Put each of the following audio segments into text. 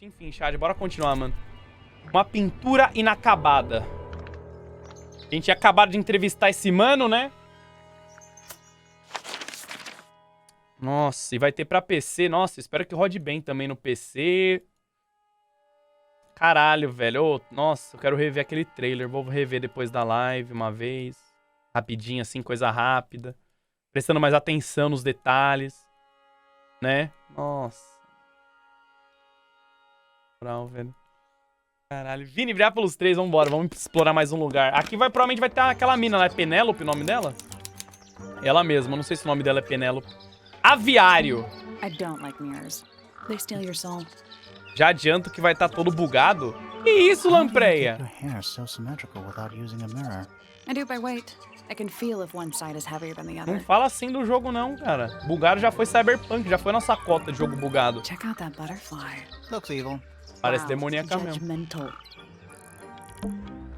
Enfim, chat, bora continuar, mano. Uma pintura inacabada. A gente tinha acabado de entrevistar esse mano, né? Nossa, e vai ter pra PC. Nossa, espero que rode bem também no PC. Caralho, velho. Ô, nossa, eu quero rever aquele trailer. Vou rever depois da live uma vez. Rapidinho, assim, coisa rápida. Prestando mais atenção nos detalhes. Né? Nossa. Moral, velho. Caralho. Vini, brilhar pelos três. Vambora, vamos explorar mais um lugar. Aqui provavelmente vai ter aquela mina lá. É Penélope o nome dela? Ela mesma. Não sei se o nome dela é Penélope. Aviário. I don't like mirrors. They steal your soul. Já adianto que vai estar todo bugado. Que isso, lampreia? I do by weight. I can feel if one side is heavier than the Não other. fala assim do jogo não, cara. Bugado já foi Cyberpunk, já foi nossa cota de jogo bugado. Check out that butterfly. Looks evil. Parece Wow, demoníaca mesmo. judgmental.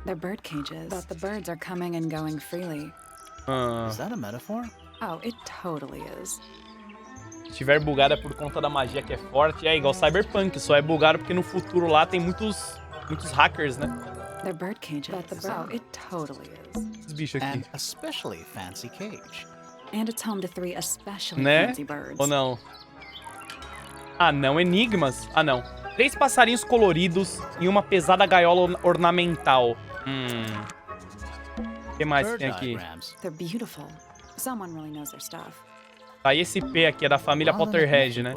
They're bird cages, but the birds are coming and going freely. Is that a metaphor? Oh, it totally is. Se tiver bugado é por conta da magia que é forte. É igual Cyberpunk, só é bugado porque no futuro lá tem muitos hackers, né? They're bird cages, but the bird, oh, it totally is. Esses bichos aqui. An especially fancy cage. And it's home to 3 especially Né? fancy birds. Ou não? Ah, não. Enigmas? Ah, não. 3 passarinhos coloridos e uma pesada gaiola ornamental. O que mais Bird tem aqui? diagrams. They're beautiful. Someone really knows their stuff. Tá, e esse P aqui é da família Potterhead, né?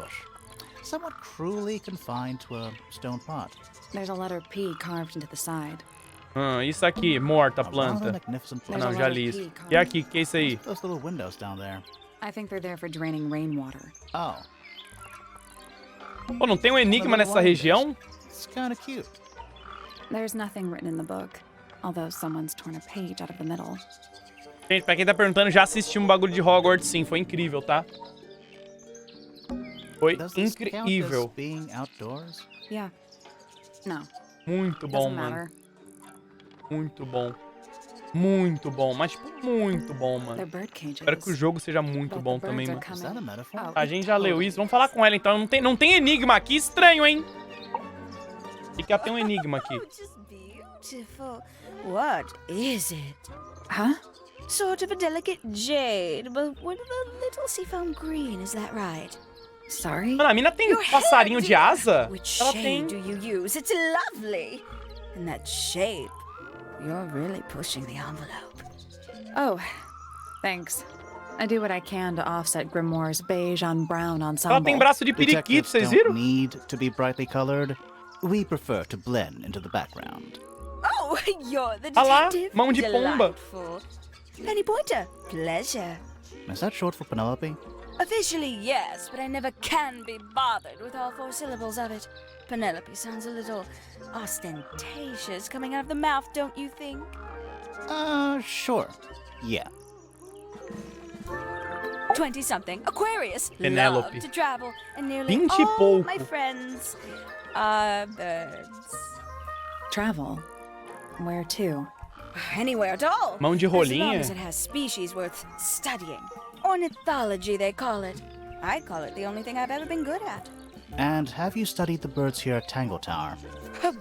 Somewhat cruelly confined to a stone pot. There's a letter P carved into the side. Isso aqui, morta a A rather planta. magnificent There's Não, place. a já letter li P isso. carved. E aqui, que é isso aí? Those little windows down there. I think they're there for draining rainwater. Oh, Pô, não tem um enigma nessa região? it's kinda cute. There's nothing written in the book, although someone's torn a page out of the middle. Gente, pra quem tá perguntando, já assisti um bagulho de Hogwarts, sim. Foi incrível, tá? Foi Does this count as incrível. being outdoors? Yeah. No, Muito bom, doesn't mano. matter. Muito bom. Muito bom. Mas, tipo, muito bom, They're mano. bird cages. Espero que o jogo seja muito But bom the também, birds mano. are Is that a metaphor? Oh, A gente já leu totally isso. Vamos falar com ela, então. Não tem enigma aqui. Estranho, hein? E que ela tem um enigma aqui. Oh, just beautiful. What is it? Huh? Sort of a delicate jade, but with a little seafoam green, is that right? Sorry? Mano, a mina tem Your passarinho hair, de asa? Which Ela shade tem. do you use? It's lovely. And that shape. You're really pushing the envelope. Oh, thanks. I do what I can to offset Grimoire's beige on brown Ela ensemble. tem braço de periquito, Detectives vocês don't viram? need to be brightly colored. We prefer to blend into the background. Oh, you're the Ah lá, detective. mão de pomba. Delightful. Penny Pointer. Pleasure. Is that short for Penelope? Officially, yes, but I never can be bothered with all 4 syllables of it. Penelope sounds a little ostentatious coming out of the mouth, don't you think? Sure. Yeah. 20-something, Aquarius, Penelope. love to travel, and nearly 20 e all pouco. my friends are birds. Travel. Where to? Anywhere at all. Mão de As long rolinha? as it has species worth studying. Ornithology, they call it. I call it the only thing I've ever been good at. And have you studied the birds here at Tangle Tower?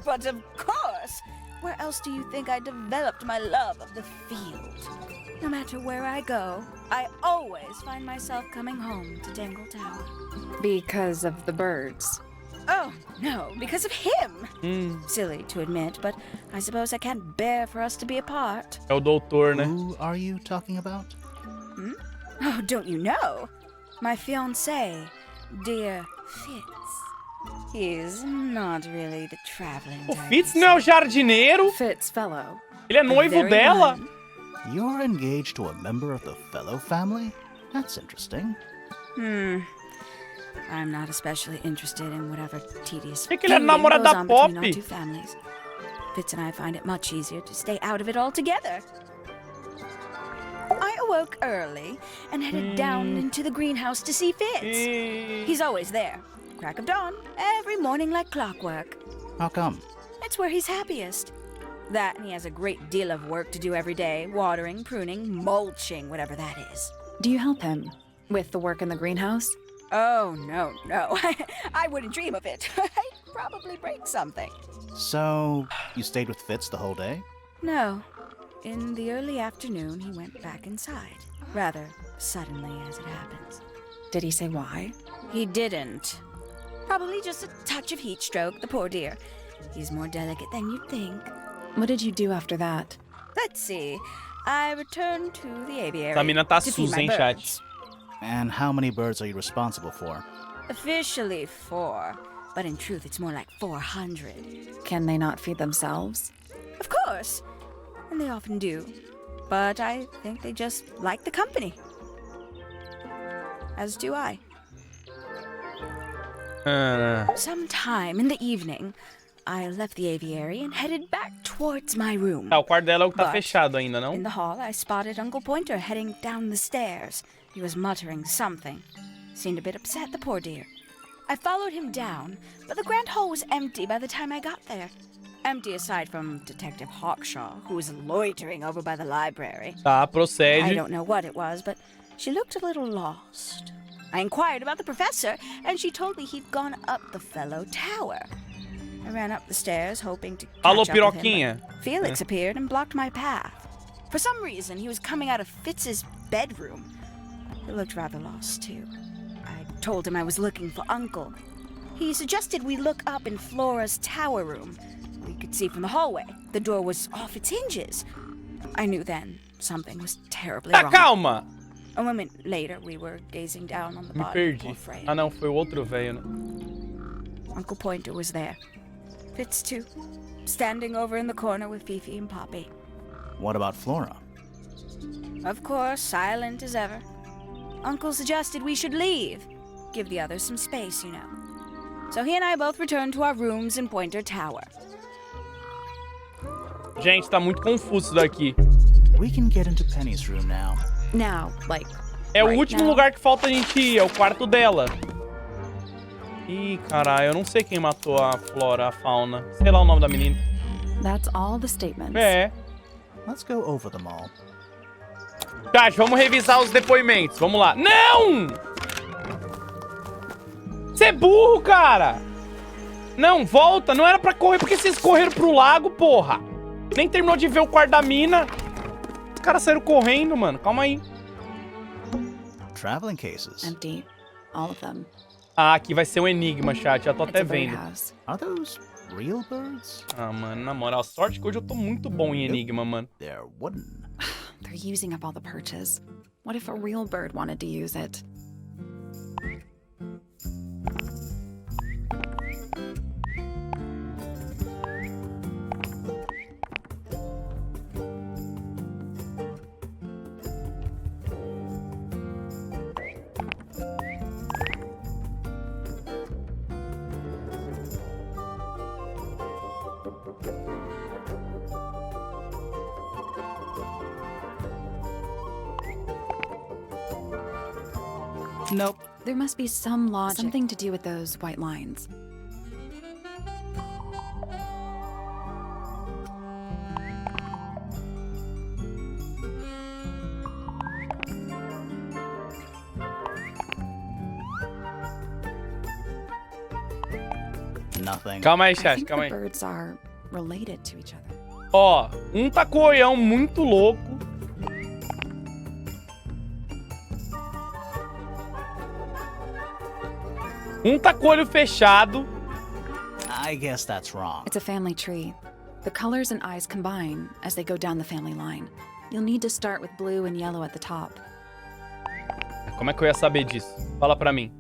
But of course! Where else do you think I developed my love of the field? No matter where I go, I always find myself coming home to Tangle Tower. Because of the birds. Oh, no, because of him! Silly to admit, but I suppose I can't bear for us to be apart. É o doutor, né? Who are you talking about? Oh, don't you know? My fiancé, dear Fitz. He's not really the traveling O type. Fitz não é o jardineiro? Fitz fellow. Ele é noivo Very dela? one. You're engaged to a member of the Fellow family? That's interesting. I'm not especially interested in whatever tedious Por que ele é feuding namorado goes da on between Pop? our two families. Fitz and I find it much easier to stay out of it altogether. I awoke early and headed down into the greenhouse to see Fitz. He's always there, crack of dawn, every morning like clockwork. How come? It's where he's happiest. That and he has a great deal of work to do every day, watering, pruning, mulching, whatever that is. Do you help him with the work in the greenhouse? Oh, no. I wouldn't dream of it. probably break something. So, you stayed with Fitz the whole day? No. In the early afternoon, he went back inside. Rather suddenly, as it happens. Did he say why? He didn't. Probably just a touch of heat stroke, the poor dear. He's more delicate than you'd think. What did you do after that? Let's see. I returned to the aviary Essa mina tá to feed suja, my hein, birds. chat? And how many birds are you responsible for? Officially 4, but in truth it's more like 400. Can they not feed themselves? Of course, and they often do. But I think they just like the company. As do I. Sometime in the evening, I left the aviary and headed back towards my room. Tá, o quarto dela é o que tá But fechado ainda, não? in the hall, I spotted Uncle Pointer heading down the stairs. He was muttering something. Seemed a bit upset, the poor dear. I followed him down, but the grand hall was empty by the time I got there. Empty aside from Detective Hawkshaw, who was loitering over by the library. Tá, I procede. don't know what it was, but she looked a little lost. I inquired about the professor, and she told me he'd gone up the fellow tower. I ran up the stairs, hoping to catch Alô, up with him, piroquinha. but Felix appeared and blocked my path. For some reason, he was coming out of Fitz's bedroom. He looked rather lost, too. I told him I was looking for Uncle. He suggested we look up in Flora's tower room. We could see from the hallway. The door was off its hinges. I knew then something was terribly Tá, wrong. calma. A moment later, we were gazing down on the Me body of perdi. poor Freya. Ah, não, foi o outro velho, né? Uncle Pointer was there. Fitz, too. Standing over in the corner with Fifi and Poppy. What about Flora? Of course, silent as ever. Uncle suggested we should leave. Give the others some space, you know. So he and I both returned to our rooms in Pointer Tower. Gente, tá muito confuso isso daqui. We can get into Penny's room now. Now, like, É o right último now? lugar que falta a gente ir, é o quarto dela. Ih, caralho, eu não sei quem matou a Flora, a Fauna. Sei lá o nome da menina. That's all the statements. É. Let's go over them all. Chat, vamos revisar os depoimentos. Vamos lá. Não! Você é burro, cara! Não, volta. Não era pra correr porque vocês correram pro lago, porra. Nem terminou de ver o quarto da mina. Os caras saíram correndo, mano. Calma aí. Traveling cases. Empty. All of them. Ah, aqui vai ser um enigma, chat. Já tô It's até a bird vendo. house. Are those real birds? Ah, mano, na moral, sorte que hoje eu tô muito bom em enigma, mano. They're wooden. They're using up all the perches. What if a real bird wanted to use it? Nope. There must be some logic. Something to do with those white lines. Nothing. Calma aí, I chat, think calma the aí. birds are related to each other. Ó, um tá com o olhão muito louco. Um tá com o olho fechado. I guess that's wrong. It's a family tree. The colors and eyes combine as they go down the family line. You'll need to start with blue and yellow at the top. Como é que eu ia saber disso? Fala pra mim.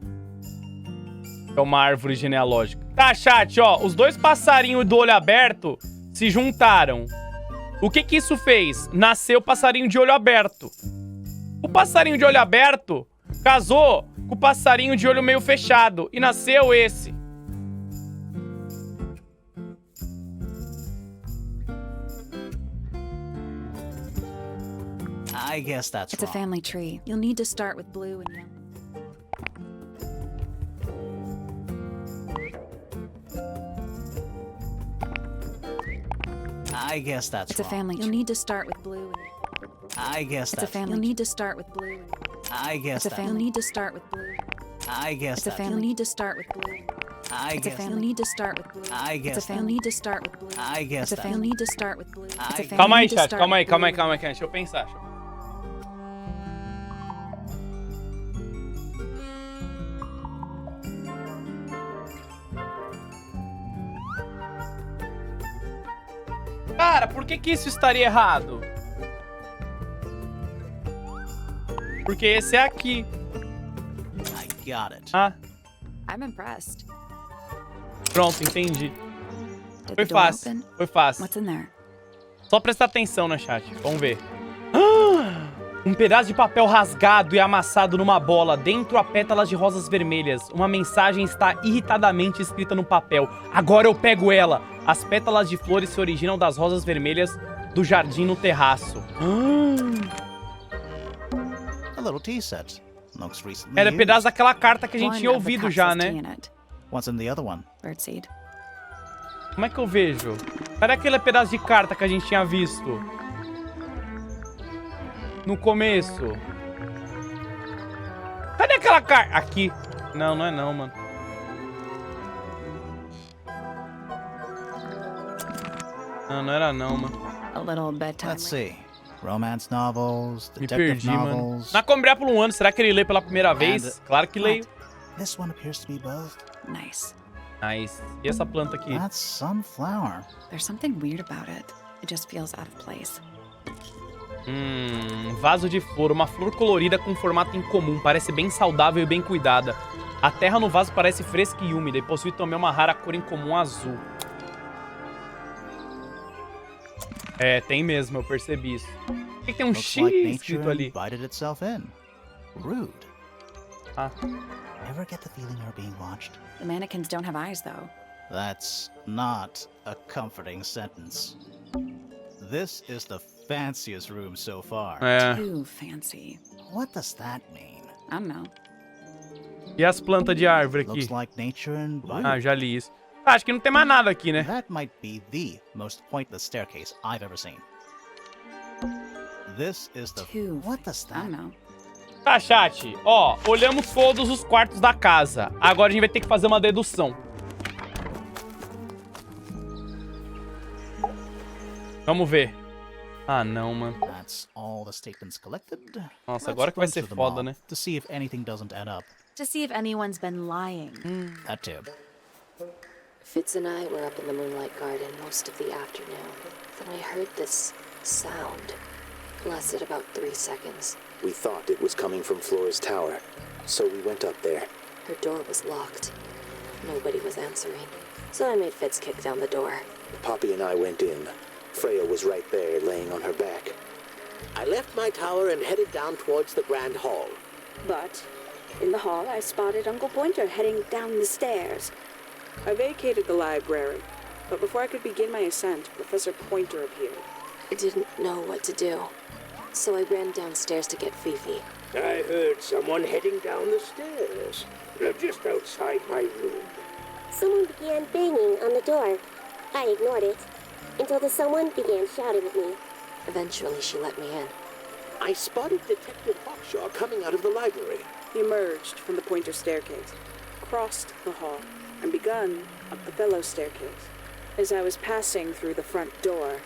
É uma árvore genealógica. Tá, chat, ó. Os dois passarinhos do olho aberto se juntaram. O que que isso fez? Nasceu o passarinho de olho aberto. O passarinho de olho aberto casou com o passarinho de olho meio fechado. E nasceu esse. I guess that's It's a wrong. family tree. You'll need to start with blue and yellow. I guess that's It's a wrong. family. You'll need to start with blue and I guess It's a that's family. You'll need to start with blue and I guess It's a that. family. You'll need to start with blue. I guess It's a that. family. You'll need to start with blue. I It's a guess. family. You'll need to start with blue. I It's guess. a family. You'll need to start with blue. I guess. It's a that- family. You'll need to start with blue. It's a family. Calma aí, You'll need to chat. start Calma aí, with calma aí, blue. calma aí. Deixa eu pensar. Cara, por que isso estaria errado? Porque esse é aqui. I got it. Ah, I'm impressed. pronto, entendi. Did Foi the door fácil, open? foi fácil. What's in there? Só prestar atenção no chat. Vamos ver. Um pedaço de papel rasgado e amassado numa bola. Dentro há pétalas de rosas vermelhas. Uma mensagem está irritadamente escrita no papel. Agora eu pego ela. As pétalas de flores se originam das rosas vermelhas do jardim no terraço. A little tea set. Looks recently Era used. pedaço daquela carta que a gente One tinha of the ouvido cups já, has tea né? in it. What's in the other one? Birdseed. Como é que eu vejo? Cadê aquele pedaço de carta que a gente tinha visto? No começo. Cadê aquela carta? Aqui. Não, não é não, mano. Não, não era não, mano. A little bedtime. Let's see. Romance novels, Me detective perdi, mano. novels. Na Combrear por um ano, será que ele lê pela primeira vez? Claro que leio. This one appears to be both. Nice. Nice. E essa planta aqui? That's sunflower. There's something weird about it. It just feels out of place. Vaso de flor. Uma flor colorida com formato incomum. Parece bem saudável e bem cuidada. A terra no vaso parece fresca e úmida e possui também uma rara cor incomum azul. É, tem mesmo, eu percebi isso. Por que tem um Looks X like escrito nature ali? invited itself in. Rude. Ah, Ever get the feeling you're being watched? The mannequins don't have eyes, though. That's not a comforting sentence. This is the fanciest room so far. é. Too fancy. What does that mean? I don't know. E as plantas de árvore aqui? Looks like nature invited. Ah, já li isso. Ah, acho que não tem mais nada aqui, né? That might be the most pointless staircase I've ever seen. This is the... Too What does I that... don't know. Tá, chat. Ó, olhamos todos os quartos da casa. Agora a gente vai ter que fazer uma dedução. Vamos ver. Ah, não, mano. That's all the statements collected. Nossa, Let's agora que vai run ser through them foda, all né? To see if anything doesn't add up. To see if anyone's been lying. That too. Fitz and I were up in the Moonlight Garden most of the afternoon. Then we heard this sound. Lasted about 3 seconds. We thought it was coming from Flora's tower, so we went up there. Her door was locked. Nobody was answering. So I made Fitz kick down the door. Poppy and I went in. Freya was right there, laying on her back. I left my tower and headed down towards the Grand Hall. But in the hall, I spotted Uncle Pointer heading down the stairs. I vacated the library, but before I could begin my ascent, Professor Pointer appeared. I didn't know what to do. So I ran downstairs to get Fifi. I heard someone heading down the stairs, just outside my room. Someone began banging on the door. I ignored it until the someone began shouting at me. Eventually, she let me in. I spotted Detective Hawkshaw coming out of the library. He emerged from the Pointer staircase, crossed the hall, and begun up the fellow staircase. As I was passing through the front door,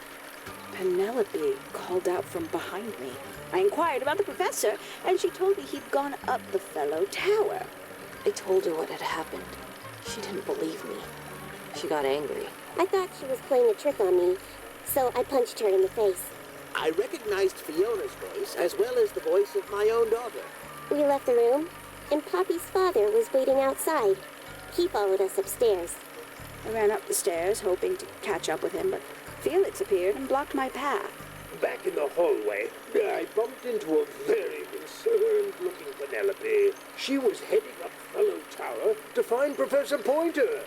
Penelope called out from behind me. I inquired about the professor, and she told me he'd gone up the fellow tower. I told her what had happened. She didn't believe me. She got angry. I thought she was playing a trick on me, so I punched her in the face. I recognized Fiona's voice as well as the voice of my own daughter. We left the room, and Poppy's father was waiting outside. He followed us upstairs. I ran up the stairs, hoping to catch up with him, but Felix appeared and blocked my path. Back in the hallway, I bumped into a very concerned-looking Penelope. She was heading up Fellow Tower to find Professor Pointer,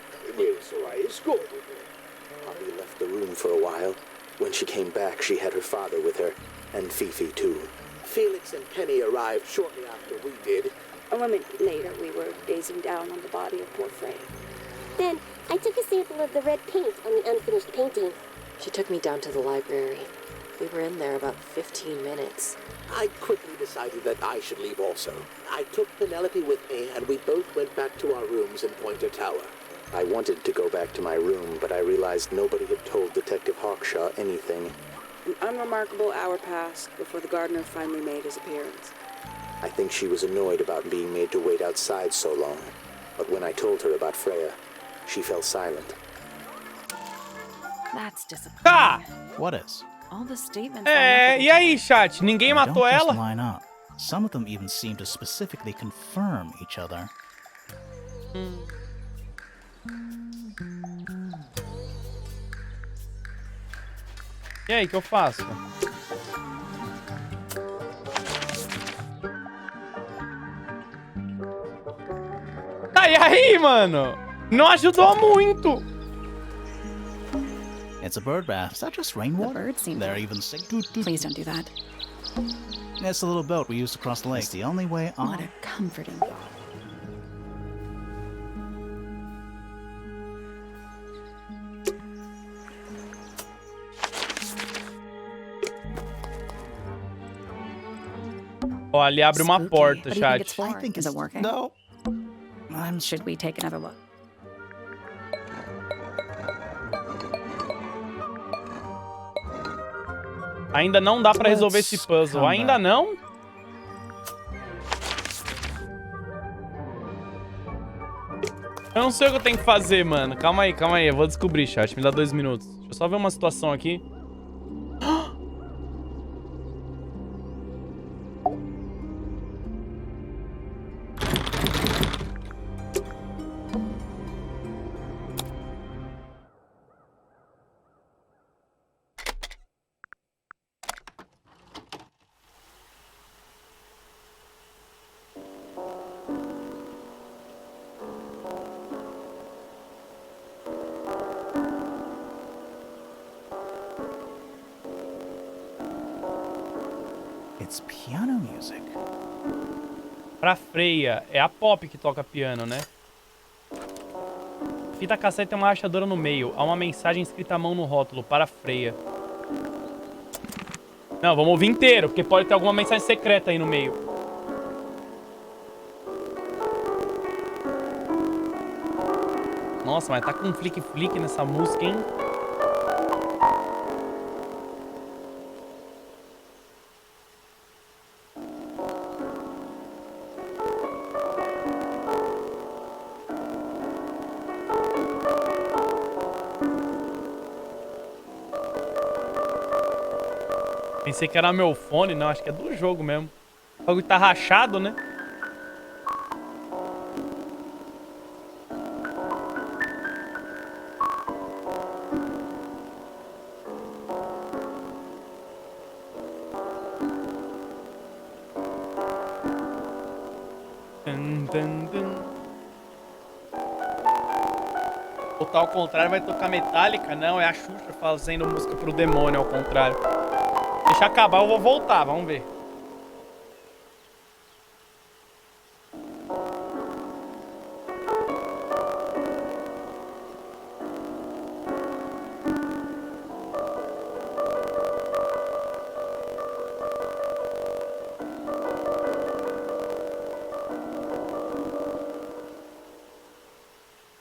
so I escorted her. Poppy left the room for a while. When she came back, she had her father with her, and Fifi too. Felix and Penny arrived shortly after we did. A moment later, we were gazing down on the body of poor Freya. Then I took a sample of the red paint on the unfinished painting. She took me down to the library. We were in there about 15 minutes. I quickly decided that I should leave also. I took Penelope with me, and we both went back to our rooms in Pointer Tower. I wanted to go back to my room, but I realized nobody had told Detective Hawkshaw anything. An unremarkable hour passed before the gardener finally made his appearance. I think she was annoyed about being made to wait outside so long. But when I told her about Freya, she fell silent. That's disappointing. Tá! What is? All the statements line up with E each aí, chat? Ninguém They matou don't just ela? line up. Some of them even seem to specifically confirm each other. E aí, o que eu faço? Tá, e aí, mano? Não ajudou muito. It's a bird bath. Is that just rainwater? The birds seem They're to- even sing. Please don't do that. It's the little boat we used to cross the lake. It's the only way on. What a comforting thought. Ó, ali abre uma Spooky. porta, What do you think it's chat. for? Is it working? No. Should we take another look? Ainda não dá pra resolver Let's esse puzzle. come Ainda back. não? Eu não sei o que eu tenho que fazer, mano. Calma aí, calma aí. Eu vou descobrir, chat. Me dá 2 minutos. Deixa eu só ver uma situação aqui. It's piano music. Pra Freya. É a Pop que toca piano, né? Fita cassete tem uma rachadura no meio. Há uma mensagem escrita à mão no rótulo. Para Freya. Não, vamos ouvir inteiro, porque pode ter alguma mensagem secreta aí no meio. Nossa, mas tá com um flick-flick nessa música, hein? Pensei que era meu fone, não, acho que é do jogo mesmo. O bagulho tá rachado, né? Botar ao contrário vai tocar Metallica? Não, é a Xuxa fazendo música pro demônio ao contrário. Deixa acabar, eu vou voltar, vamos ver.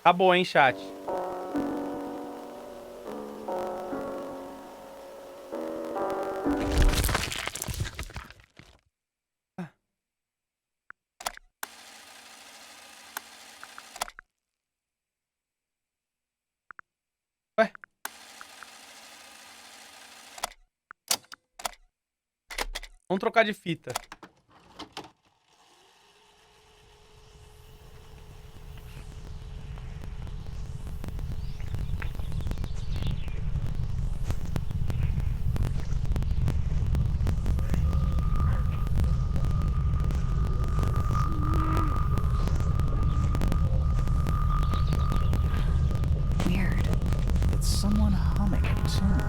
Acabou, hein, chat? Ué? Vamos trocar de fita. Weird. It's someone humming a tune.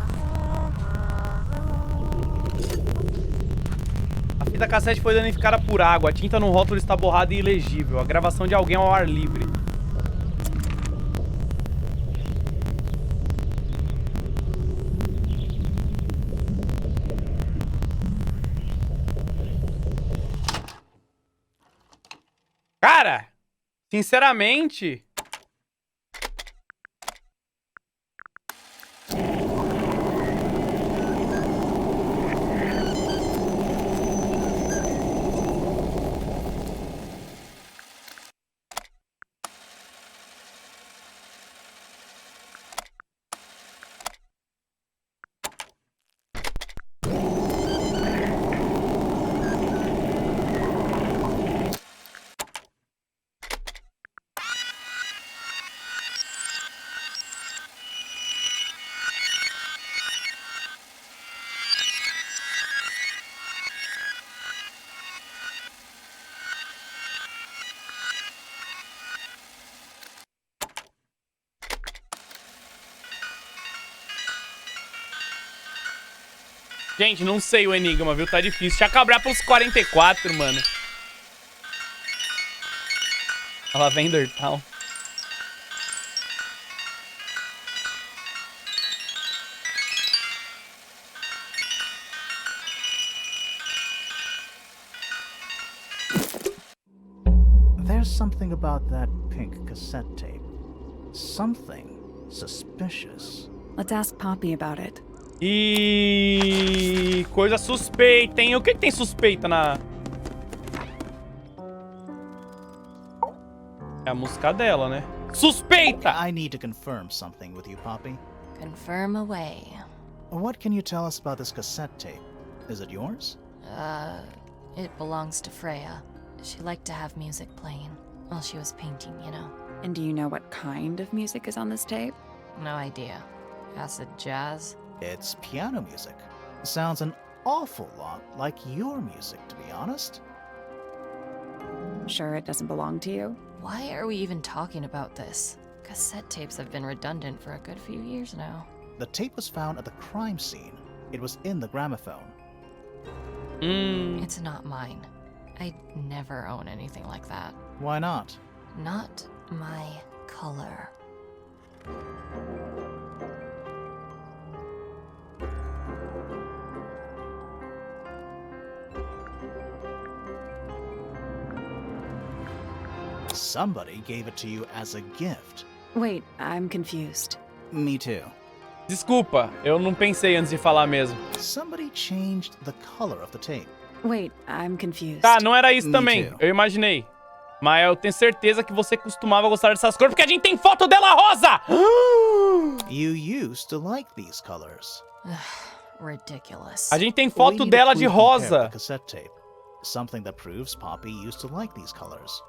A fita cassete foi danificada por água. A tinta no rótulo está borrada e ilegível. A gravação de alguém ao ar livre. Cara, sinceramente, Gente, não sei o enigma, viu? Tá difícil. Deixa eu cabrar pelos 44, mano. Lavender Town. There's something about that pink cassette tape. Something suspicious. Let's ask Poppy about it. E coisa suspeita, hein? O que tem suspeita na... É a música dela, né? Suspeita! I need to confirm something with you, Poppy. Confirm away. What can you tell us about this cassette tape? Is it yours? It belongs to Freya. She liked to have music playing while she was painting, you know. And do you know what kind of music is on this tape? No idea. Acid jazz? It's piano music. Sounds an awful lot like your music, to be honest. Sure it doesn't belong to you? Why are we even talking about this? Cassette tapes have been redundant for a good few years now. The tape was found at the crime scene. It was in the gramophone. It's not mine. I'd never own anything like that. Why not? Not my color. Somebody gave it to you as a gift. Wait, I'm confused. Me too. Desculpa, eu não pensei antes de falar mesmo. Somebody changed the color of the tape. Wait, I'm confused. Tá, não era isso Me também. too. Eu imaginei. Mas eu tenho certeza que você costumava gostar dessas cores porque a gente tem foto dela rosa! You used to like these colors. Ridiculous. A gente tem We foto need a dela clue de to compare with rosa. the cassette tape. Something that proves Poppy used to like these colors.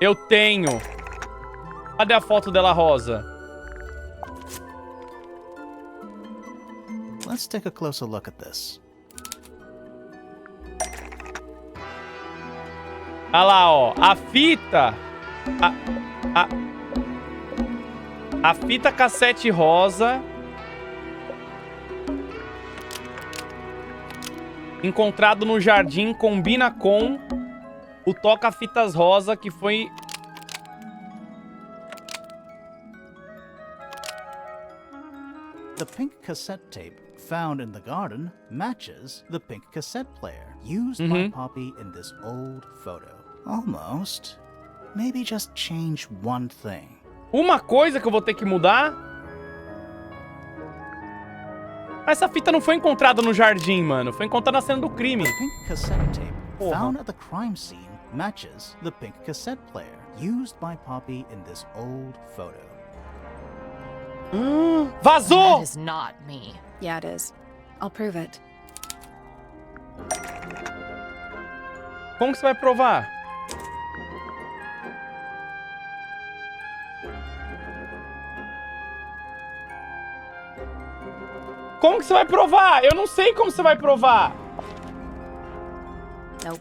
Eu tenho. Cadê a foto dela rosa? Let's take a closer look at this. Olha lá, ó. A fita. A fita cassete rosa. Encontrado no jardim combina com o toca-fitas rosa que foi... The pink cassette tape found in the garden matches the pink cassette player used by Poppy in this old photo. Almost. Maybe just change one thing. Uma coisa que eu vou ter que mudar... Essa fita não foi encontrada no jardim, mano. Foi encontrada na cena do crime. The pink cassette tape Porra. found at the crime scene matches the pink cassette player used by Poppy in this old photo. Vazou! That is not me. Yeah, it is. I'll prove it. Como que você vai provar? Como que você vai provar? Eu não sei como você vai provar. Nope.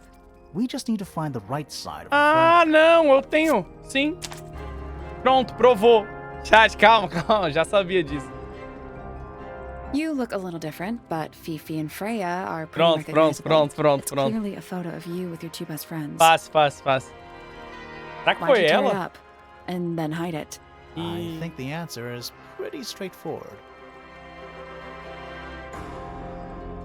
We just need to find the right side of the Ah, não, eu tenho. Sim. Pronto, provou. Chat, calma, calma, já sabia disso. You look a little different, but Fifi and Freya are pretty Pronto, recognizable. It's pronto. clearly a photo of you with your two best friends. Fácil. Será que Why'd foi you tear it ela? up and then hide it? I think the answer is pretty straightforward.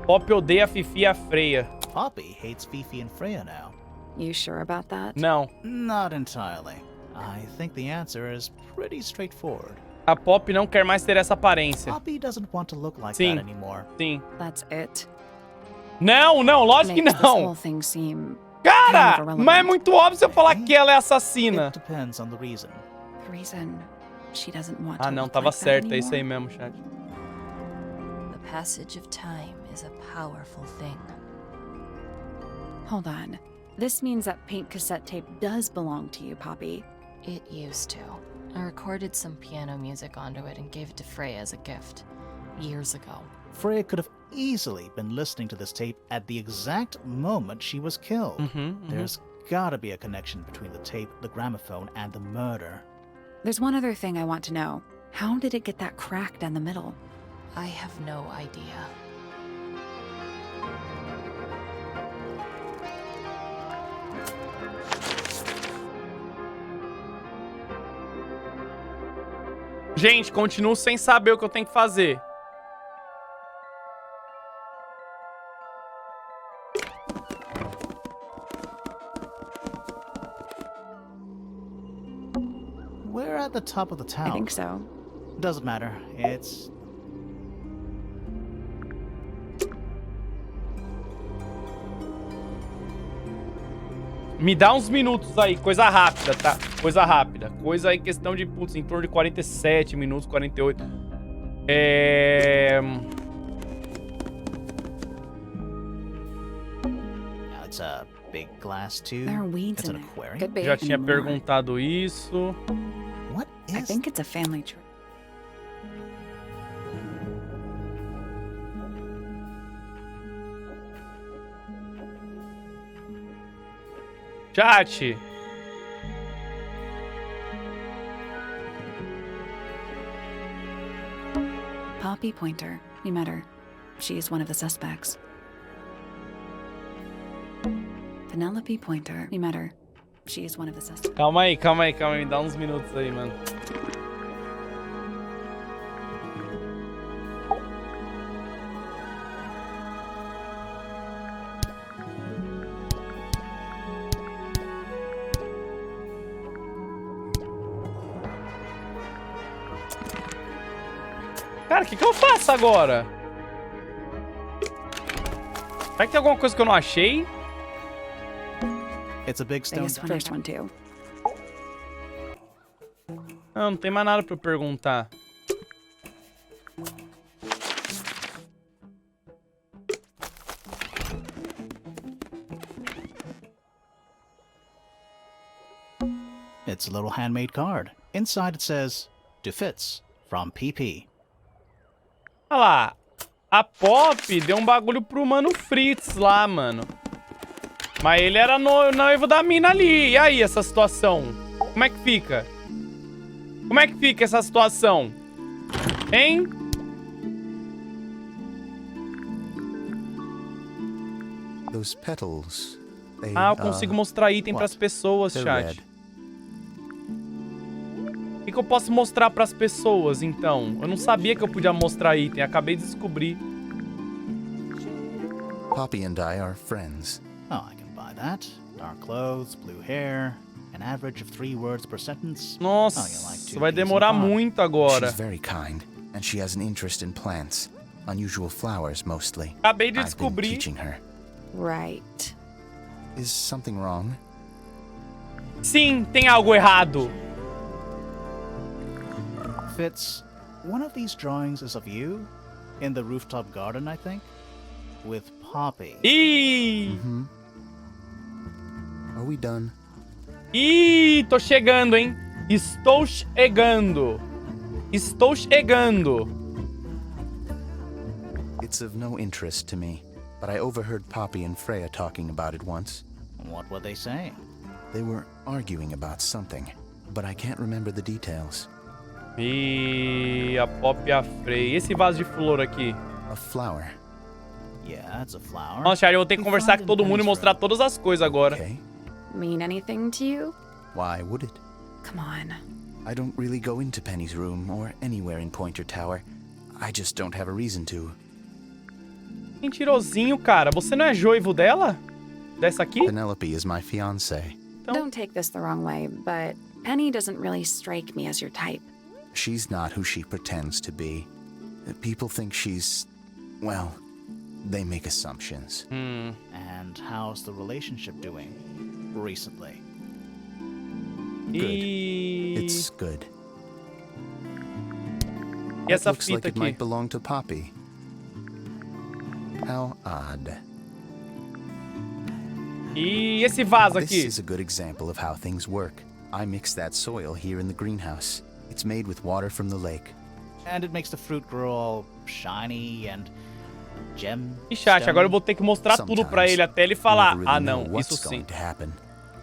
Pop odeia a Fifi e a Freya. Poppy hates Fifi and Freya now. You sure about that? Não. Not entirely. I think the answer is pretty straightforward. A Pop não quer mais ter essa aparência. Poppy doesn't want to look like Sim. that anymore. Sim. That's it. Não, lógico que Makes this whole não. thing seem Cara, kind of irrelevant. mas é muito óbvio se eu falar que ela é assassina. It depends on the reason. The reason she doesn't want to Ah, não, look tava like that certo, é isso aí anymore. mesmo, chat. The passage of time is a powerful thing. Hold on. This means that pink cassette tape does belong to you, Poppy. It used to. I recorded some piano music onto it and gave it to Freya as a gift. Years ago. Freya could have easily been listening to this tape at the exact moment she was killed. There's gotta be a connection between the tape, the gramophone, and the murder. There's one other thing I want to know. How did it get that crack down the middle? I have no idea. Gente, continuo sem saber o que eu tenho que fazer. We're at the top of the tower. I think so. Doesn't matter. It's... Me dá uns minutos aí, coisa rápida, tá? Coisa rápida. Coisa aí, questão de, putz, em torno de 47 minutos, 48. It's a big glass tube. There are weeds It's in an it. aquarium. Could be. Já tinha and more. perguntado isso. What I is... think it's a family tree. Chat. Poppy Pointer. We met her. She's one of the suspects. Penelope Pointer. We met her. She's one of the suspects. Calma aí, calma aí, calma aí. Me dá uns minutos aí, mano. Cara, o que eu faço agora? Será que tem alguma coisa que eu não achei? It's a big stone. Biggest first one too. Não tem mais nada pra eu perguntar. It's a little handmade card. Inside it says, to Fitz, from PP. Olha lá. A Pop deu um bagulho pro Mano Fritz lá, mano. Mas ele era noivo da mina ali. E aí, essa situação? Como é que fica? Como é que fica essa situação? Hein? Those petals, they, Ah, eu consigo mostrar item pras pessoas, they're chat. red. O que eu posso mostrar pras pessoas, então? Eu não sabia que eu podia mostrar item. Acabei de descobrir. Poppy and I are friends. Oh, I can buy that. Dark clothes, blue hair, an average of 3 words per sentence. Nossa, Oh, you like two vai peas in a demorar pod. muito agora. She's very kind, and she has an interest in plants. Unusual flowers, mostly. Acabei de I've been descobrir. teaching her. Right. Is something wrong? Sim, tem algo errado. Fitz, one of these drawings is of you, in the rooftop garden, I think, with Poppy. Ih! Are we done? Ih, tô chegando, hein? Estou chegando. Estou chegando. It's of no interest to me, but I overheard Poppy and Freya talking about it once. What were they saying? They were arguing about something, but I can't remember the details. Ih, a Pop e a Frey. E esse vaso de flor aqui? A flower. Yeah, it's a flower. Nossa, Charlie, eu vou ter que We conversar found com in todo mundo e Penny's mostrar room. todas as coisas agora. Okay. Mean anything to you? Why would it? Come on. I don't really go into Penny's room or anywhere in Pointer Tower. I just don't have a reason to. Mentirosinho, cara. Você não é noivo dela? Dessa aqui? Penelope is my fiancée. Então- Don't take this the wrong way, but Penny doesn't really strike me as your type. She's not who she pretends to be. People think she's... well, they make assumptions. And how's the relationship doing recently? E... It's good. E essa It looks fita like it aqui? might belong to Poppy. How odd. E esse vaso This aqui? is a good example of how things work. I mix that soil here in the greenhouse. It's made with water from the lake. And it makes the fruit grow all shiny and gem. E chat, agora eu vou ter que mostrar tudo pra ele até ele falar. You never Ah, really know não, what's isso sim. going to happen.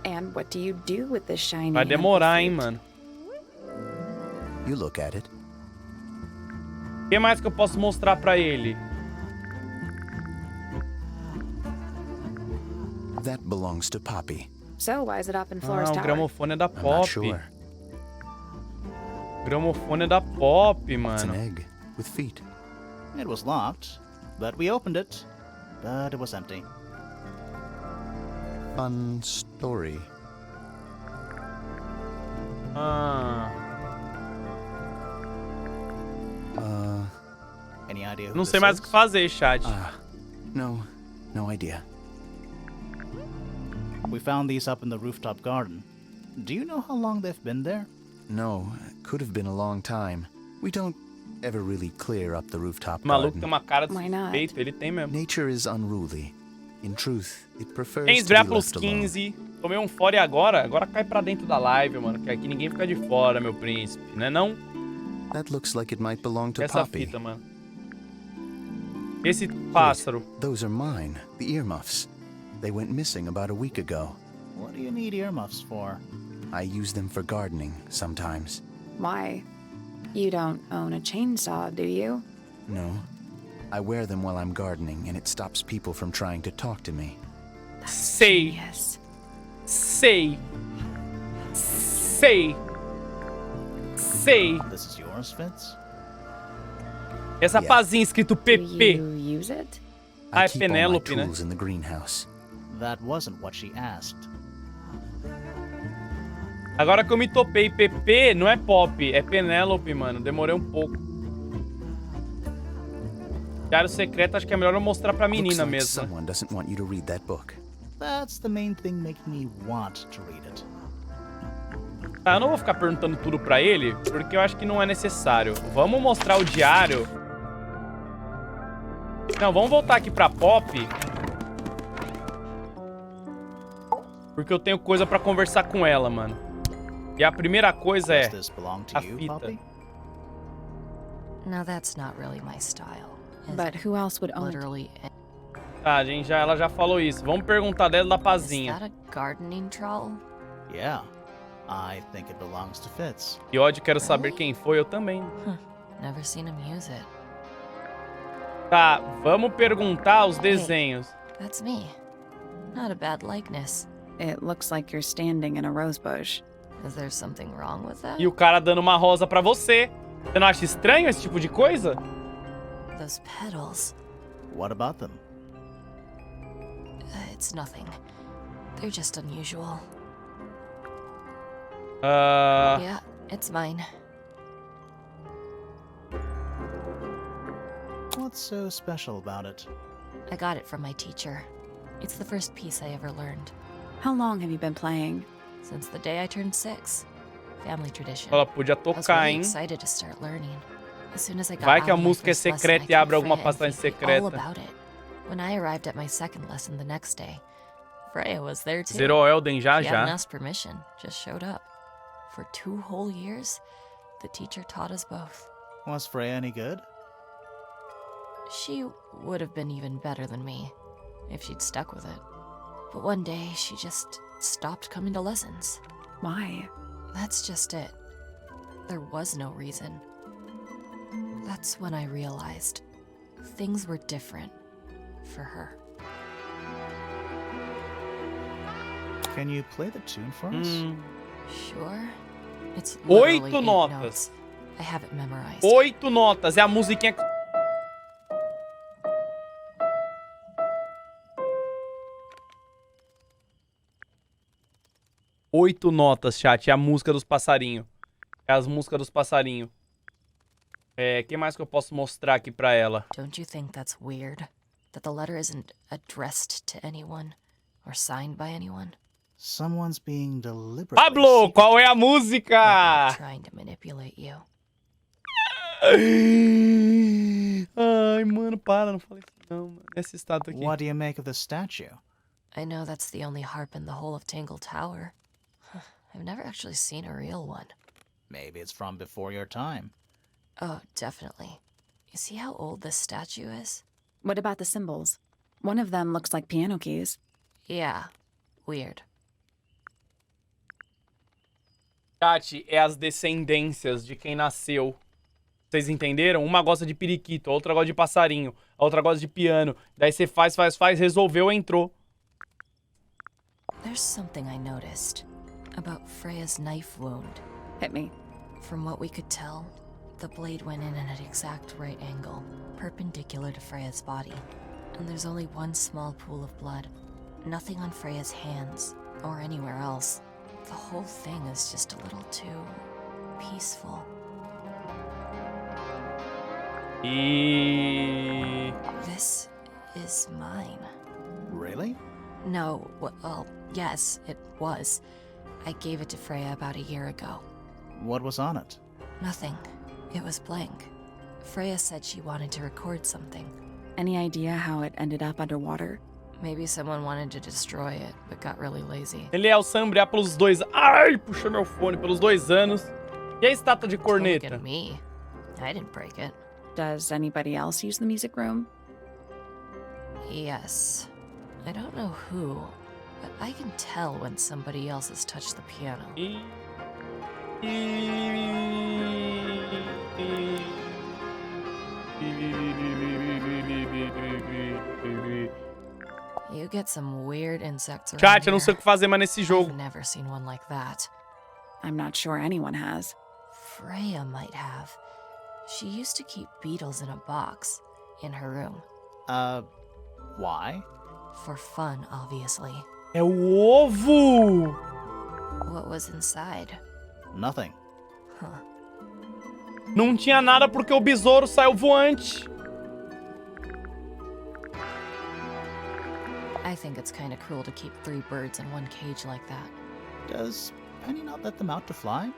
And what do you do with this shiny? Vai ample demorar, hein, fruit? mano. You look at it. O que mais que eu posso mostrar pra ele? That belongs to Poppy. So why is it up in Ah, Flora's o tower? gramofone é da I'm not Pop. sure. Gramofone da Pop, It's an mano. egg with feet. It was locked, but we opened it. But it was empty. Fun story. Ah, Any idea who não this sei mais o is? que fazer, chat. No idea. We found these up in the rooftop garden. Do you know how long they've been there? No, could have been a long time. We don't ever really clear up the rooftop O maluco garden. tem uma cara de Why not? suspeito, ele tem mesmo. Nature is unruly. In truth, it prefers Tem to esbrear be pelos left alone. 15. Tomei um fora e agora cai pra dentro da live, mano. Que aqui ninguém fica de fora, meu príncipe. Não é não? That looks like it might belong to Essa Poppy. fita, mano. Esse pássaro. Those are mine, the earmuffs. They went missing about a week ago. What do you need earmuffs for? I use them for gardening sometimes. Why? You don't own a chainsaw, do you? No. I wear them while I'm gardening, and it stops people from trying to talk to me. Sei. Yes. Sei. Sei. Sei. This is yours, Fitz? Essa Yeah. pazinha escrito Do PP. you use it? Ah, I é keep all my Penélope, né? tools in the greenhouse. That wasn't what she asked. Agora que eu me topei, PP não é Pop, é Penélope, mano. Demorei um pouco. Diário secreto, acho que é melhor eu mostrar pra menina Looks like mesmo. someone doesn't want you to read that book. That's the main thing making me want to read it. Tá, eu não vou ficar perguntando tudo pra ele, porque eu acho que não é necessário. Vamos mostrar o diário. Não, vamos voltar aqui pra Pop. Porque eu tenho coisa pra conversar com ela, mano. E a primeira coisa é Does this belong to a you, fita. Poppy? Now that's not really my style. Is But who else would own it? literally Tá, gente, ela já falou isso. Vamos perguntar dela da Is pazinha. that a gardening trowel? Yeah. I think it belongs to Fitz. E ódio, quero saber quem foi, eu também. Never seen him use it. Tá, vamos perguntar os desenhos. That's me. Not a bad likeness. It looks like you're standing in a rose bush. Is there something wrong with that? E o cara dando uma rosa pra você. Você não acha estranho esse tipo de coisa? Those petals. What about them? It's nothing. They're just unusual. Yeah, it's mine. What's so special about it? I got it from my teacher. It's the first piece I ever learned. How long have you been playing? Since the day I turned 6. Family tradition. Ela podia I was tocar, really hein? excited to start learning. As soon as I got Vai out que a of my música é first lesson, secreta I e abre told alguma Freya and passagem Phoebe all secreta. about it. When I arrived at my second lesson the next day, Freya was there too. Zerou Elden já She hadn't já. asked permission, just showed up. For 2 whole years, the teacher taught us both. Was Freya any good? She would have been even better than me, if she'd stuck with it. But one day, she just stopped coming to lessons. Why? That's just it. There was no reason. That's when I realized things were different for her. Can you play the tune for us? Sure. It's 8 literally 8 notas. notes. I have it memorized. 8 notas. É a musiquinha. 8 notas, chat. É a música dos passarinhos. É as músicas dos passarinhos. É, que mais que eu posso mostrar aqui pra ela? Don't you think that's weird? That the letter isn't addressed to anyone or signed by anyone? Someone's being deliberately Pablo, qual é a música? Trying to manipulate you. Ai, mano, para, não falei isso não, mano. Essa estátua aqui. What do you make of the statue? I know that's the only harp in the whole of Tangle Tower. I've never actually seen a real one. Maybe it's from before your time. Oh, definitely. You see how old this statue is? What about the symbols? One of them looks like piano keys. Yeah, weird. Chat, é as descendências de quem nasceu. Vocês entenderam? Uma gosta de periquito, a outra gosta de passarinho, a outra gosta de piano. Daí você faz, resolveu, entrou. There's something I noticed about Freya's knife wound. Hit me. From what we could tell, the blade went in at an exact right angle, perpendicular to Freya's body. And there's only one small pool of blood. Nothing on Freya's hands, or anywhere else. The whole thing is just a little too peaceful. This is mine. Really? No, well, yes, it was. I gave it to Freya about a year ago. What was on it? Nothing. It was blank. Freya said she wanted to record something. Any idea how it ended up underwater? Maybe someone wanted to destroy it, but got really lazy. Ele é o Sambriá pelos 2... Ai, puxou meu fone. Pelos 2 anos. E a estátua de Don't look corneta? at me. I didn't break it. Does anybody else use the music room? Yes. I don't know who, but I can tell when somebody else has touched the piano. You get some weird insects around Chat, eu não here. sei o que fazer mais nesse jogo. I've never seen one like that. I'm not sure anyone has. Freya might have. She used to keep beetles in a box in her room. Why? For fun, obviously. É o ovo! What was inside? Nothing. Huh. Não tinha nada porque o besouro saiu voante. I think it's kind of cruel to keep 3 birds in one cage like that. Does Penny not let them out to fly?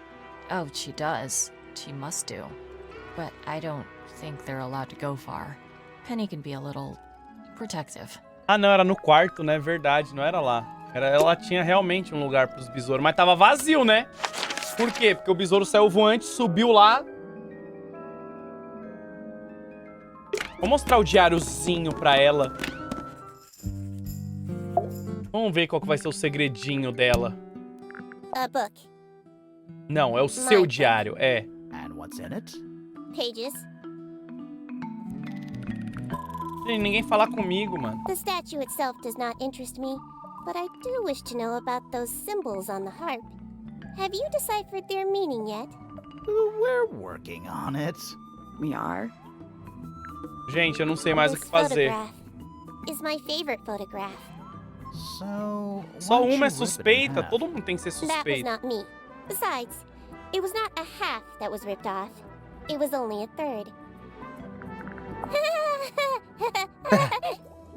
Oh, she does. She must do. But I don't think they're allowed to go far. Penny can be a little protective. Ah, não, era no quarto, né? Verdade, não era lá. Ela tinha realmente um lugar pros besouros, mas tava vazio, né? Por quê? Porque o besouro saiu voante, subiu lá. Vou mostrar o diáriozinho pra ela. Vamos ver qual que vai ser o segredinho dela. A book. Não, é o seu diário, é. And what's in it? Pages. Ninguém falar comigo, mano. The statue itself does not interest me, but I do wish to know about those symbols on the harp. Have you deciphered their meaning yet? We're working on it. We are? Gente, eu não sei mais o This que fazer. photograph is my favorite photograph. So, Só why'd uma é you rip it in suspeita, half? todo mundo tem que ser That was suspeito. not me. Besides, it was not a half that was ripped off. It was only a third.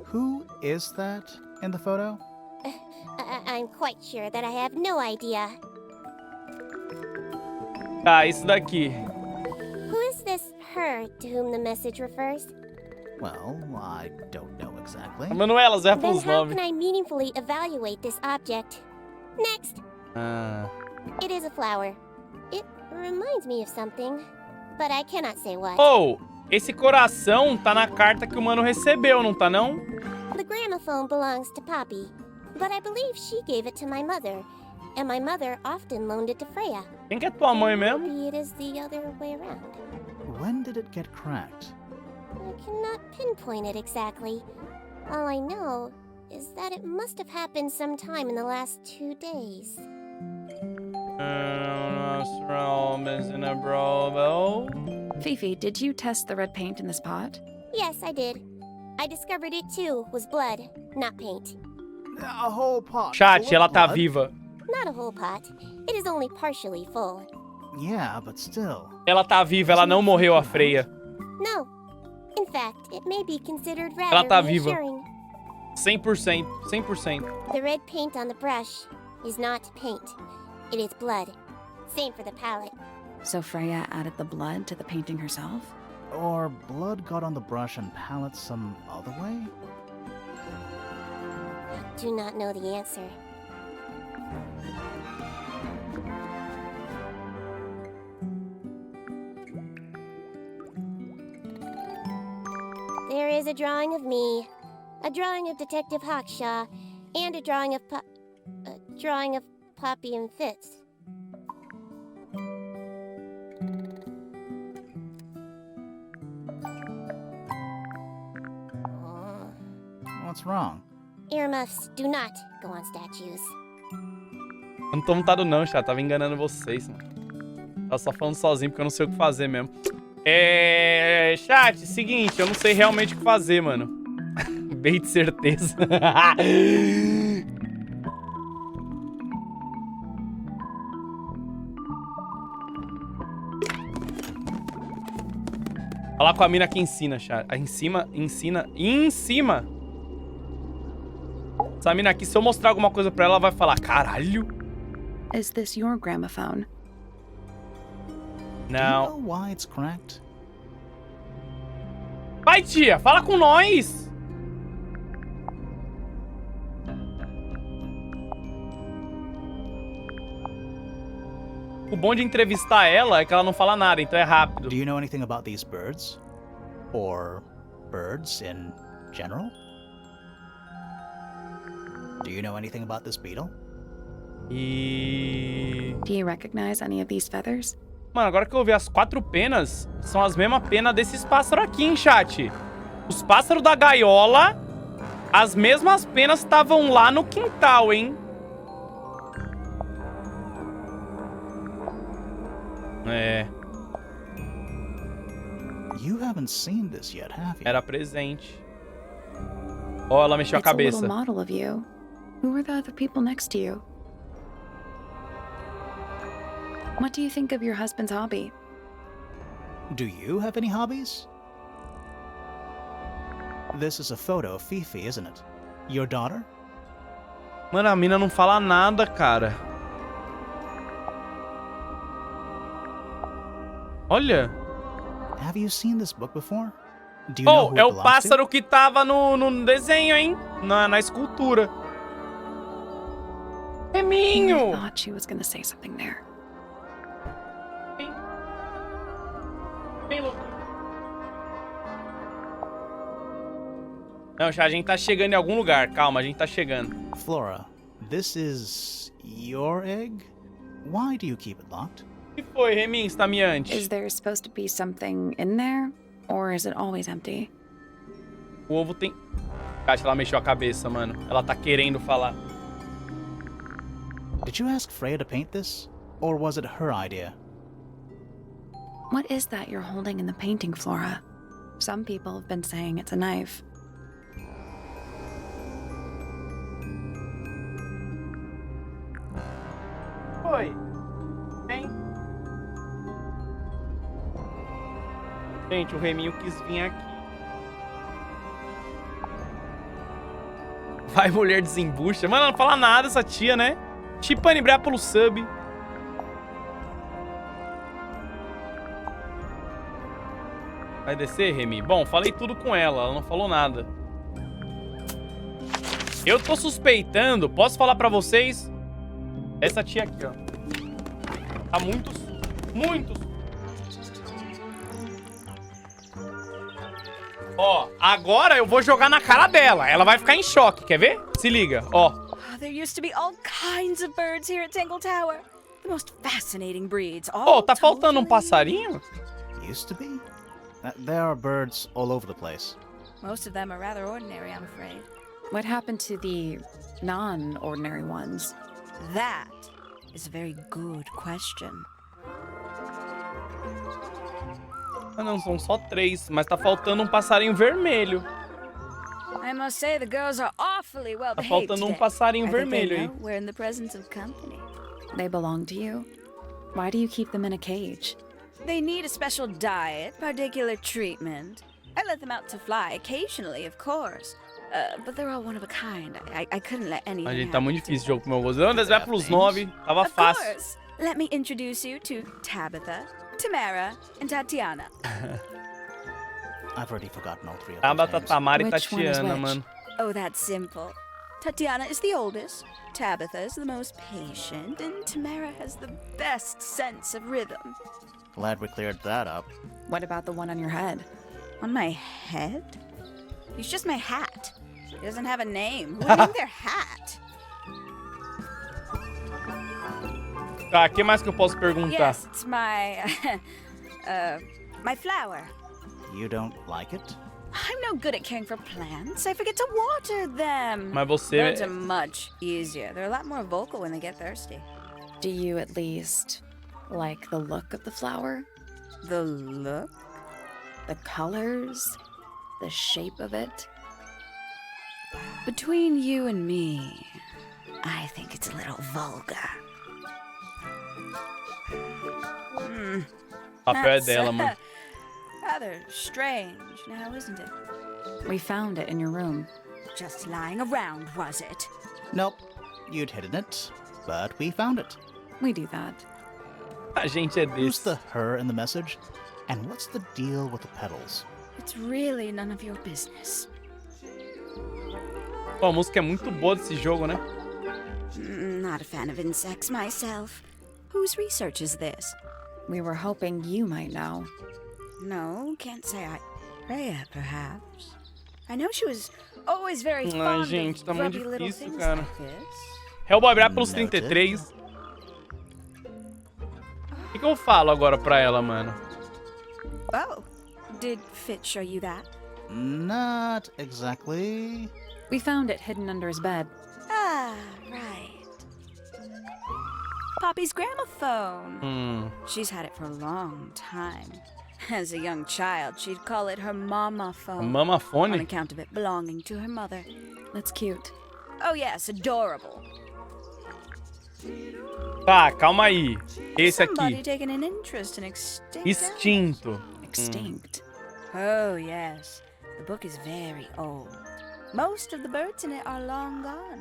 Who is that in the photo? I'm quite sure that I have no idea. Tá, isso daqui. Who is this her to whom the message refers? Well, I don't know exactly. A Manuela, zé Then pelos how 9. can I meaningfully evaluate this object? Next, Ah. it is a flower. It reminds me of something, but I cannot say what. Oh, esse coração tá na carta que o mano recebeu, não tá não? The gramophone belongs to Poppy, but I believe she gave it to my mother, and my mother often loaned it to Freya. Quem que é tua mãe mesmo? Maybe it is the other way around. When did it get cracked? I cannot pinpoint it exactly. All I know is that it must have happened sometime in the last 2 days. Fifi, did you test the red paint in this pot? Yes, I did. I discovered it too was blood, not paint. A whole pot. Chat, full of ela tá blood? viva. Not a whole pot. It is only partially full. Yeah, but still. Ela tá viva, ela não morreu, a Freya. No. In fact, it may be considered Ela rather tá viva. reassuring. 100%, 100%. The red paint on the brush is not paint. It is blood. Same for the palette. So Freya added the blood to the painting herself? Or blood got on the brush and palette some other way? I do not know the answer. There is a drawing of me, a drawing of Detective Hawkshaw, and a drawing of Poppy and Fitz. What's wrong? Earmuffs do not go on statues. Eu não tô montado não, chat. Tava enganando vocês, mano. Tá só falando sozinho porque eu não sei o que fazer mesmo. Chat, seguinte, eu não sei realmente o que fazer, mano. Bem de certeza. Falar com a mina que ensina, chat. Em cima. Essa mina aqui, se eu mostrar alguma coisa pra ela vai falar, caralho. Is this your gramophone? Não. Do you know why it's cracked? Vai, tia, fala com nós. O bom de entrevistar ela é que ela não fala nada, então é rápido. Do you know anything about these birds? Or birds in general? Do you know anything about this beetle? Do you recognize any of these feathers? Mano, agora que eu vi as 4 penas, são as mesmas penas desses pássaros aqui, hein, chat? Os pássaros da gaiola, as mesmas penas estavam lá no quintal, hein? You haven't seen this yet, have you? Era presente. Ó, ela mexeu a It's a cabeça. little model of you. Who were the other people next to you? What do you think of your husband's hobby? Do you have any hobbies? This is a photo of Fifi, isn't it? Your daughter? Mano, a mina não fala nada, cara. Olha. Have you seen this book before? Do you know Oh, who é it o belongs pássaro que tava no desenho, hein? Na escultura. I Reminho! thought she was gonna say something there. Não, já a gente tá chegando em algum lugar. Calma, a gente tá chegando. to? Flora, this is your egg? Why do you keep it locked? O que foi, Remin, estamiante? Is there supposed to be something in there? Or is it always empty? O ovo tem... Acho que ela mexeu a cabeça, mano. Ela tá querendo falar. Did you ask Freya to paint this? Or was it her idea? What is that you're holding in the painting, Flora? Some people have been saying it's a knife. Oi. Vem. Gente, o Reminho quis vir aqui. Vai, mulher desembucha. Mano, ela não fala nada essa tia, né? Chipane Brea pelo sub. Vai descer, Remy? Bom, falei tudo com ela não falou nada. Eu tô suspeitando, posso falar pra vocês? Essa tia aqui, ó. Tá muitos. Ó, agora eu vou jogar na cara dela. Ela vai ficar em choque, quer ver? Se liga, ó. There used to be all kinds of birds here at Tangle Tower. The most fascinating breeds. Ó, tá faltando um passarinho? Used to be? There are birds all over the place. Most of them are rather ordinary, I'm afraid. What happened to the non-ordinary ones? That is a very good question. Ah, não, são só 3, mas tá faltando um passarinho vermelho. I must say the girls are awfully well Tá behaved faltando um today. passarinho I think they vermelho aí. know we're in the presence of company. They belong to you? Why do you keep them in a cage? They need a special diet, particular treatment. I let them out to fly occasionally, of course. But they're all one of a kind. I couldn't let anything A gente tá muito happen to difícil o jogo pro meu avô. Antes vai pros 9, tava Of fácil. course. Let me introduce you to Tabitha, Tamara, and Tatiana. I've already forgotten all 3 of those Tabata, names. Tamara e Which one is Tatiana, which? mano. Oh, that's simple. Tatiana is the oldest, Tabitha is the most patient, and Tamara has the best sense of rhythm. Glad we cleared that up. What about the one on your head? On my head? It's just my hat. It doesn't have a name. Who named their hat? Tá, o que mais que eu posso perguntar? Yes, it's my... my flower. You don't like it? I'm no good at caring for plants. I forget to water them. Mas você... Birds are much easier. They're a lot more vocal when they get thirsty. Do you at least Like the look of the flower, The look? the colors, the shape of it. Between you and me, I think it's a little vulgar. Papel é dela, mano. Rather strange now, isn't it? We found it in your room. Just lying around, was it? Nope, you'd hidden it, but we found it. We do that. A gente é Who's desse. the her in the message? And what's the deal with the petals? It's really none of your business. Pô, a música é muito boa desse jogo, né? Not a fan of insects myself. Whose research is this? We were hoping you might know. No, can't say I... Freya, perhaps. I know she was always very Ai, fond gente, of tá muito grubby little difícil, things cara. like this. Hellboy virar pelos Noted. 33. O que eu falo agora pra ela, mano? Oh, did Fit show you that? Not exactly. We found it hidden under his bed. Ah, right. Poppy's gramophone. She's had it for a long time. As a young child, she'd call it her mama phone. Mama On fone? account of it belonging to her mother. That's cute. Oh yes, adorable. Tá, calma aí. Esse Somebody aqui. taking an interest in extinct Extinto. Extinct. Oh, yes. The book is very old. Most of the birds in it are long gone.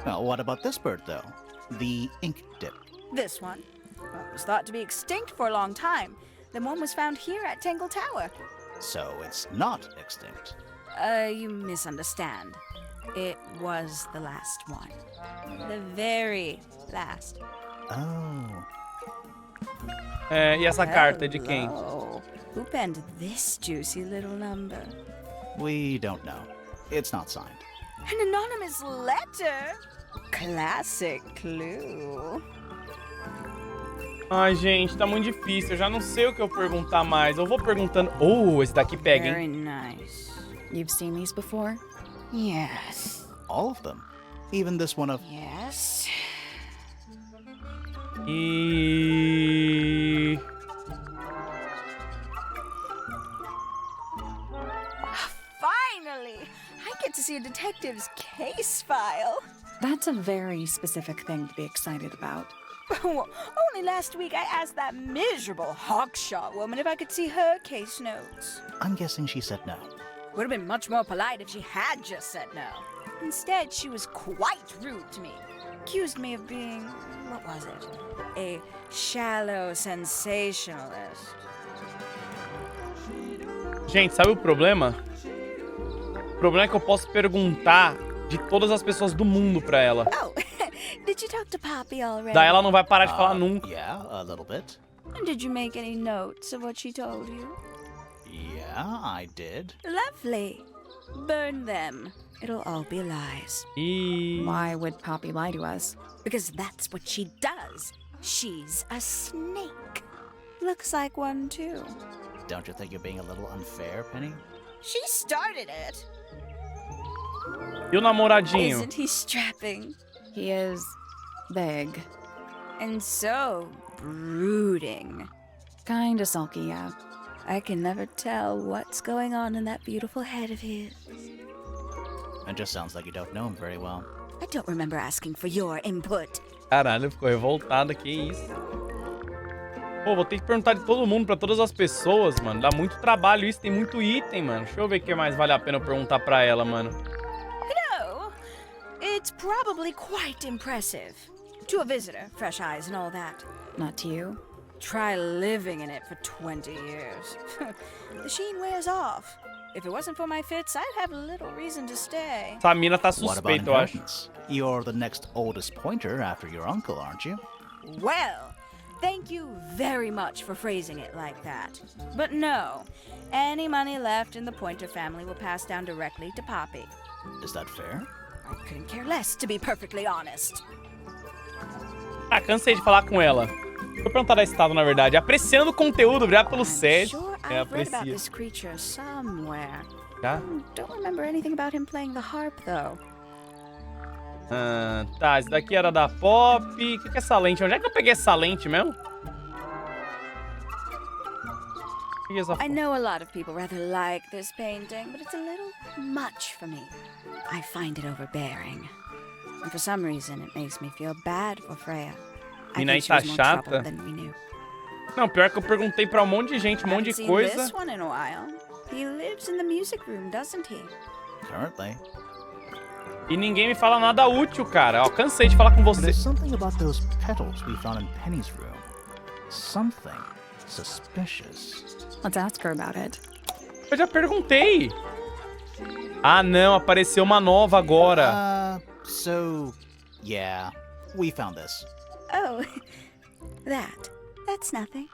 Well, what about this bird, though? The ink dip. This one, well, it was thought to be extinct for a long time. Then one was found here at Tangle Tower. So it's not extinct. You misunderstand. It was the last one. The very last. Oh. É, e essa carta é de quem? Hello. Who penned this juicy little number? We don't know. It's not signed. An anonymous letter? Classic clue. Ai, gente, tá muito difícil. Eu já não sei o que eu perguntar mais. Eu vou perguntando... Oh, esse daqui pega, Very hein? nice. You've seen these before? Yes. All of them. Even this one of... Yes. E... Finally! I get to see a detective's case file. That's a very specific thing to be excited about. Well, only last week I asked that miserable hawkshot woman if I could see her case notes. I'm guessing she said no. Would have been much more polite if she had just said no. Instead, she was quite rude to me. Accused me of being, what was it? A shallow sensationalist. Gente, sabe o problema? O problema é que eu posso perguntar de todas as pessoas do mundo pra ela. Oh, did you talk to Poppy already? Daí ela não vai parar de falar nunca. Yeah, a little bit. Did you make any notes of what she told you? Yeah, I did. Lovely. Burn them. It'll all be lies. E... Why would Poppy lie to us? Because that's what she does. She's a snake. Looks like one, too. Don't you think you're being a little unfair, Penny? She started it. E o namoradinho? Isn't he strapping? He is big. And so brooding. Kinda sulky, yeah. I can never tell what's going on in that beautiful head of his. It just sounds like you don't know him very well. I don't remember asking for your input. Caralho, ficou revoltada, que isso. Pô, vou ter que perguntar de todo mundo pra todas as pessoas, mano. Dá muito trabalho isso, tem muito item, mano. Deixa eu ver o que mais vale a pena eu perguntar pra ela, mano. No, it's probably quite impressive. To a visitor, fresh eyes and all that. Not to you. Try living in it for 20 years. The sheen wears off. If it wasn't for my fits, I'd have little reason to stay. Essa mina tá What about suspeita, eu acho. inheritance? You're the next oldest pointer after your uncle, aren't you? Well, thank you very much for phrasing it like that. But no, any money left in the Pointer family will pass down directly to Poppy. Is that fair? I couldn't care less, to be perfectly honest. Ah, cansei de falar com ela. Vou perguntar da estado, na verdade. Apreciando o conteúdo, obrigado pelo I'm set. sure É, I've read about aprecia. this creature somewhere. Já? Don't remember anything about him playing the harp, though. Tá, esse daqui era da Pop. O que é essa lente? Onde é que eu peguei essa lente mesmo? que é essa I foto? know a lot of people rather like this painting, but it's a little much for me. I find it overbearing. And for some reason, it makes me feel bad for Freya. I Mina aí think she tá was more trouble chata. than we knew. Não, pior que eu perguntei pra um monte de gente, um monte Haven't de seen coisa. this one in a while. He lives in the music room, doesn't he? Currently. E ninguém me fala nada útil, cara. Ó, cansei de falar com você. There's something about those petals we found in Penny's room. Something suspicious. Let's ask her about it. Eu já perguntei. Ah, não. Apareceu uma nova agora. Yeah, we found this. Oh, that's nothing.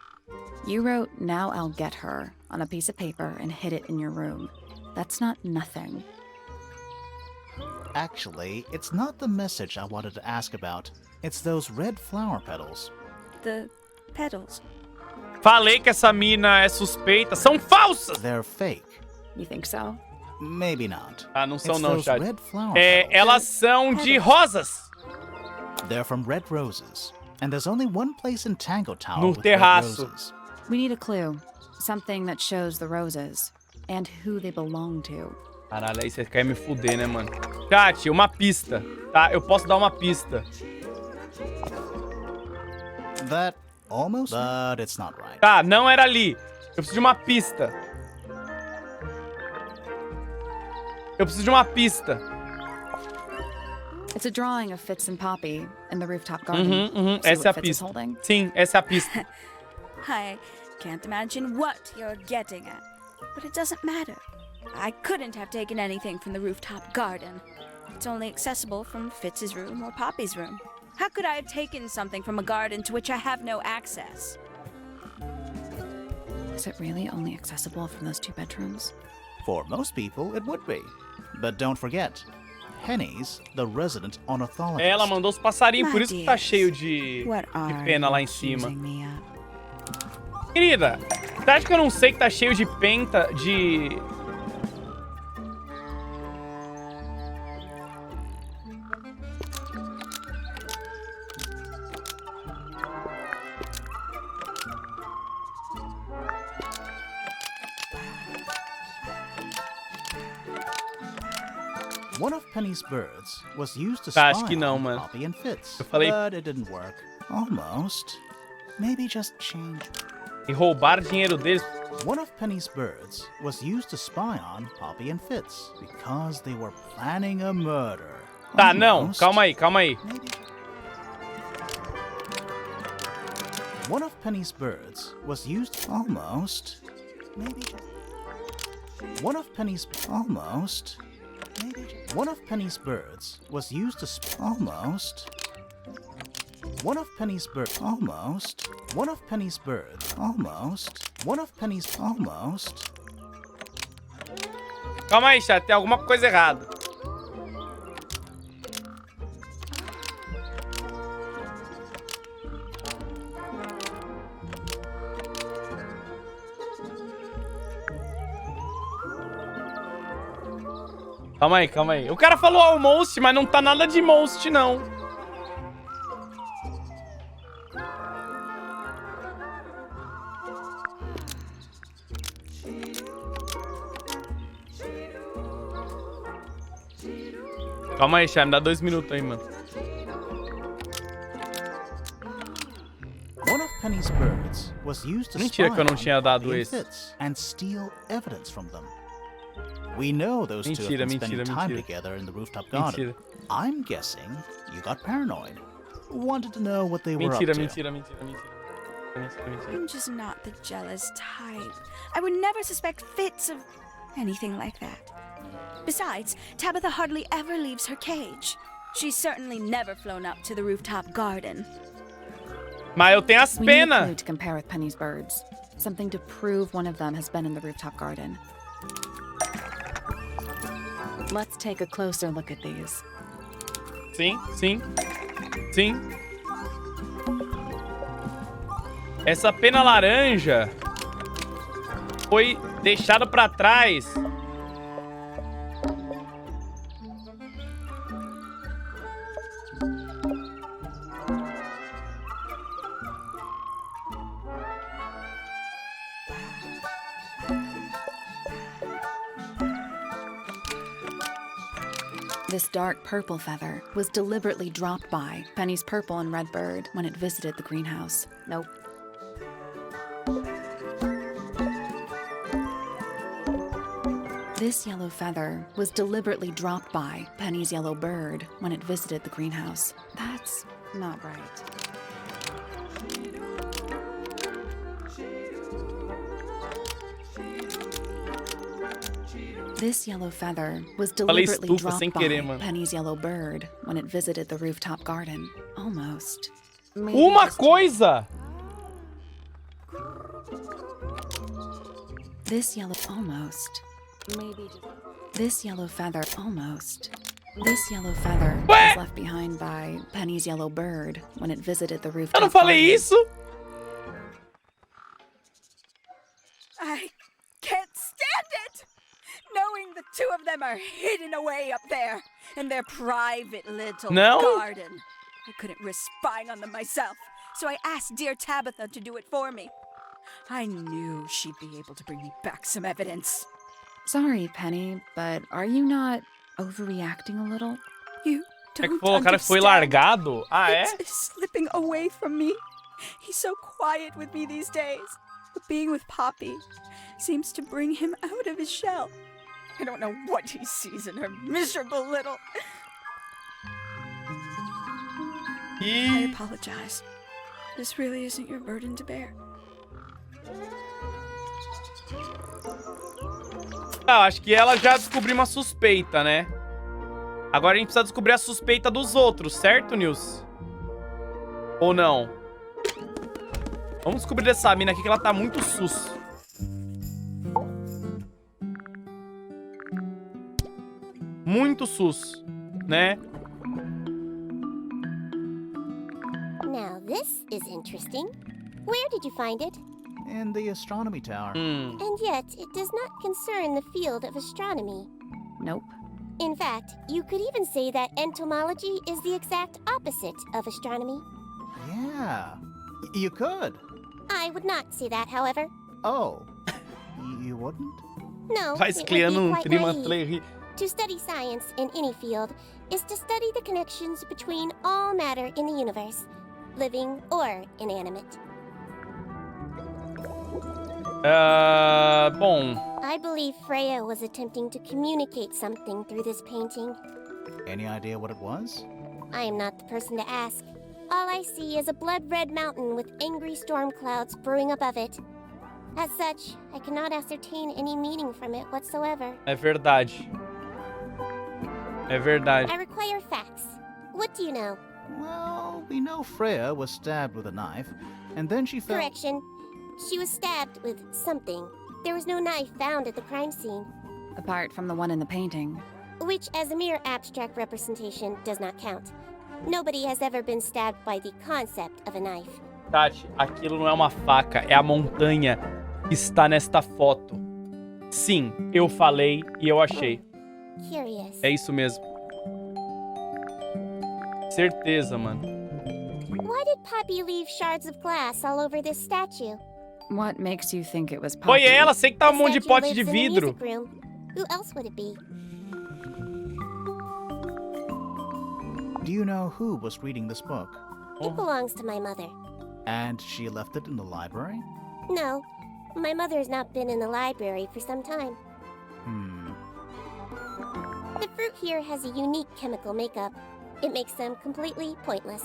You wrote, "Now I'll get her," on a piece of paper and hid it in your room. That's not nothing. Actually, it's not the message I wanted to ask about. It's those red flower petals. The petals. Falei que essa mina é suspeita. São falsas! They're fake. You think so? Maybe not. Ah, não são It's não, those chat. red flower É, petals. elas são de rosas. They're from red roses. And there's only one place in Tangle Tower No with red terraço. roses. We need a clue. Something that shows the roses. And who they belong to. Caralho, aí você quer me fuder, né, mano? Chat, uma pista, tá? Eu posso dar uma pista. That almost, but it's not right. Tá, não era ali. Eu preciso de uma pista. Eu preciso de uma pista. It's a drawing of Fitz and Poppy in the rooftop garden. See Essa é a what Fitz is pista. holding? Sim, essa é a pista. I can't imagine what you're getting at, but it doesn't matter. I couldn't have taken anything from the rooftop garden. It's only accessible from Fitz's room or Poppy's room. How could I have taken something from a garden to which I have no access? Is it really only accessible from those two bedrooms? For most people, it would be. But don't forget, Penny's the resident ornithologist. Ela mandou os passarinhos, por My isso que tá dears, cheio de What are pena you lá em cima. accusing me of? Querida, você acha que eu não sei que tá cheio de penta, de... One of Penny's birds was used to Tá, spy acho que não, on mano. Poppy and Fitz, Eu falei- but it didn't work. Almost. Maybe just change. E roubar dinheiro deles. One of Penny's birds was used to spy on Poppy and Fitz because they were planning a murder. Tá, não. Almost. Calma aí, calma aí. Maybe. One of Penny's birds was used almost. Maybe. One of Penny's almost. Maybe. One of Penny's birds was used to almost. One of Penny's birds almost. One of Penny's birds almost. One of Penny's almost. Calma aí, chat. Tem alguma coisa errada. Calma aí, calma aí. O cara falou almost, mas não tá nada de most, não. Calma aí, chat. Me dá 2 minutos aí, mano. One of Penny's birds was used to Mentira spy que eu não on tinha dado Poppy and esse. Fitz and steal evidence from them. We know those two have Mentira, been spending mentira, time mentira. together in the rooftop garden. Mentira. I'm guessing you got paranoid. Wanted to know what they were Mentira, up to. mentira, mentira, mentira. Mentira, mentira. I'm just not the jealous type. I would never suspect Fitz of anything like that. Besides, Tabitha hardly ever leaves her cage. She's certainly never flown up to the rooftop garden. Mas eu tenho as We need a penas. clue to compare with Penny's birds. Something to prove one of them has been in the rooftop garden. Let's take a closer look at these. Sim, sim. Sim. Essa pena laranja foi deixada pra trás. This dark purple feather was deliberately dropped by Penny's purple and red bird when it visited the greenhouse. Nope. This yellow feather was deliberately dropped by Penny's yellow bird when it visited the greenhouse. That's not right. This yellow feather was deliberately dropped by Penny's yellow bird when it visited the rooftop garden. Almost. Maybe Uma coisa! This yellow almost. Maybe this yellow feather almost. This yellow feather was left behind by Penny's yellow bird when it visited the rooftop. Eu não falei isso. I can't stand it! Knowing the two of them are hidden away up there in their private little garden. I couldn't risk spying on them myself, so I asked dear Tabitha to do it for me. I knew she'd be able to bring me back some evidence. Sorry, Penny, but are you not overreacting a little? You don't O cara foi largado? Ah, é? It's slipping away from me. He's so quiet with me these days. But being with Poppy seems to bring him out of his shell. I don't know what he sees in her miserable little... I apologize. This really isn't your burden to bear. Ah, acho que ela já descobriu uma suspeita, né? Agora a gente precisa descobrir a suspeita dos outros, certo, Nils? Ou não? Vamos descobrir dessa mina aqui que ela tá muito sus. Muito sus, né? Now this is interesting. Where did you find it? In the astronomy tower. And yet, it does not concern the field of astronomy. Nope. In fact, you could even say that entomology is the exact opposite of astronomy. Yeah, you could. I would not say that, however. Oh, you wouldn't? No, Vai it would criando be quite naive. trima. To study science in any field is to study the connections between all matter in the universe, living or inanimate. Bom. I believe Freya was attempting to communicate something through this painting. Any idea what it was? I am not the person to ask. All I see is a blood-red mountain with angry storm clouds brewing above it. As such, I cannot ascertain any meaning from it whatsoever. É verdade. É verdade. I require facts. What do you know? Well, we know Freya was stabbed with a knife, and then she fell... Correction. She was stabbed with something. There was no knife found at the crime scene. Apart from the one in the painting. Which, as a mere abstract representation, does not count. Nobody has ever been stabbed by the concept of a knife. Tati, aquilo não é uma faca, é a montanha que está nesta foto. Sim, eu falei e eu achei. Curious. É isso mesmo. Certeza, mano. Why did Poppy leave shards of glass all over this statue? What makes you think it was Poppy? Foi ela, sei que tá um monte de The pote statue de lives in a vidro. music room. Who else would it be? Do you know who was reading this book? It belongs to my mother. And she left it in the library? No, my mother has not been in the library for some time. The fruit here has a unique chemical makeup. It makes them completely pointless.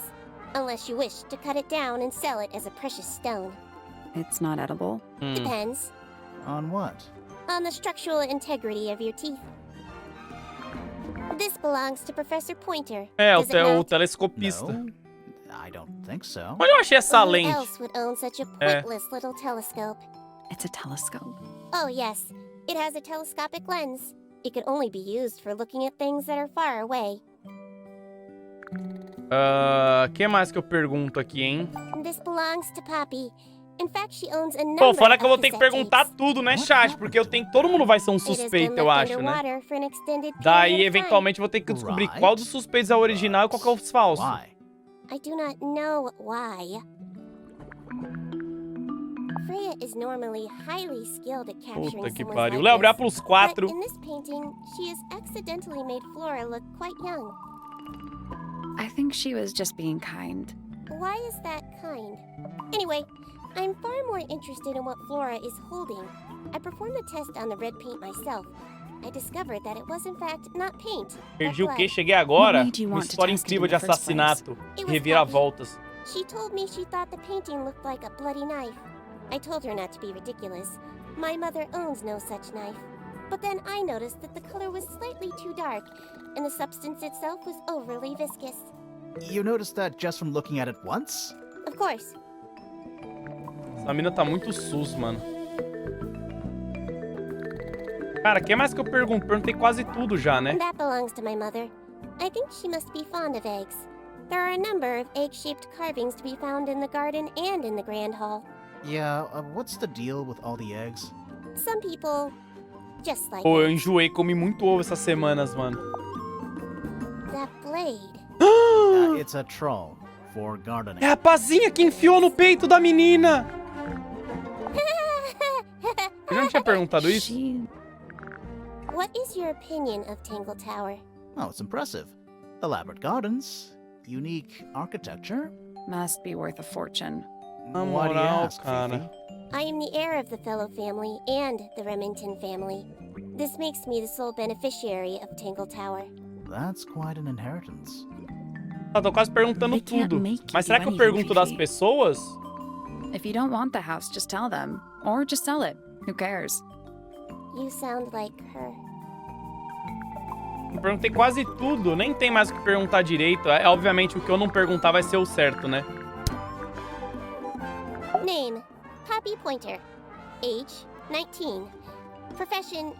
Unless you wish to cut it down and sell it as a precious stone. It's not edible. Depends. On what? On the structural integrity of your teeth. This belongs to Professor Pointer. É, Does it not? o telescopista. No, I don't think so. Onde eu achei essa Who lente? else would own such a pointless little telescope? It's a telescope. Oh yes, it has a telescopic lens. It could only be used for looking at things that are far away. Que mais que eu pergunto aqui, hein? This belongs to Poppy. In fact, she owns a number Pô, fora que eu vou of ter que cassette perguntar tapes. tudo, né, chat? Porque eu tenho... Todo mundo vai ser um It has been suspeito, eu left acho, né? underwater for an extended Daí, period of time. eventualmente, eu vou ter que descobrir Right. qual dos suspeitos é o original e qual que é o falso. Why? I do not know why. Freya is normally highly skilled at capturing Puta que someone's pariu. Léo, abre likeness, pros but 4. in this painting, painting, she has accidentally made Flora look quite young. I think she was just being kind. Why is that kind? Anyway, I'm far more interested in what Flora is holding. I performed the test on the red paint myself. I discovered that it was in fact not paint. Perdi o but quê? blood. Cheguei agora. What made you Uma want to história test it incrível in de the first place? assassinato It e was reviravoltas. She told me she thought the painting looked like a bloody knife. I told her not to be ridiculous. My mother owns no such knife. But then I noticed that the color was slightly too dark, and the substance itself was overly viscous. You noticed that just from looking at it once? Of course. Essa mina tá muito sus, mano. Cara, o que mais que eu pergunto? Perguntei quase tudo já, né? That belongs to my mother. I think she must be fond of eggs. There are a number of egg-shaped carvings to be found in the garden and in the Grand Hall. Yeah, what's the deal with all the eggs? Some people just like Pô, eu eggs. enjoei, comi muito ovo essas semanas, mano. That blade. It's a troll for gardening. É a pazinha que enfiou no peito da menina. Eu não tinha perguntado isso? What is your opinion of Tangle Tower? Oh, it's impressive. Elaborate gardens, unique architecture. Must be worth a fortune. Na Why do you moral, ask, cara. Fifi? I am the heir of the Fellow family and the Remington family. This makes me the sole beneficiary of Tangle Tower. That's quite an inheritance. Eu tô quase perguntando They can't tudo. make you Mas será do que eu anything, pergunto das Fifi. pessoas? If you don't want the house, just tell them. Or just sell it. Who cares? You sound like her. Eu perguntei quase tudo. Nem tem mais o que perguntar direito. É, obviamente, o que eu não perguntar vai ser o certo, né? Name, Poppy Pointer. Age, 19. Profession,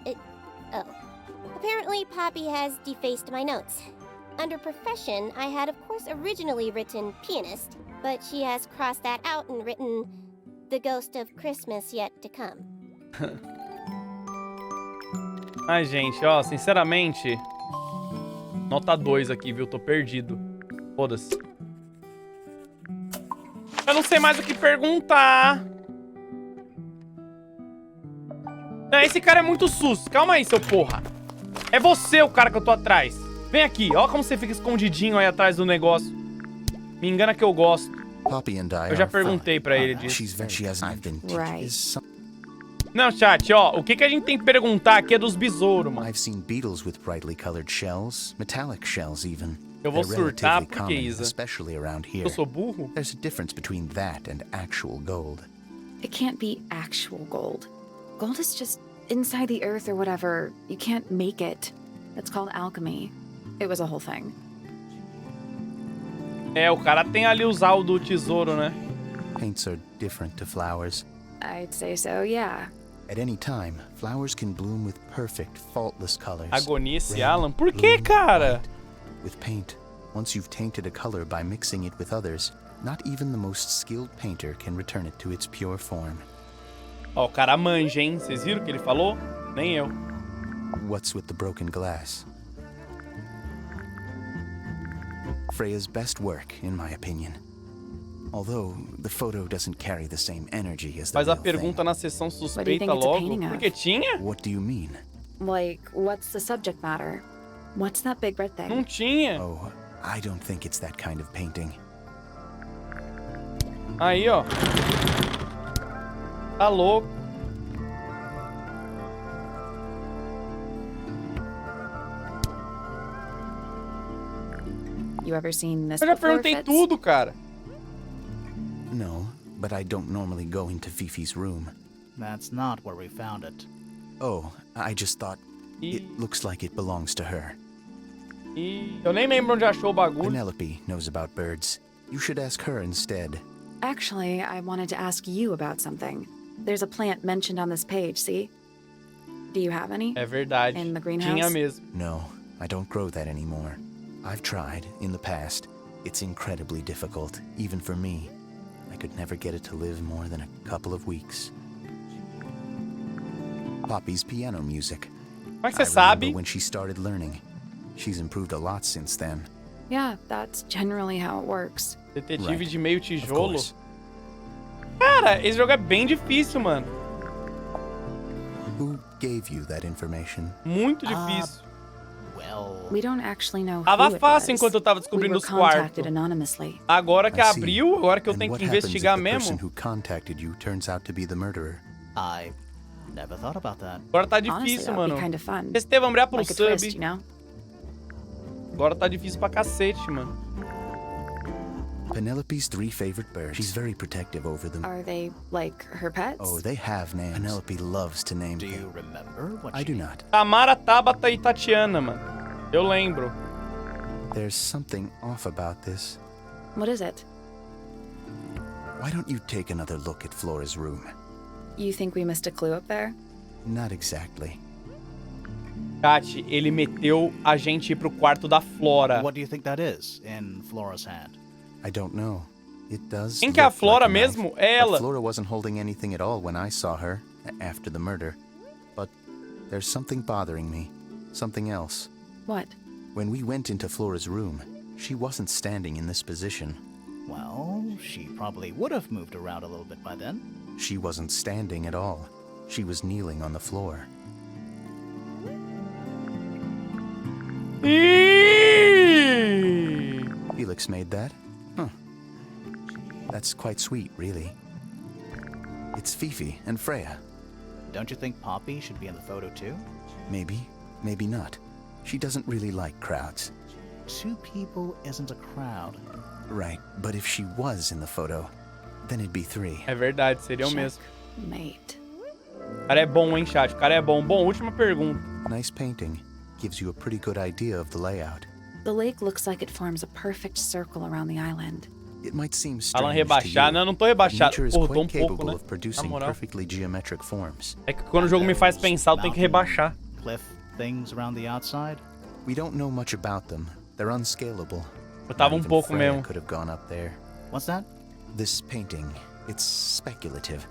Apparently Poppy has defaced my notes. Under profession, I had of course originally written pianist, but she has crossed that out and written the ghost of Christmas yet to come. Ai, gente, ó, sinceramente... Nota 2 aqui, viu? Tô perdido. Foda-se. Eu não sei mais o que perguntar. Não, esse cara é muito sus. Calma aí, seu porra. É você o cara que eu tô atrás. Vem aqui. Ó como você fica escondidinho aí atrás do negócio. Me engana que eu gosto. Eu já perguntei pra ele disso. Right. Não, chat, ó. O que a gente tem que perguntar aqui é dos besouros, mano. I've seen beetles with brightly colored shells, metallic shells even. Eu vou They're surtar, relatively por que, common, Isa? especially around here. Eu sou burro? There's a difference between that and actual gold. It can't be actual gold. Gold is just inside the earth or whatever. You can't make it. It's called alchemy. It was a whole thing. É, o cara tem ali os alvos do tesouro, né? Paints are different to flowers. I'd say so, yeah. At any time, flowers can bloom with perfect, faultless colors. Agonia esse Red, Alan. Por que, blue, cara? white. With paint, once you've tainted a color by mixing it with others, not even the most skilled painter can return it to its pure form. Ó, o cara manja, hein? Vocês viram o que ele falou? Nem eu. What's with the broken glass? Freya's best work, in my opinion. Although the photo doesn't carry the same energy as the Faz a real pergunta thing. na sessão What do you suspeita think it's a logo. painting of? Porque tinha? What do you mean? Like, what's the subject matter? What's that big red thing? Não tinha. Oh, I don't think it's that kind of painting. Aí, ó. Tá louco. You ever seen this Eu já before, perguntei Fitz? tudo, cara. No, but I don't normally go into Fifi's room. That's not where we found it. Oh, I just thought E, it looks like it belongs to her. eu nem lembro onde achou o bagulho. Penelope knows about birds. You should ask her instead. Actually, I wanted to ask you about something. There's a plant mentioned on this page, see? Do you have any? É verdade. In the greenhouse? Tinha mesmo. No, I don't grow that anymore. I've tried in the past. It's incredibly difficult, even for me. I could never get it to live more than a couple of weeks. Poppy's piano music. Como é que I você remember sabe? when she started learning. She's improved a lot since then. Yeah, that's generally how it works. Detetive Right. de meio Of tijolo. course. Cara, esse jogo é bem difícil, mano. Who gave you that information? Muito difícil. Well, We don't actually know who Tava it fácil was. enquanto eu tava We descobrindo were os quartos. contacted anonymously. Agora que I see. abriu, agora que eu And tenho que what happens if investigar the person mesmo. who contacted you turns out to be the murderer? I never thought about that. Agora tá Honestly, difícil, that would mano. be kind of fun. Estevam, abrir pro Like a sub. twist, you know? Agora tá difícil pra cacete, mano. Penelope's 3 favorite birds. She's very protective over them. Are they, like, her pets? Oh, they have names. Penelope loves to name Do them. you remember what I she do not. Tamara, Tabata e Tatiana, mano. Eu lembro. There's something off about this. What is it? Why don't you take another look at Flora's room? You think we missed a clue up there? Not exactly. Kat, ele meteu a gente ir pro quarto da Flora. What do you think that is in Flora's hand? I don't know. It does. Quem que é a look Flora like a knife, mesmo? É ela. But Flora wasn't holding anything at all when I saw her after the murder. But there's something bothering me. Something else. What? When we went into Flora's room, she wasn't standing in this position. Well, she probably would have moved around a little bit by then. She wasn't standing at all. She was kneeling on the floor. Felix made that? Huh. That's quite sweet, really. It's Fifi and Freya. Don't you think Poppy should be in the photo too? Maybe, maybe not. She doesn't really like crowds. 2 people isn't a crowd. Right, but if she was in the photo, then it'd be 3. É verdade, seria o mesmo. Mate. O cara é bom, hein, chat? O cara é bom. Bom, última pergunta. Nice painting. Gives you a pretty good idea of the layout. The lake looks like it forms a perfect circle around the island. It might seem Alan strange to rebaixar. you, Não, não tô but rebaixado. nature is Porra, tô quite um pouco, capable né? of Na producing moral. perfectly geometric forms. É que quando o jogo me faz pensar, eu tenho que rebaixar. Cliff things around the outside? We don't know much about them. They're unscalable. Eu tava Not even pouco Freya mesmo. could have gone up there. What's that? This painting, it's speculative.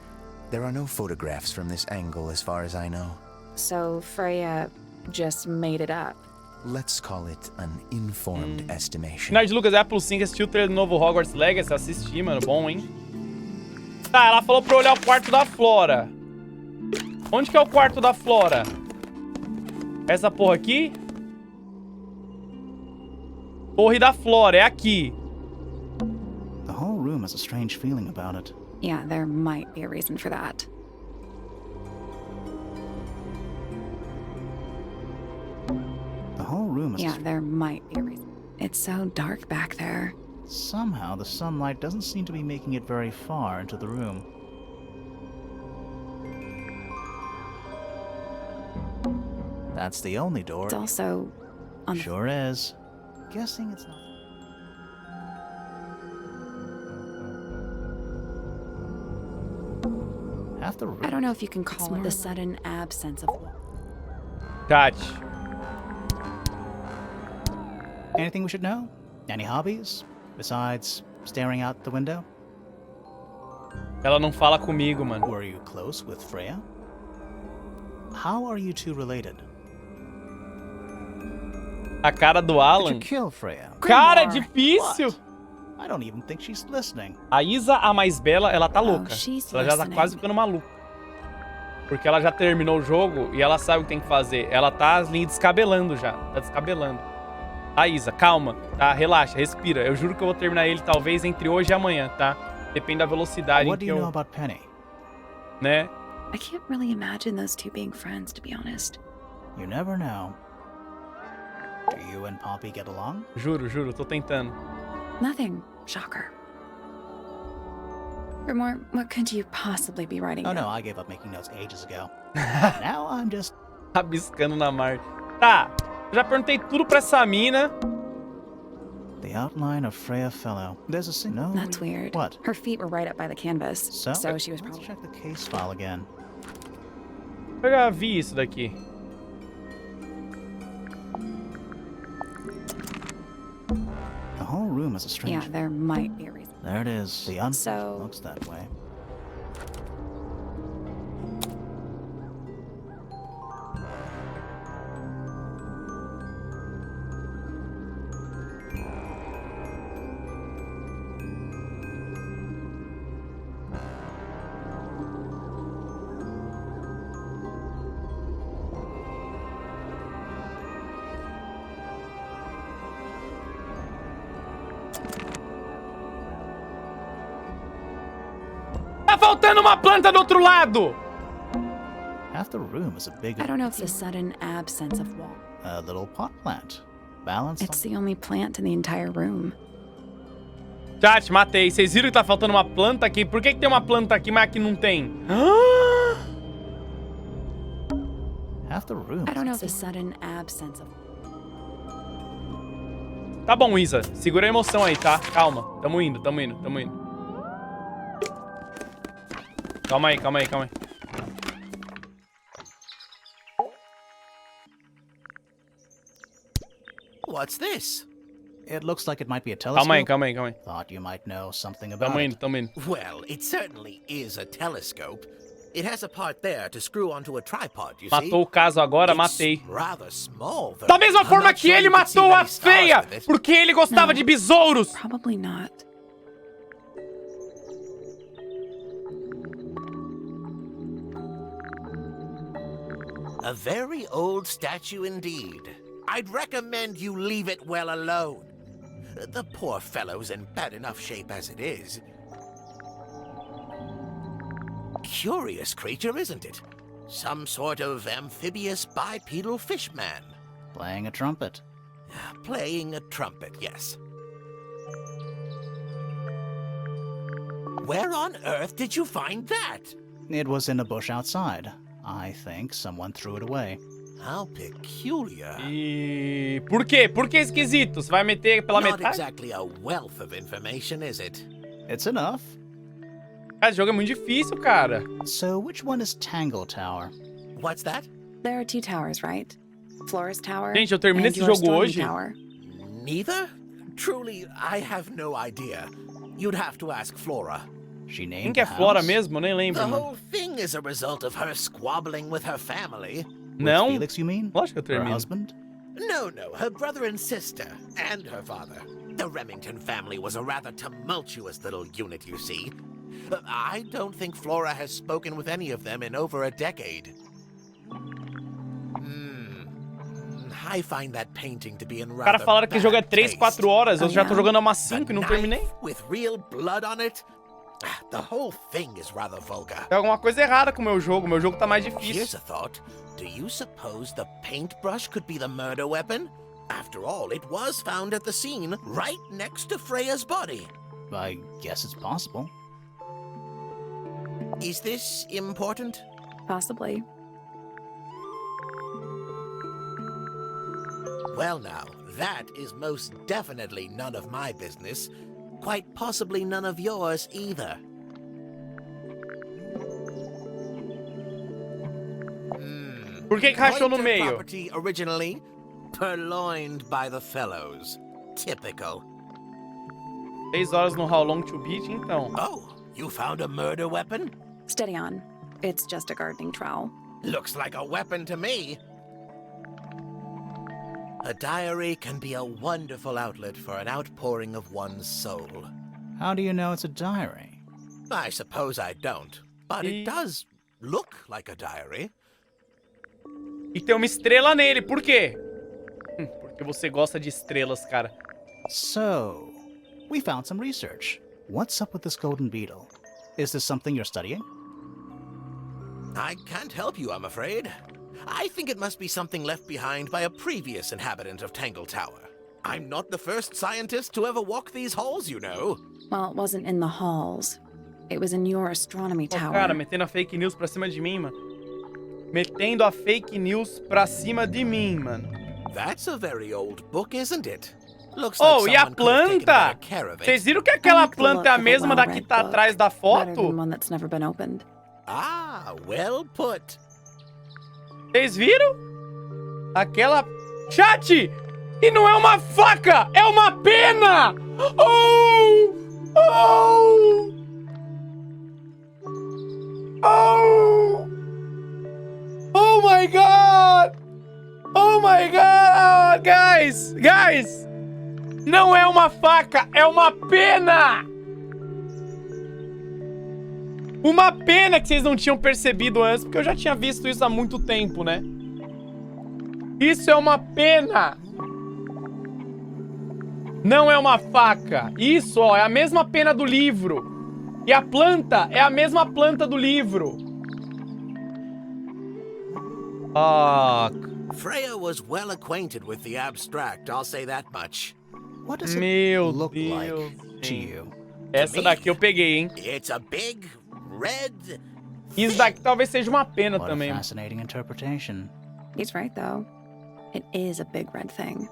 There are no photographs from this angle as far as I know. So Freya just made it up. Let's call it an informed estimation. Nerd Lucas, é Apple 5, assistiu o trailer do novo Hogwarts Legacy? Assisti, mano. Bom, hein? Tá, ela falou pra eu olhar o quarto da Flora. Onde que é o quarto da Flora? Essa porra aqui? Torre da Flora, é aqui. The whole room has a strange feeling about it. Yeah, there might be a reason for that. The whole room is Yeah, there might be a reason. It's so dark back there. Somehow the sunlight doesn't seem to be making it very far into the room. That's the only door. It's also on the Sure is. Guessing it's not. Half the room. I don't know if you can call it the sudden absence of. Kat, Anything we should know? Any hobbies? Besides staring out the window? ela não fala comigo, mano. Were you close with Freya? How are you two related? A cara do Did you Alan. kill Freya? Cara, é Grimoire. difícil. I don't even think she's listening. A Isa, a mais bela, ela tá louca. she's Ela já tá listening. quase ficando maluca. Porque ela já terminou o jogo e ela sabe o que tem que fazer. Ela tá ali descabelando já. Tá descabelando. Tá, Isa, calma, tá? Relaxa, respira. Eu juro que eu vou terminar ele talvez entre hoje e amanhã, tá? Depende da velocidade em What do que you know eu... about Penny? Né? I can't really imagine those two being friends, to be honest. You never know. Do you and Poppy get along? Juro, juro, tô tentando. Nothing. Shocker. Grimoire, what could you possibly be writing Oh no, down? I gave up making notes ages ago. Now I'm just... Rabiscando na Marte. Tá, eu já perguntei tudo pra essa mina. The outline of Freya Fellow. There's a no. That's weird. What? Her feet were right up by the canvas, So? she was Let's probably... check the case file again. Eu já vi isso daqui. The whole room is a strange... Yeah, there might be a reason. There it is. The So- looks that way. faltando uma planta do outro lado! Half the room is a big I don't know if the sudden absence of wall. a little pot plant. Balanced It's the only plant in the entire room. Chat, matei. Vocês viram que tá faltando uma planta aqui? Por que tem uma planta aqui, mas aqui não tem? half the room. I don't know if the sudden absence of... Tá bom, Isa. Segura a emoção aí, tá? Calma. Tamo indo, tamo indo, tamo indo. Calma aí, calma aí, calma aí. What's this? It looks like it might be a telescope. Calma aí, calma aí, calma aí. Thought you might know something about Tamo it. indo, tamo indo. Well, it certainly is a telescope. It has a part there to screw onto a tripod, you see? Matou o caso agora, It's matei. rather small, though. Da mesma I'm forma not que sure ele you can see matou a many stars feia, with it. porque ele gostava de besouros. Probably not. A very old statue indeed. I'd recommend you leave it well alone. The poor fellow's in bad enough shape as it is. Curious creature, isn't it? Some sort of amphibious bipedal fishman. Playing a trumpet. Playing a trumpet, yes. Where on earth did you find that? It was in a bush outside. I think someone threw it away. How peculiar. E... Por quê? Por que esquisito? Você vai meter pela Not metade? exactly a wealth of information, is it? It's enough. Cara, esse jogo é muito difícil, cara. So which one is Tangle Tower? What's that? There are two towers, right? Flora's tower Gente, eu terminei and esse your jogo stormy hoje. tower. Neither? Truly, I have no idea. You'd have to ask Flora. She Quem named que é the Flora house? mesmo? Eu nem lembro, The mano. whole thing is a result of her squabbling with her family. With Não? Felix, you mean? Lógico que eu Her termino. husband? No, her brother and sister, and her father. The Remington family was a rather tumultuous little unit, you see. I don't think Flora has spoken with any of them in over a decade. I find that painting to be in Os rather caras falaram que o jogo é bad 3, 4 horas. Eu já tô jogando há umas A 5 e não knife terminei. with real blood on it? The whole thing is rather vulgar. Tem alguma coisa errada com o meu jogo. Meu jogo tá mais Here's difícil. a thought. Do you suppose the paintbrush could be the murder weapon? After all, it was found at the scene, right next to Freya's body. I guess it's possible. Is this important? Possibly. Well now, that is most definitely none of my business. Quite possibly none of yours either. Por que que rachou no Pointer meio? property originally purloined by the fellows. Typical. 6 horas no How Long to Beat, então. Oh, you found a murder weapon? Steady on. It's just a gardening trowel. Looks like a weapon to me. A diary can be a wonderful outlet for an outpouring of one's soul. How do you know it's a diary? I suppose I don't, but it does look like a diary. E tem uma estrela nele. Por quê? Porque você gosta de estrelas, cara. So, we found some research. What's up with this golden beetle? Is this something you're studying? I can't help you, I'm afraid. I think it must be something left behind by a previous inhabitant of Tangle Tower. I'm not the first scientist to ever walk these halls, you know. Well, it wasn't in the halls. It was in your astronomy Pô, tower. cara, metendo a fake news pra cima de mim, mano. Metendo a fake news pra cima de mim, mano. That's a very old book, isn't it? Looks Oh, like e a someone could have taken planta? better care of it. Vocês viram que aquela I like the planta é a look of mesma da que well-read tá book. atrás da Better foto? than one that's never been opened. Ah, well put. Vocês viram? Aquela... Chat! E não é uma faca! É uma pena! Oh! Oh! Oh! Oh my god! Oh my god! Guys! Guys! Não é uma faca! É uma pena! Uma pena que vocês não tinham percebido antes, porque eu já tinha visto isso há muito tempo, né? Isso é uma pena! Não é uma faca. Isso, ó, é a mesma pena do livro. E a planta é a mesma planta do livro. Ah, Freya was well acquainted with the abstract, I'll say that much. What does it meu look Deus. like to you? Essa daqui eu peguei, hein? It's a big, red... Isso daqui talvez seja uma pena What a também. fascinating interpretation. He's right, though. It is a big red thing.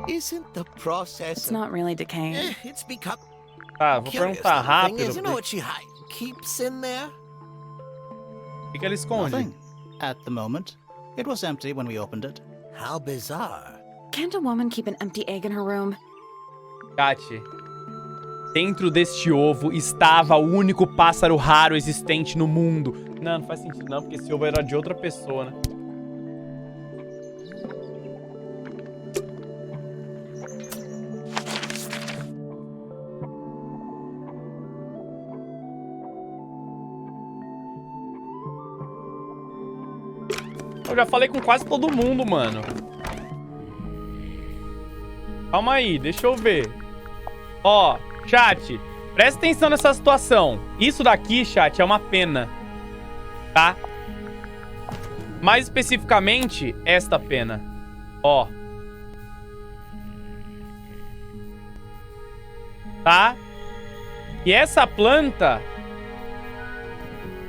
Isn't the process... It's not really decaying. It's become... Tá, vou Curious perguntar little thing is, rápido. you know what she keeps in there? O que ela esconde? Nothing. At the moment. It was empty when we opened it. How bizarre. Can't a woman keep an empty egg in her room? Cate, dentro deste ovo estava o único pássaro raro existente no mundo. Não, não faz sentido não, porque esse ovo era de outra pessoa, né? Eu já falei com quase todo mundo, mano. Calma aí, deixa eu ver. Ó, chat, presta atenção nessa situação. Isso daqui, chat, é uma pena. Tá? Mais especificamente, esta pena. Ó. Tá? E essa planta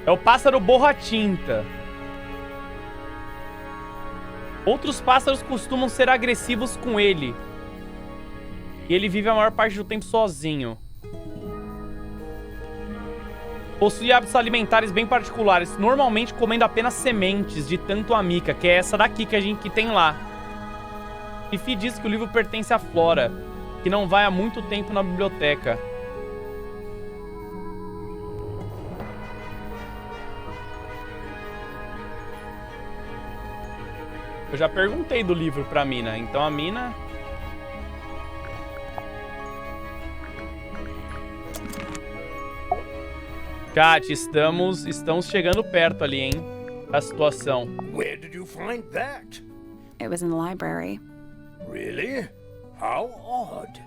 é o pássaro borra-tinta. Outros pássaros costumam ser agressivos com ele. E ele vive a maior parte do tempo sozinho. Possui hábitos alimentares bem particulares, normalmente comendo apenas sementes de tanto amica, que é essa daqui que tem lá. Fifi diz que o livro pertence a Flora, que não vai há muito tempo na biblioteca. Eu já perguntei do livro pra Mina, então a Mina... Chat, estamos chegando perto ali, hein? Da situação. Where did you find that? It was in the library. Really? How odd.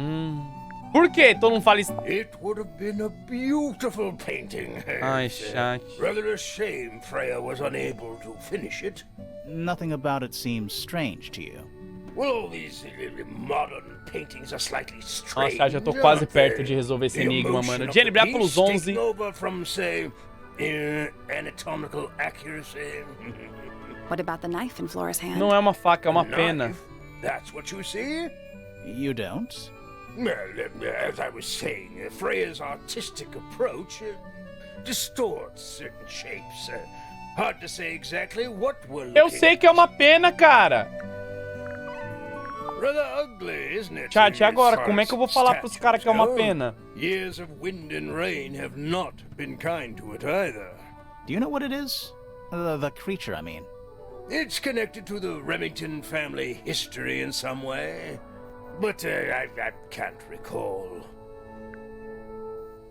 Por que todo mundo fala isso? It would have been a beautiful painting. Ai, It's, chat. rather a shame Freya was unable to finish it. Nothing about it seems strange to you. Well, all these modern paintings are slightly strange. Nossa, já tô quase perto de resolver esse enigma, mano. Jenny, obrigado pelos 11. Over from, say, anatomical accuracy. What about the knife in Flora's hand? Não é uma faca, é uma pena. Knife? That's what you see? You don't? Well, as I was saying, Freya's artistic approach distorts certain shapes. Hard to say exactly what we're looking Eu sei que é uma pena, cara. Rather ugly, isn't it? Chat, e agora? As far Como é que eu vou as falar pros caras que é uma statues go? pena? Years of wind and rain have not been kind to it either. Do you know what it is? The creature, I mean. It's connected to the Remington family history in some way, but I can't recall.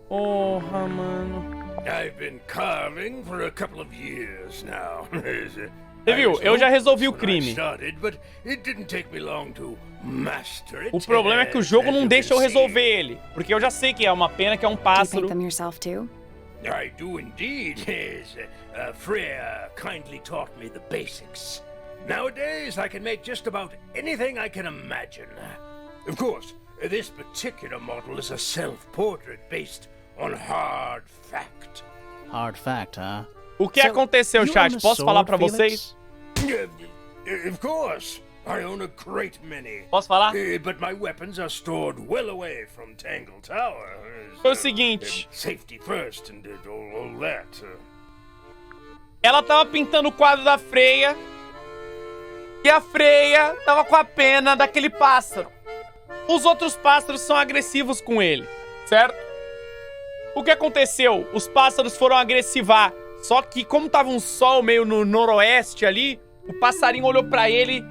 Porra, mano. I've been carving for a couple of years now. Você viu? Eu já resolvi o crime. O problema é que o jogo não deixa eu resolver ele. Porque eu já sei que é uma pena, que é um Do you pássaro. paint them yourself too? I do indeed, yes. Freya kindly taught me the basics. Nowadays, I can make just about anything I can imagine. Of course, this particular model is a self-portrait based on hard fact. Hard fact, huh? O que aconteceu, you chat? own a Posso falar sword, pra Felix? vocês? Of course. I own a great many. Posso falar? But my weapons are stored well away from Tangle Tower. Foi o seguinte. Safety first and all that. Ela tava pintando o quadro da Freya. E a Freya tava com a pena daquele pássaro. Os outros pássaros são agressivos com ele, certo? O que aconteceu? Os pássaros foram agressivar. Só que como tava um sol meio no noroeste ali, o passarinho olhou pra ele,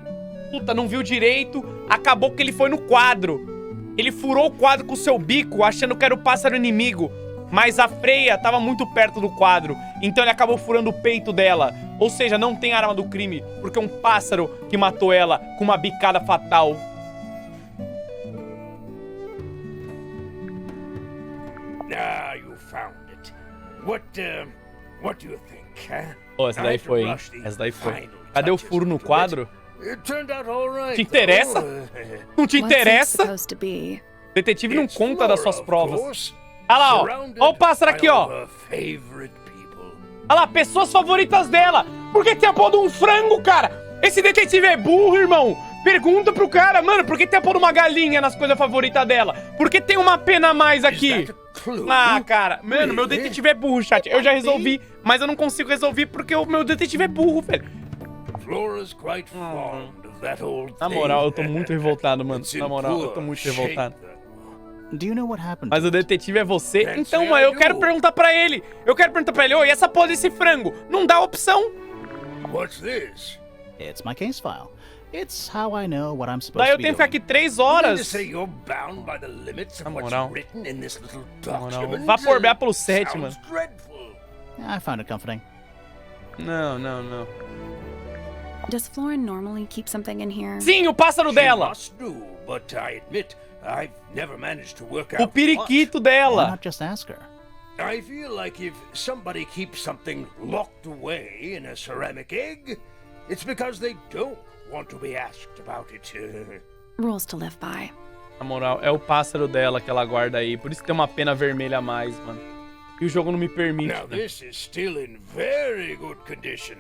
puta, não viu direito, acabou que ele foi no quadro. Ele furou o quadro com o seu bico, achando que era o pássaro inimigo. Mas a Freya tava muito perto do quadro, então ele acabou furando o peito dela. Ou seja, não tem arma do crime, porque é um pássaro que matou ela com uma bicada fatal. What do you think, huh? Pô, essa daí foi, hein? Essa daí foi. Cadê o furo no quadro? It turned out all right. Te interessa? Não te What's it interessa? supposed to be? O detetive não It's conta das Flora, suas of provas. course. Olha lá, ó. Surrounded Ó o pássaro aqui, by all ó. her favorite people. Olha lá, pessoas favoritas dela. Por que tem a porra de um frango, cara? Esse detetive é burro, irmão. Pergunta pro cara, mano, por que tem a porra de uma galinha nas coisas favoritas dela? Por que tem uma pena a mais aqui? Is that a clue? Ah, cara, mano, meu Really? detetive é burro, chat. Eu já resolvi, mas eu não consigo resolver porque o meu detetive é burro, velho. Flora's quite fond of that old Na thing. moral, eu tô muito revoltado, mano. It's in Na moral, eu tô poor muito shape, revoltado. though. Do you know what happened? Mas to o it? detetive é você. Can't Então, say mano, I eu quero do. perguntar pra ele. Oi, essa porra desse frango? Não dá opção. What's this? It's my case file. It's how I know what I'm supposed Daí eu to be tenho que ficar doing. aqui 3 You mean to horas. say you're bound by the limits of Na what's moral. written in this little Na moral, document? vá por BA pelo 7, Sounds mano. dreadful. I found it comforting. Não, não, não. Does Flora normally keep something in here? Sim, o pássaro She dela. must do, but I admit I've never managed to work O out periquito Why dela. not just ask her? what. I feel like if somebody keeps something locked away in a ceramic egg, it's because they don't want to be asked about it. Rules to live by. Na moral, é o pássaro dela que ela guarda aí. Por isso que tem uma pena vermelha a mais, mano. E o jogo não me permite. Now this is still in very good condition,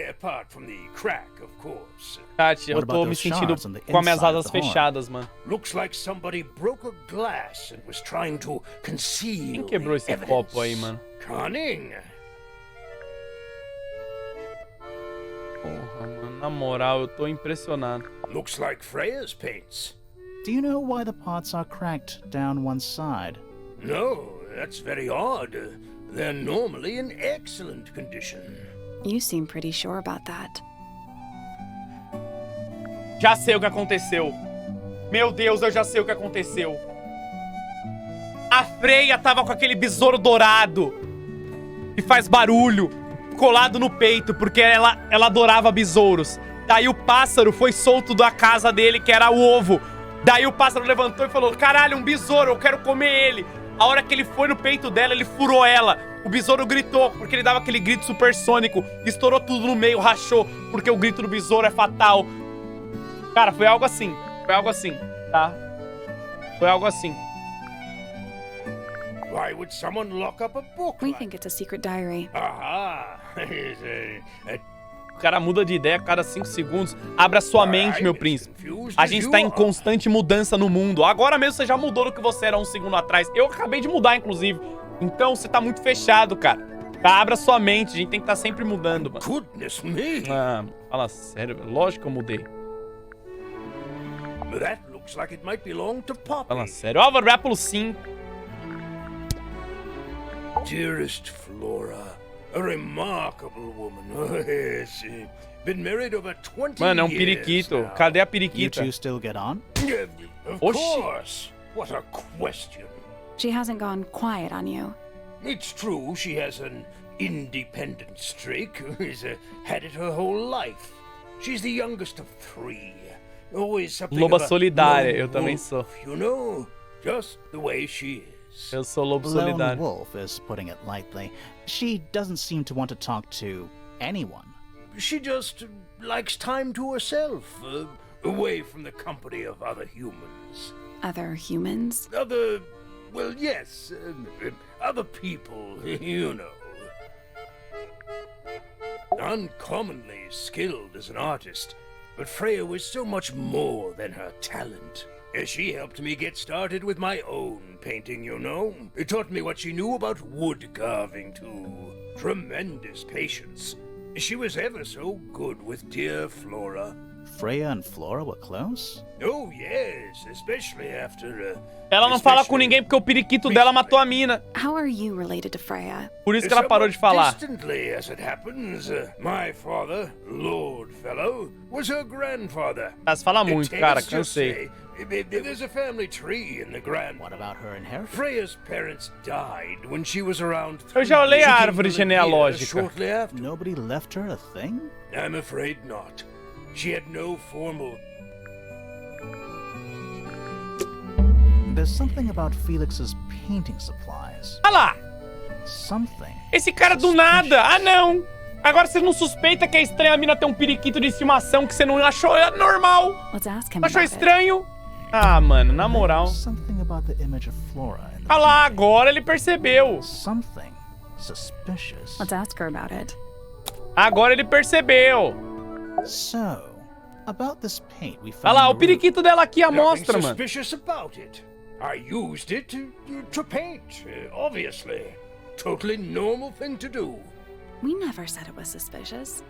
apart from the crack, of course. Chat, eu What tô about me those sentindo shards on the com as minhas inside of asas the horn? fechadas, mano. Looks like somebody broke a glass and was trying to conceal. Quem quebrou esse evidence. copo aí, mano? Cunning. Porra, mano. Na moral, eu tô impressionado. Looks like Freya's paints. Do you know why the pots are cracked down one side? No, that's very odd. They're normally in excellent condition. You seem pretty sure about that. Já sei o que aconteceu. Meu Deus, eu já sei o que aconteceu. A Freya tava com aquele besouro dourado que faz barulho colado no peito, porque ela adorava besouros. Daí o pássaro foi solto da casa dele, que era o ovo. Daí o pássaro levantou e falou: caralho, um besouro, eu quero comer ele. A hora que ele foi no peito dela, ele furou ela. O besouro gritou, porque ele dava aquele grito supersônico. Estourou tudo no meio, rachou, porque o grito do besouro é fatal. Cara, foi algo assim. Foi algo assim, tá? Foi algo assim. Why would someone lock up a book? We like- think it's a secret diary. Aha! O cara muda de ideia a cada 5 segundos. Abra sua mente, meu príncipe. A gente tá em constante mudança no mundo. Agora mesmo você já mudou do que você era um segundo atrás. Eu acabei de mudar, inclusive. Então você tá muito fechado, cara. Tá, abra sua mente. A gente tem que estar sempre mudando, mano. Goodness me! Ah, fala sério. Lógico que eu mudei. That looks like it might belong to Poppy. Fala sério. Álvaro, vai pelo 5. Dearest Flora, a remarkable woman. Oh, yes. Been married over 20 Mano, é um years periquito. now. Cadê a You periquita? two still get on? Of Oxi. course. What a question. She hasn't gone quiet on you. It's true she has an independent streak. She's had it her whole life. She's the youngest of 3. Always something Loba of a solidária, lone eu também wolf, sou. You know, just the way she is. Eu sou lobo Lone solidário. wolf is putting it lightly. She doesn't seem to want to talk to anyone. She just likes time to herself, away from the company of other humans. Other humans? Well, yes, other people, you know. Uncommonly skilled as an artist, but Freya was so much more than her talent. She helped me get started with my own painting, you know. It taught me what she knew about wood carving, too. Tremendous patience. She was ever so good with dear Flora. Freya and Flora were close? Oh, yes, especially after... Ela não fala com ninguém porque o periquito dela matou a mina. How are you related to Freya? Por isso que ela parou de falar. Distantly, as it happens, my father, Lord Fellow, was her grandfather. Mas fala muito, cara, Let's just cansei. say, there's a family tree in the grand. What about her inheritance? Freya's parents died when she was around 3. Eu já olhei She a came árvore from India genealógica. Shortly after. Nobody left her a thing? I'm afraid not. She had no formal... There's something about Felix's painting supplies. Olha lá! Something. Esse cara do nada. Ah, não. Agora você não suspeita que é estranho a mina ter um periquito de estimação que você não achou normal. Let's ask him Achou about it. estranho? Ah, mano, na moral. Something about the image of Flora in the Ah lá, agora ele percebeu. something suspicious. Let's ask her about it. Agora ele percebeu. So, about this paint we found. Olha lá, in o the periquito dela aqui, a Nothing mostra, mano. suspicious about it. I used it to paint, obviously. Totally normal thing to do. We never said it was suspicious.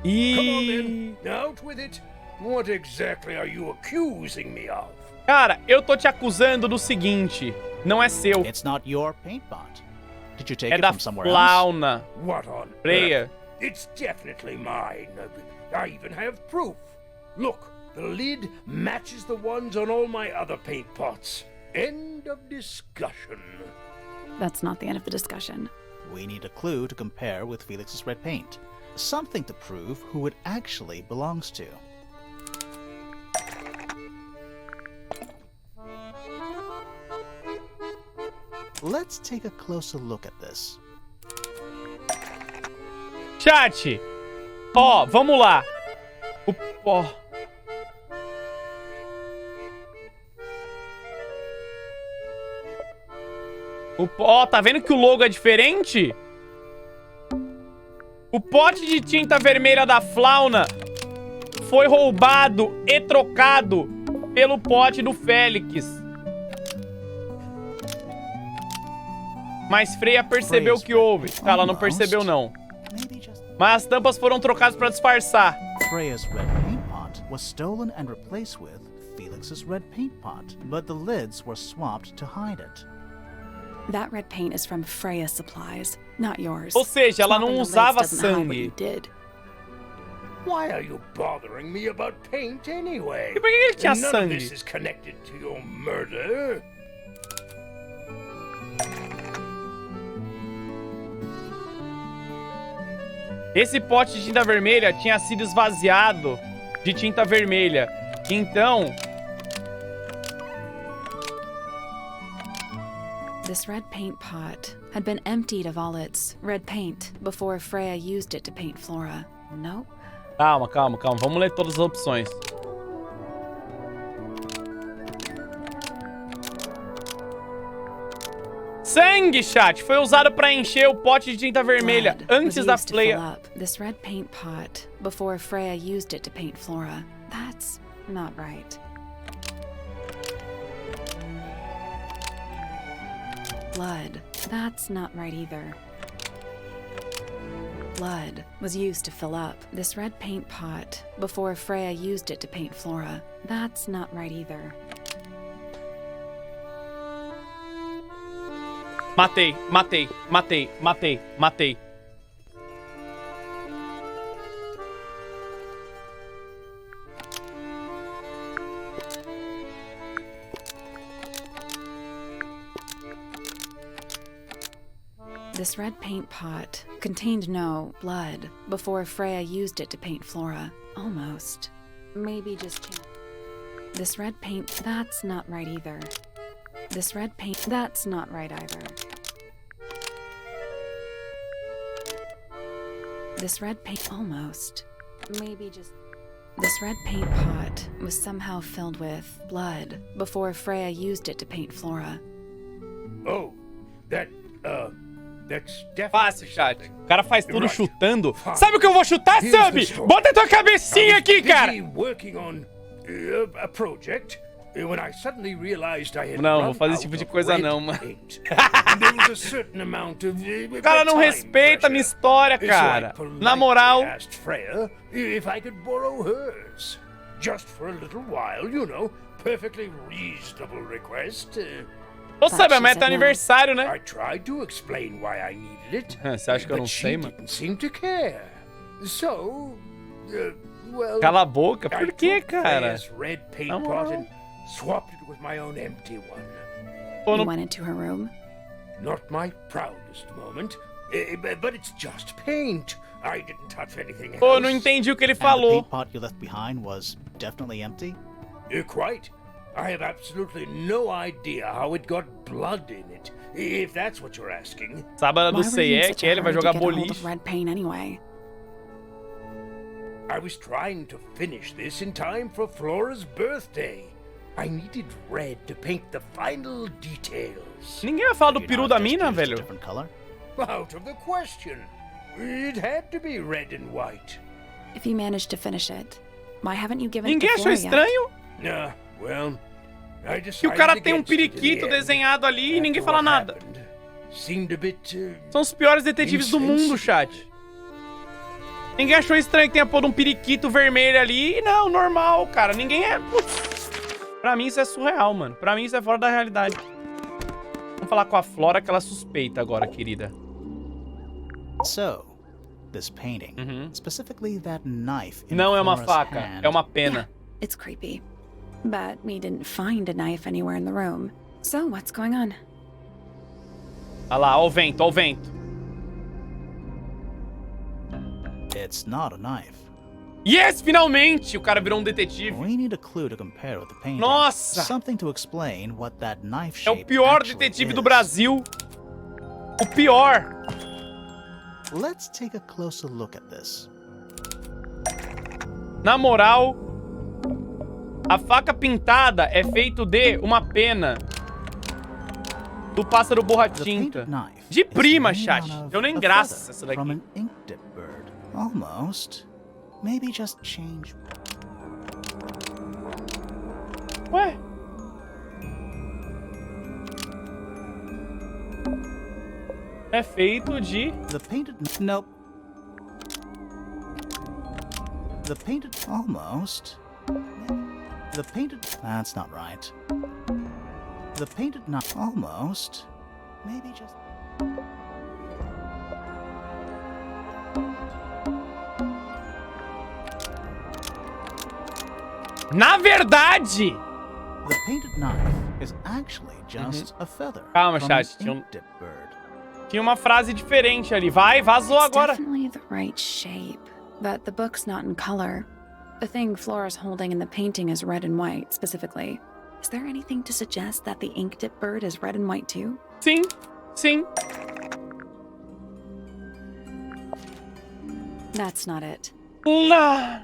Come on Ih. then, out with it. What exactly are you accusing me of? Cara, eu tô te acusando do seguinte. Não é seu. It's not your paint pot. Did you take É it da from somewhere else? Flauna. What on Freya. earth? It's definitely mine. I even have proof. Look, the lid matches the ones on all my other paint pots. End of discussion. That's not the end of the discussion. We need a clue to compare with Felix's red paint. Something to prove who it actually belongs to. Let's take a closer look at this. Chat. Ó, vamos lá. Ó. Ó, tá vendo que o logo é diferente? O pote de tinta vermelha da Flauna foi roubado e trocado pelo pote do Félix. Mas Freya percebeu o que houve. Tá, ela não percebeu, não. Maybe just Mas as tampas foram trocadas pra disfarçar. Freya's red paint pot was stolen and replaced with Felix's red paint pot, but the lids were swapped to hide it. That red paint is from Freya's supplies, not yours. Ou seja, ela não Swapping the lids usava doesn't hide what sangue. you did. Why are you bothering me about paint anyway? E por que ele tinha None of sangue? this is connected to your murder. Esse pote de tinta vermelha tinha sido esvaziado de tinta vermelha. Então, This red paint pot had been emptied of all its red paint before Freya used it to paint Flora. Nope. calma, calma, calma. Vamos ler todas as opções. Sangue, chat, foi usado pra encher o pote de tinta vermelha Blood was antes da used to fill Freya. up this red paint pot before Freya used it to paint Flora. That's not right. Blood. That's not right either. Blood was used to fill up this red paint pot before Freya used it to paint Flora. That's not right either. Matei, matei, matei, matei, matei. This red paint pot contained no blood before Freya used it to paint Flora. Almost. Maybe just... This red paint... That's not right either. This red paint... That's not right either. This red paint... Almost. Maybe just... This red paint pot was somehow filled with blood before Freya used it to paint Flora. Oh, that's definitely Fácil, chat. something. O cara faz tudo Right. chutando. Sabe o que eu vou chutar, Here's the Sammy? story. Bota a tua cabecinha aqui, cara. Busy working on a project when I suddenly realized I had Não, run vou fazer esse out tipo de of coisa red não, mano. paint. And there was a certain amount of O cara não respeita a minha história, cara. Na moral, asked Freya if I could borrow hers, just for a little while, you know. Perfectly reasonable request. Ô, sabe, a meta é aniversário, né? I tried to explain why I needed it. Você acha que eu não but sei, she mano? didn't seem to care. So, well, Cala a boca. I Por que, took cara? Freya's red paint Na pot moral. and swapped it with my own empty one. Pô, You não... went into her room? Not my proudest moment, but it's just paint. I didn't touch anything else. Pô, não entendi o que ele And the falou. paint pot you left behind was definitely empty? Quite. I have absolutely no idea how it got blood in it, if that's what you're asking. Sábado Why do were you in CE, such que a ele vai hurry to jogar get a hold boliche. of red paint anyway? I was trying to finish this in time for Flora's birthday. I needed red to paint the final details. Ninguém vai falar do Could you peru not da have just mina, used a velho. different color? Out of the question. It had to be red and white. If you managed to finish it, why haven't you given it Ninguém to achou Flora yet? estranho Well, I que decided o cara tem um against it in the periquito end. desenhado ali e ninguém After fala what nada. happened, seemed a bit, São os piores detetives do mundo, chat. Ninguém achou estranho que tenha posto um periquito vermelho ali. Não, normal, cara. Ninguém é... Putz. Pra mim isso é surreal, mano. Pra mim isso é fora da realidade. Vamos falar com a Flora que ela suspeita agora, querida. So, this painting, specifically that knife in Não é uma Flora's faca, hand, é uma pena. It's creepy. But we didn't find a knife anywhere in the room. So what's going on? Olha lá, ó o vento, ó o vento. It's not a knife. Yes, finalmente! O cara virou um detetive. We need a clue to compare with the painting. Nossa! Something to explain what that knife É o shape pior actually detetive do is. Brasil. O pior. Let's take a closer look at this. Na moral, a faca pintada é feito de uma pena do pássaro The borratinta. painted knife De is prima, made chat. out of Deu nem a graça feather essa daqui. From an ink dip bird. Almost. Maybe just change. Ué? É feito de... The painted... Nope. The painted... Almost. The painted... That's not right. The painted... Not almost. Maybe just... Na verdade... The painted knife is actually just a feather Calma, from an chat, tinha ink dip bird. Tinha uma frase diferente ali. Vai, vazou It's agora. definitely the right shape, but the book's not in color. The thing Flora's holding in the painting is red and white, specifically. Is there anything to suggest that the ink dip bird is red and white too? Sim, sim. That's not it. Lá.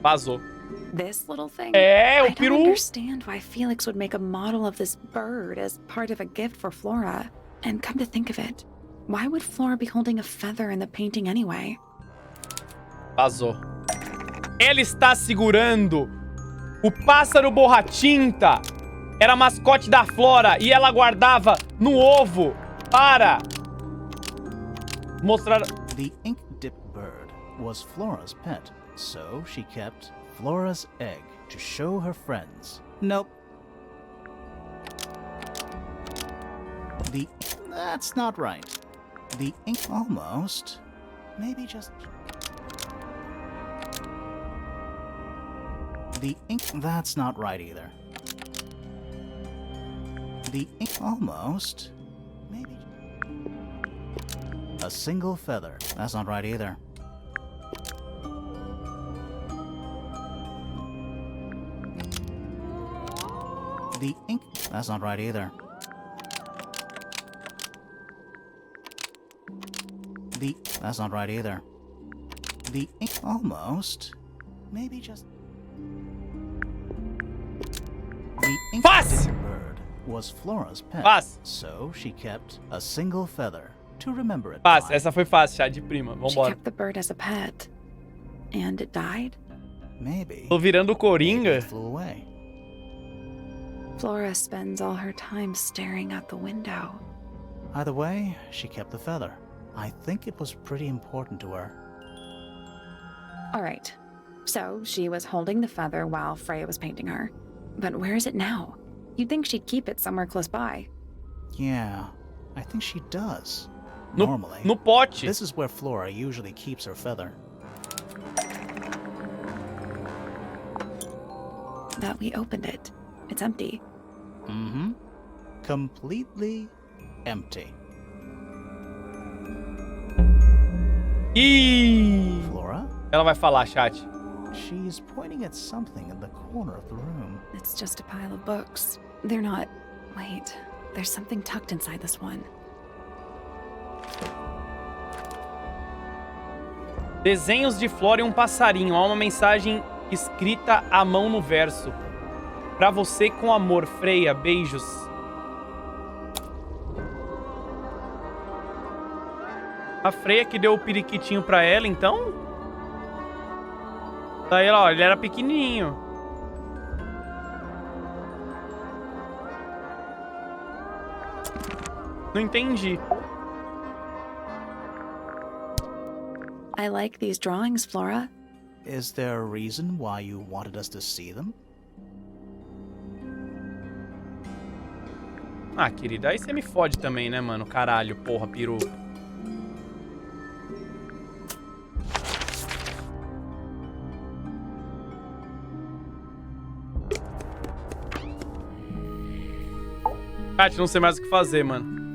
Vazou. This little thing? É, o I don't peru. understand why Felix would make a model of this bird as part of a gift for Flora. And come to think of it, why would Flora be holding a feather in the painting anyway? Vazou. Ela está segurando o pássaro borratinta. Era mascote da Flora e ela guardava no ovo para mostrar... The ink dip bird was Flora's pet, so she kept Flora's egg to show her friends. Nope. That's not right. The ink... Almost. Maybe just... The ink... That's not right either. The ink... Almost. Maybe... A single feather. That's not right either. The ink... That's not right either. That's not right either. The ink... Almost. Maybe just... The ink Faz! bird was Flora's pet, Faz. so she kept a single feather to remember it Fácil, by. essa foi fácil, chá de prima. She Vambora. kept the bird as a pet. And it died? Maybe. Tô virando Maybe coringa. it flew away. Flora spends all her time staring out the window. Either way, she kept the feather. I think it was pretty important to her. All right. So she was holding the feather while Freya was painting her. But where is it now? You'd think she'd keep it somewhere close by. Yeah, I think she does. No, Normally. no pote. This is where Flora usually keeps her feather. But we opened it. It's empty. Mm-hmm. Completely empty. Ih! Flora? Ela vai falar, chat. She's pointing at something in the corner of the room. It's just a pile of books. They're not. Wait, there's something tucked inside this one. Desenhos de Flora e um passarinho. Há uma mensagem escrita à mão no verso. Pra você com amor, Freya. Beijos. A Freya que deu o periquitinho pra ela, então? Daí, ó, ele era pequenininho. Não entendi. I like these drawings, Flora. Is there a reason why you wanted us to see them? Ah, querida, aí você me fode também, né, mano? Caralho, porra, peru. Chat, não sei mais o que fazer, mano.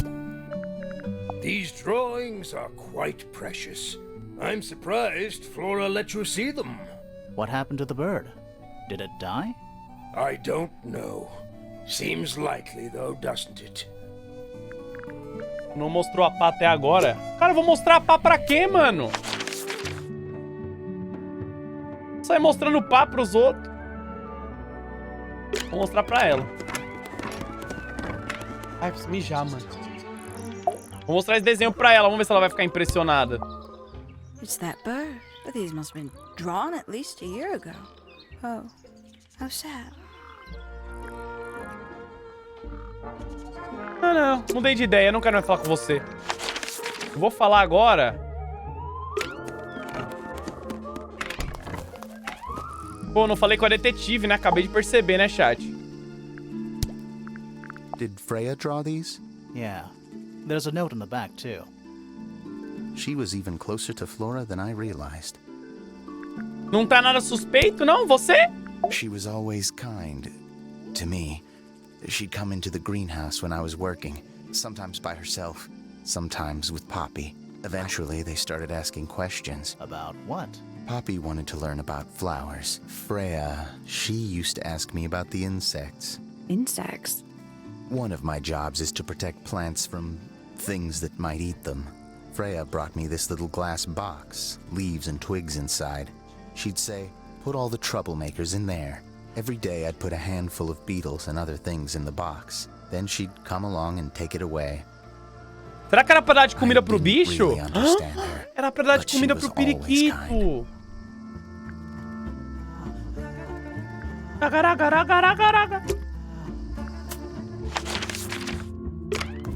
These drawings are quite precious. I'm surprised Flora let you see them. What happened to the bird? Did it die? I don't know. Seems likely, though, doesn't it? Não mostrou a pá até agora. Cara, eu vou mostrar a pá pra quê, mano? Sai mostrando pá pros outros. Vou mostrar pra ela. Ai, preciso mijar, mano. Vou mostrar esse desenho pra ela. Vamos ver se ela vai ficar impressionada. It's that bird. But these must have been drawn at least a year ago. Oh, how sad. Ah, não. Mudei de ideia. Eu não quero mais falar com você. Eu vou falar agora. Pô, não falei com a detetive, né? Acabei de perceber, né, chat? Did Freya draw these? Yeah. There's a note in the back, too. She was even closer to Flora than I realized. Não tá nada suspeito, não? Você? She was always kind to me. She'd come into the greenhouse when I was working, sometimes by herself, sometimes with Poppy. Eventually, they started asking questions. About what? Poppy wanted to learn about flowers. Freya, she used to ask me about the insects. Insects? One of my jobs is to protect plants from things that might eat them. Freya brought me this little glass box, leaves and twigs inside. She'd say, put all the troublemakers in there. Every day I'd put a handful of beetles and other things in the box. Then she'd come along and take it away. Será que era pra dar de comida pro bicho? Really understand her, Era pra dar de but she comida was pro always periquito. Caraca.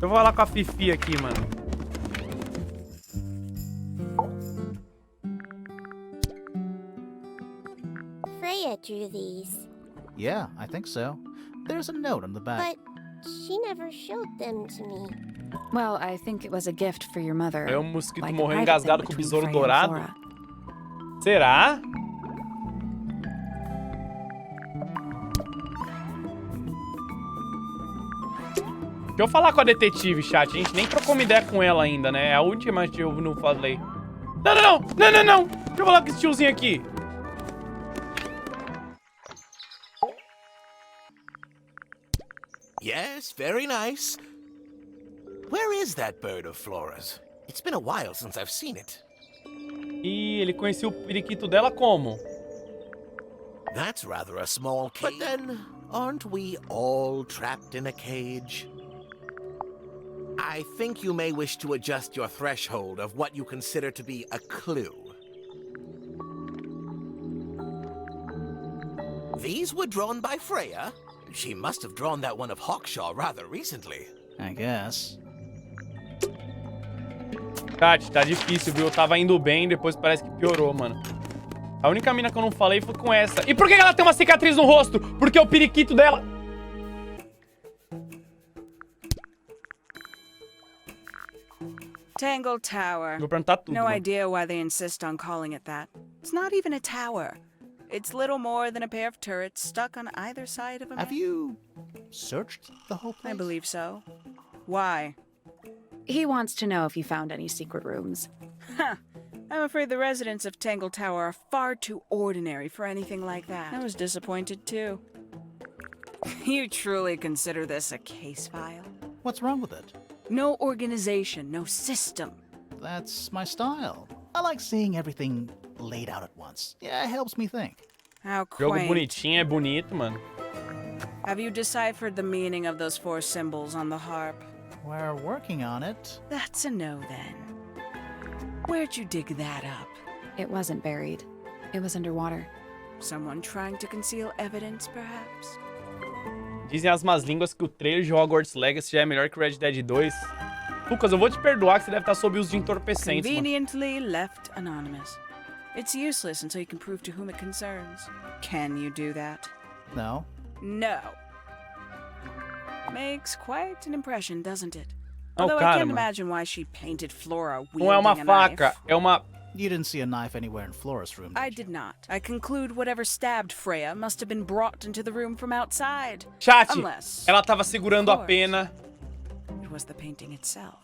Eu vou falar com a Fifi aqui, mano. Freya drew these, Yeah, I think so. There's a note on the back. but she never showed them to me. Well, I think it was a gift for your mother. É um mosquito Like a morreu private engasgado thing com o between besouro Freya and dourado. Flora. Será? Deixa eu falar com a detetive, chat. A gente nem trocou uma ideia com ela ainda, né? É a última que eu não falei. Não. Deixa eu falar com esse tiozinho aqui. Yes, very nice. Where is that bird of Flora's? It's been a while since I've seen it. Ih, ele conhecia o periquito dela como? That's rather a small cage. But then, aren't we all trapped in a cage? I think you may wish to adjust your threshold of what you consider to be a clue. These were drawn by Freya. She must have drawn that one of Hawkshaw rather recently. I guess. Chat, tá difícil, viu? Eu tava indo bem, depois parece que piorou, mano. A única mina que eu não falei foi com essa. E por que ela tem uma cicatriz no rosto? Porque o periquito dela... Tangle Tower. Vou perguntar tudo, No mano. idea why they insist on calling it that. It's not even a tower. It's little more than a pair of turrets stuck on either side of a Have man. you searched the whole place? I believe so. Why? He wants to know if you found any secret rooms. Huh. I'm afraid the residents of Tangle Tower are far too ordinary for anything like that. I was disappointed too. You truly consider this a case file? What's wrong with it? No organization, no system. That's my style. I like seeing everything laid out at once. Yeah, it helps me think. How Jogo quaint. bonitinho, é bonito, mano. Have you deciphered the meaning of those 4 symbols on the harp? We're working on it. That's a no then. Where'd you dig that up? It wasn't buried. It was underwater. Someone trying to conceal evidence, perhaps? Dizem as más línguas que o trailer de Hogwarts Legacy já é melhor que o Red Dead 2. Lucas, eu vou te perdoar que você deve estar sob uso de entorpecentes, mano. Conveniently left anonymous. It's useless until you can prove to whom it concerns. Can you do that? No. No. Makes quite an impression, doesn't it? Oh, Although I cara, can't mano. imagine why she painted Flora wielding Não é uma a faca, knife. é uma... You didn't see a knife anywhere in Flora's room, I did did you? not. I conclude whatever stabbed Freya must have been brought into the room from outside. Chat, Unless, ela tava segurando a of course, pena. it was the painting itself.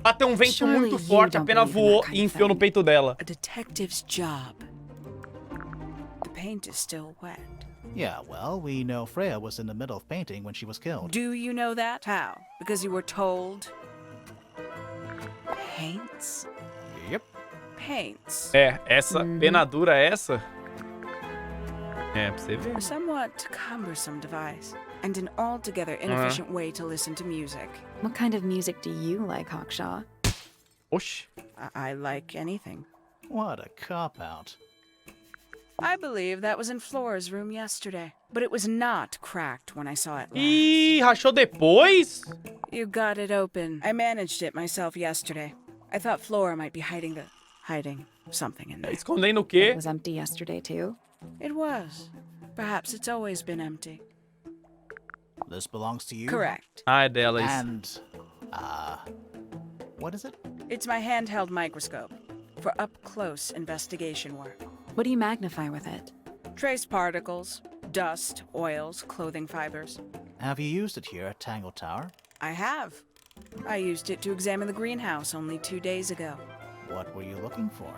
Bateu um vento Surely muito you forte, a don't pena believe in voou that kind e of enfiou no thing. peito dela. A detective's job. The paint is still wet. Yeah, well, we know Freya was in the middle of painting when she was killed. Do you know that? How? Because you were told? Paints? Yep. Paints. É, essa pena dura, essa. É, pra você ver. A somewhat cumbersome device, and an altogether inefficient way to listen to music. What kind of music do you like, Hawkshaw? Oxi. I like anything. What a cop-out. I believe that was in Flora's room yesterday, but it was not cracked when I saw it last. Ih, rachou depois? You got it open. I managed it myself yesterday. I thought Flora might be hiding something in there. Escondendo o It quê? was empty yesterday, too. It was. Perhaps it's always been empty. This belongs to you? Correct. Ah, é dela isso. And, what is it? It's my handheld microscope for up-close investigation work. What do you magnify with it? Trace particles, dust, oils, clothing fibers. Have you used it here at Tangle Tower? I have. I used it to examine the greenhouse only 2 days ago. What were you looking for?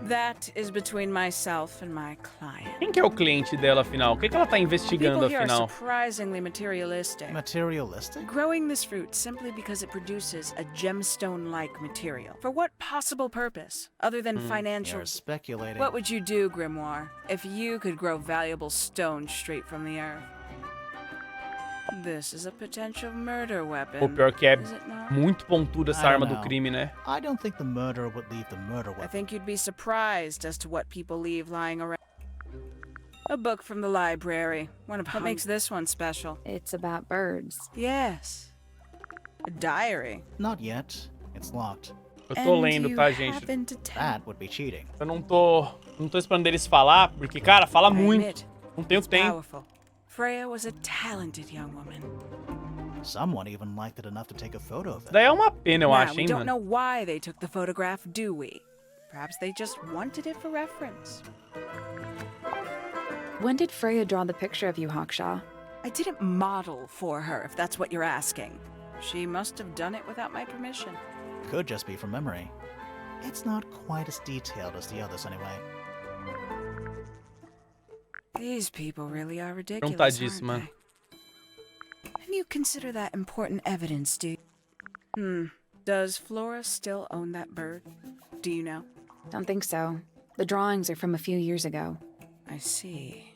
That is between myself and my client. Quem que é o cliente dela, afinal? O que que ela tá investigando, People here are afinal? surprisingly materialistic. Materialistic? Growing this fruit simply because it produces a gemstone-like material. For what possible purpose, other than financial? You're speculating. What would you do, Grimoire, if you could grow valuable stone straight from the earth? This is a potential murder weapon. O pior que é Is it not? muito pontuda essa I arma don't do know. crime, né? I don't think the murderer would leave the murder I weapon. think you'd be surprised as to what people leave lying around. A book from the library. What makes this one special? It's about birds. Yes. A diary. Not yet. It's locked. Eu tô And lendo, you tá, gente? happen to tell. That would be cheating. Eu não tô esperando eles falar, porque, cara, fala I muito. admit, Não tenho it's tempo. powerful. Freya was a talented young woman. Someone even liked it enough to take a photo of it. Daí é uma pena, eu Now, acho, we hein, don't mano? know why they took the photograph, do we? Perhaps they just wanted it for reference. When did Freya draw the picture of you, Hawkshaw? I didn't model for her, if that's what you're asking. She must have done it without my permission. Could just be from memory. It's not quite as detailed as the others anyway. These people really are ridiculous, Contadíssima. aren't they? And you consider that important evidence, do you? Does Flora still own that bird? Do you know? Don't think so. The drawings are from a few years ago. I see.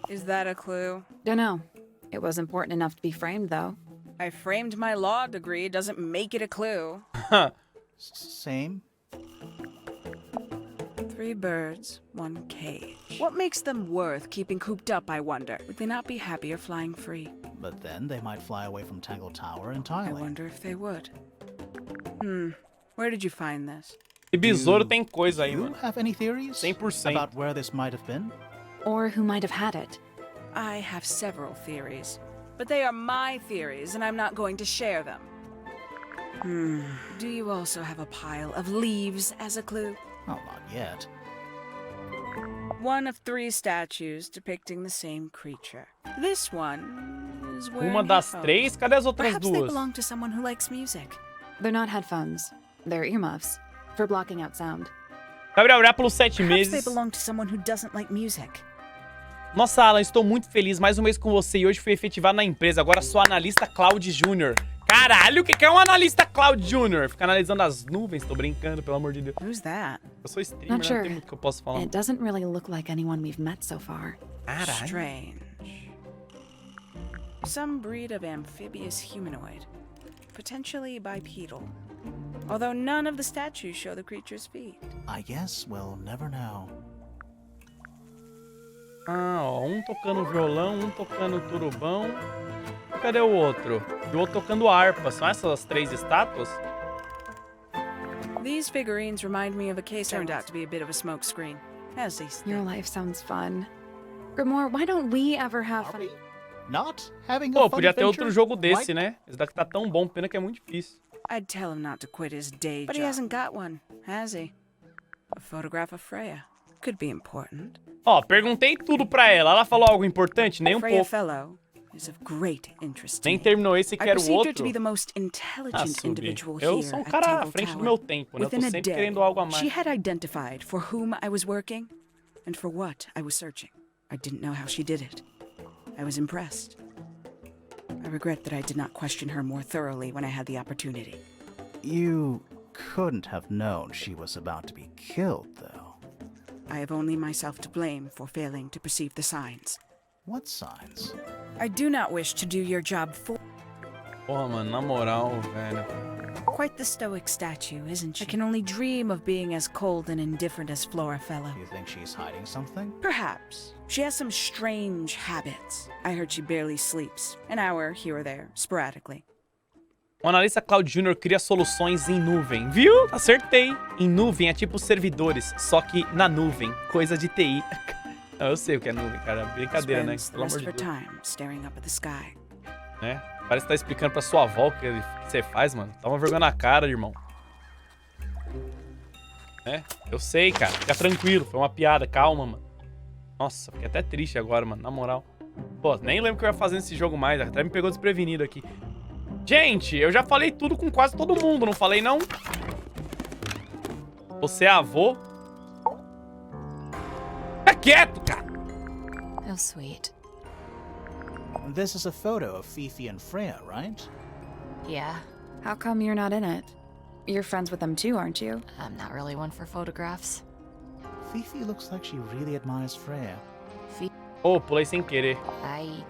Is that a clue? Dunno. It was important enough to be framed, though. I framed my law degree, doesn't make it a clue. Same. 3 birds, 1 cage. What makes them worth keeping cooped up, I wonder? Would they not be happier flying free? But then they might fly away from Tangle Tower I entirely. wonder if they would. Where did you find this? E besouro tem coisa aí, You mano. have any theories 100%. about where this might have been? Or who might have had it. I have several theories, but they are my theories, and I'm not going to share them. Do you also have a pile of leaves as a clue? Oh, not yet. One of 3 statues depicting the same creature. This one is wearing Uma das headphones. 3? Cadê as outras Perhaps they duas? belong to someone who likes music. They're not headphones. They're earmuffs. for blocking out sound. Gabriel, orar pelos 7 Perhaps they meses. belong to someone who doesn't like music. Nossa, Alan, estou muito feliz. Mais um mês com você e hoje fui efetivado na empresa. Agora sou analista Cloud Júnior. Caralho, o que é um analista Cloud Júnior? Ficar analisando as nuvens, tô brincando, pelo amor de Deus. Who's that? Eu sou streamer, Not não sure. tem muito que eu posso falar. It doesn't really look like anyone we've met so far. Caralho. Strange. Some breed of amphibious humanoid. Potentially bipedal. Although none of the statues show the creature's feet. I guess we'll never know. Ah, ó, um tocando violão, um tocando turubão. Cadê o outro? E o outro tocando harpa. São essas 3 estátuas? These figurines remind me of a case turned out to be a bit of a smokescreen. As these Your life sounds fun. Grimoire, why don't we ever have fun? Not having a Pô, fun podia ter adventure? outro jogo desse, Why- né? Esse daqui tá tão bom, pena que é muito difícil. I'd tell him not to quit his day But job. he hasn't got one, has he? A photograph of Freya. Could be important. Ó, perguntei tudo pra ela. Ela falou algo importante? Nem um Freya pouco. Fellow is of great interest to Nem me. terminou esse e I quero o perceived her outro. to be the most Ah, intelligent Subi. individual Eu here sou um at cara à Tangle frente do Tower. meu tempo, né? Eu tô Within a sempre day, querendo algo a mais. she had identified for whom I was working and for what I was searching. I didn't know how she did it. I was impressed. I regret that I did not question her more thoroughly when I had the opportunity. You couldn't have known she was about to be killed, though. I have only myself to blame for failing to perceive the signs. What signs? I do not wish to do your job for Porra, mano, na moral, velho. quite the stoic statue, isn't she? I can only dream of being as cold and indifferent as Flora Fellow. You think she's hiding something? Perhaps. She has some strange habits. I heard she barely sleeps. An hour here or there, sporadically. O analista Cloud Jr. cria soluções em nuvem. Viu? Acertei. Em nuvem é tipo servidores, só que na nuvem. Coisa de TI. Eu sei o que é nuvem, cara. Brincadeira, né? Spends the Pelo rest amor of de her Deus. time staring up at the sky. Né? Parece que tá explicando pra sua avó o que você faz, mano. Toma vergonha na cara, irmão. Né? Eu sei, cara. Fica tranquilo. Foi uma piada. Calma, mano. Nossa, fiquei até triste agora, mano. Na moral. Pô, nem lembro o que eu ia fazer nesse jogo mais. Até me pegou desprevenido aqui. Gente, eu já falei tudo com quase todo mundo, não falei não? Você é avô? Fica quieto, cara! How sweet. This is a photo of Fifi and Freya, right? Yeah, How come you're not in it? You're friends with them too, aren't you? I'm not really one for photographs. Fifi looks like she really admires Freya. Oh, pulei sem querer. I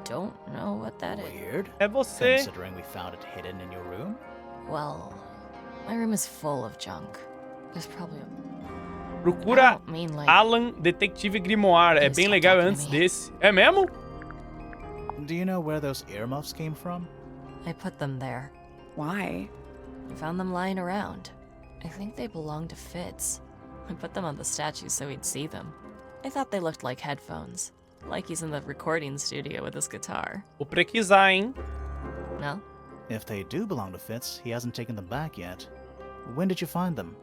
don't know what that is. Weird. É você. Considering we found it hidden in your room. Well, my room is full of junk. There's probably I Procura don't mean like Alan Detetive Grimoire. É bem legal antes desse. É mesmo? Do you know where those earmuffs came from? I put them there. Why? I found them lying around. I think they belong to Fitz. I put them on the statue so he'd see them. I thought they looked like headphones. Like he's in the recording studio with his guitar. Vou precisar, hein? No? If they do belong to Fitz, he hasn't taken them back yet. When did you find them?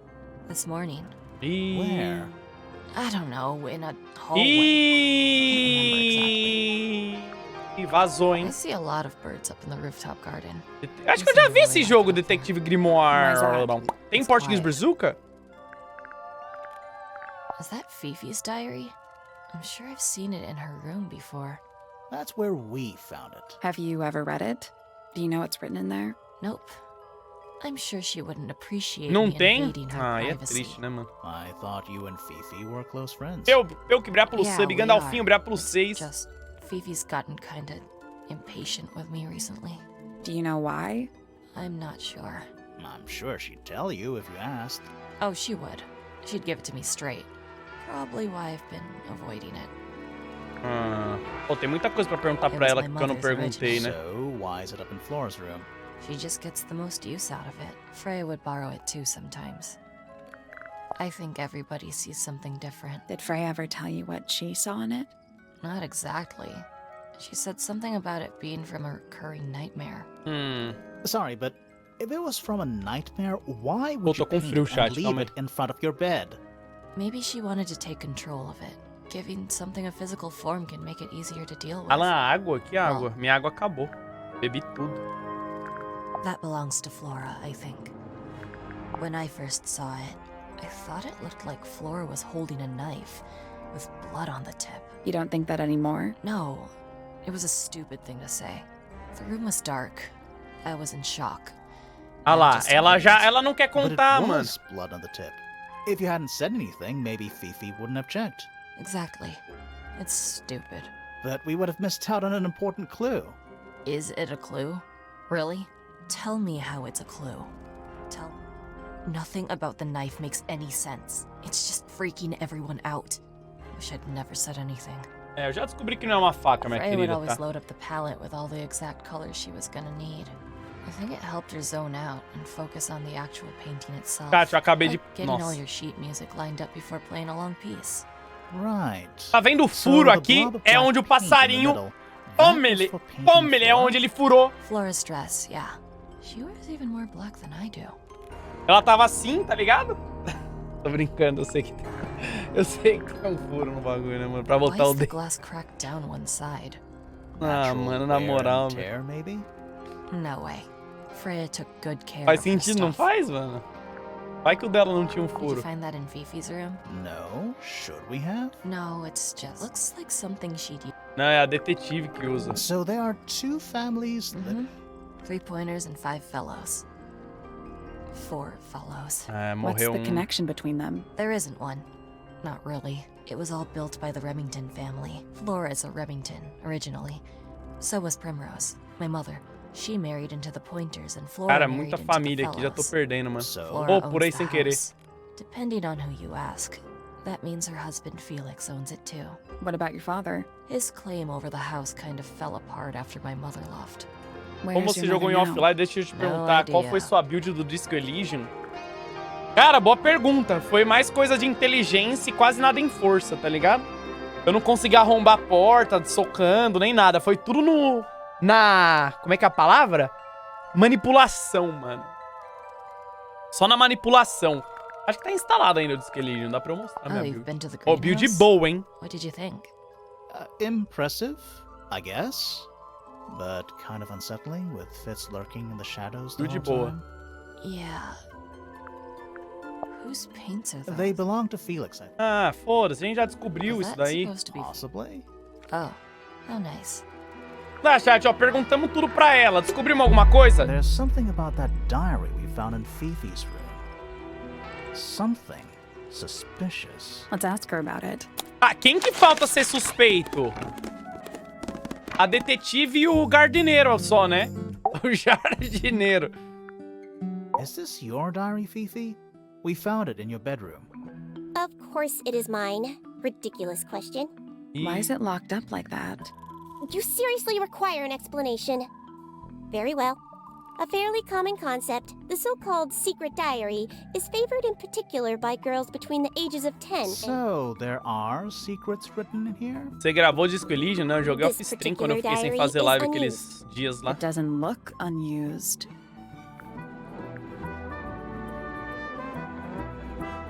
This morning. Ih. Where? I don't know, in a hallway. Ih, vazou, I hein? see a lot of birds up in the rooftop garden. Acho que eu já vi esse jogo, Detetive Grimoire. Mas, Tem it's português quiet. brazuca? Is that Fifi's diary? I'm sure I've seen it in her room before. That's where we found it. Have you ever read it? Do you know what's written in there? Nope. I'm sure she wouldn't appreciate Não me tem? invading her Ah, é privacy. triste, né, mano? I thought you and Fifi were close friends. Eu que obrigado pelo Yeah, sub, we Gandalfinho, are. obrigado pelo 6. Just Fifi's gotten kinda impatient with me recently. Do you know why? I'm not sure. I'm sure she'd tell you if you asked. Oh, she would. She'd give it to me straight. Probably why I've been avoiding it. Ah, pô, tem muita coisa pra perguntar pra ela que eu não perguntei, né? So, why is it up in Flora's room? She just gets the most use out of it. Freya would borrow it too sometimes. I think everybody sees something different. Did Freya ever tell you what she saw in it? Not exactly. She said something about it being from a recurring nightmare. Sorry, but if it was from a nightmare, why Pô, would tô you com paint frio, it chat, and leave calma it aí. in front of your bed? Maybe she wanted to take control of it. Giving something a physical form can make it easier to deal with. Alan, água? Que água? Minha água acabou. Bebi tudo. That belongs to Flora, I think. When I first saw it, I thought it looked like Flora was holding a knife with blood on the tip. You don't think that anymore? No, it was a stupid thing to say. The room was dark. I was in shock. Ah lá, Just ela não quer But it contar, mano. was blood on the tip. If you hadn't said anything, maybe Fifi wouldn't have checked. Exactly. It's stupid. But we would have missed out on an important clue. Is it a clue? Really? Tell me how it's a clue. Tell. Nothing about the knife makes any sense. It's just freaking everyone out. Wish I'd never said anything. É, eu já descobri que não é uma faca, minha Freya would querida, always tá? load up the palette with all the exact colors she was gonna need. I think it helped her zone out and focus on the actual painting itself. Kátia, eu acabei de... Like getting all Nossa. your sheet music lined up before playing a long piece. Right. Tá vendo o So furo the aqui? blob of É black onde o paint in the passarinho... middle, that Tome was ele! for painting Tome ele! É Flora? onde ele furou. Flora's dress, yeah. She wears even more black than I do. Ela tava assim, tá ligado? Tô brincando, eu sei que tem... Eu sei que tem um furo no bagulho, né, mano? Pra Why botar o is the dedo. glass cracked down one side? Ah, Natural mano, na wear moral, and velho. tear, maybe? No way. Freya took good care Faz of her sentido, não stuff. faz, mano? Vai que o dela não tinha um Did you furo. find that in Fifi's room? No. Should we have? No, it's just looks like something she'd use. Não, é a detetive que usa. So there are two families living. 3 pointers and 5 fellows. 4 fellows. É, What's morreu the connection between them? There isn't one. Not really. It was all built by the Remington family. Flora's a Remington, originally. So was Primrose, my mother. She married into the Pointers and Flora Cara, married muita into the família aqui, já tô Fellows. perdendo, mano. So Flora Oh, owns pulei the sem querer. house. Depending on who you ask. That means her husband Felix owns it too. What about your father? His claim over the house kind of fell apart after my mother left. Where's Como você your jogou em mother now? offline, deixa eu te No perguntar, qual idea. foi sua build do Disco Elysium? Cara, boa pergunta. Foi mais coisa de inteligência e quase nada em força, tá ligado? Eu não consegui arrombar a porta, socando, nem nada. Foi tudo no... Como é que é a palavra? Manipulação, mano. Só na manipulação. Acho que tá instalado ainda o Disco Elysium, dá pra eu mostrar minha Oh, you've build. been to the Ó, build greenhouse? boa, hein? What did you think? Impressive, I guess. But kind of unsettling with Fitz lurking in the shadows the Build whole boa. time. Yeah. Whose paints are those? They belong to Felix, I think. Ah, foda-se, a gente já descobriu Was isso that daí. supposed to be... Possibly. Oh, how nice. Tá, chat, ó, perguntamos tudo pra ela. Descobrimos alguma coisa? There's something about that diary we found in Fifi's room. Something suspicious. Let's ask her about it. Ah, quem que falta ser suspeito? A detetive e o jardineiro só, né? O jardineiro. Is this your diary, Fifi? We found it in your bedroom. Of course it is mine. Ridiculous question. Why is it locked up like that? You seriously require an explanation. Very well. A fairly common concept, the so-called secret diary, is favored in particular by girls between the ages of 10 and... So, there are secrets written in here? Você gravou Disco Elysium? Não, eu joguei This off-stream quando eu fiquei sem particular fazer diary live is aqueles dias lá. It doesn't look unused.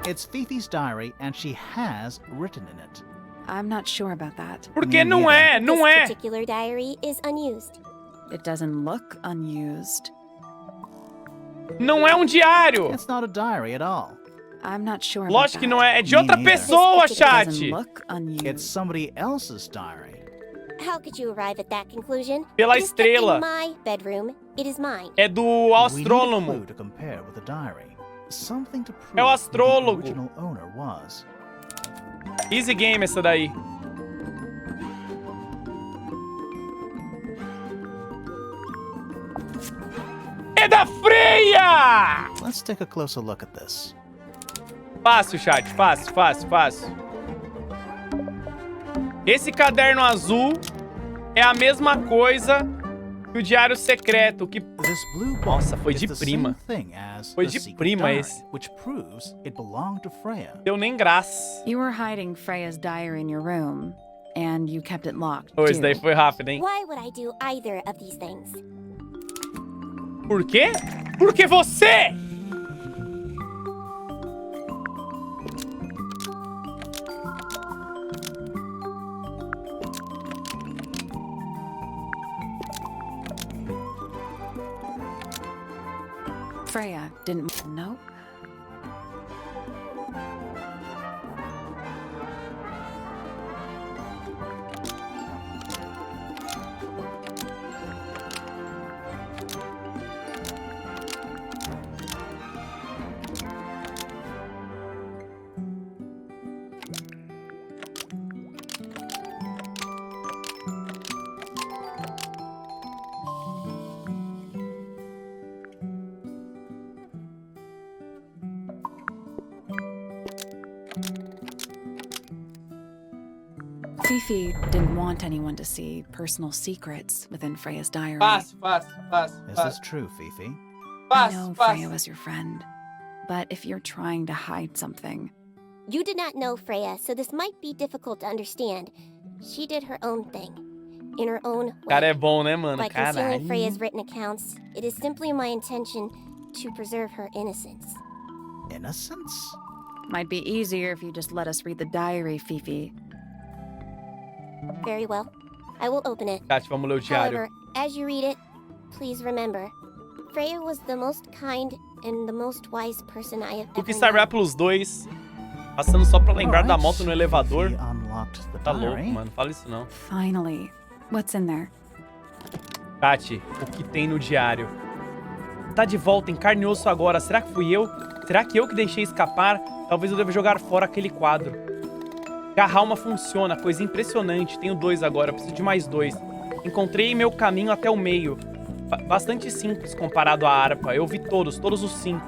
It's Fifi's diary, and she has written in it. I'm not sure about that. Porque Me não é, neither. não This é. particular diary is unused. It doesn't look unused. Não é um diário. It's not a diary at all. I'm not sure about Lógico que that. não é. É de outra Me neither. pessoa, It doesn't chat. look unused. It's somebody else's diary. How could you arrive at that conclusion? Pela It is kept in estrela. my bedroom. It is mine. É do We need a astrônomo. clue to compare with the diary. Something to prove É o who the astrólogo. original owner was. Easy game essa daí. É da Freya! Let's take a closer look at this. Fácil, chat. Fácil, fácil, fácil. Esse caderno azul é a mesma coisa que o diário secreto, que... This blue book Nossa, foi is de the prima. same thing as Foi the de secret prima diary, esse. which proves it belonged to Freya. Deu nem graça. You were hiding Freya's diary in your room, and you kept it locked, Oh, esse too. daí foi rápido, hein? Why would I do either of these things? Por quê? Porque você... Freya didn't... Nope. Fifi didn't want anyone to see personal secrets within Freya's diary. Fácil. Is this true, Fifi? I know Freya was your friend, but if you're trying to hide something... You did not know Freya, so this might be difficult to understand. She did her own thing, in her own way. Cara é bom, né, mano? By concealing Caralho. Freya's written accounts, it is simply my intention to preserve her innocence. Innocence? Might be easier if you just let us read the diary, Fifi. Very well. I will open it. Kat, vamos ler o diário. However, as you read it, please remember, Freya was the most kind and the most wise person I have ever Conquistar known. Rápulos 2. Passando só pra lembrar da moto no elevador. Fifi unlocked the Tá louco, diary. mano. Fala isso não. Finally. What's in there? Kat, o que tem no diário? Tá de volta em carne e osso agora. Será que fui eu? Será que eu que deixei escapar? Talvez eu deva jogar fora aquele quadro. Garralma funciona, coisa impressionante. Tenho 2 agora, preciso de mais 2. Encontrei meu caminho até o meio. Bastante simples comparado à harpa. Eu vi todos os 5,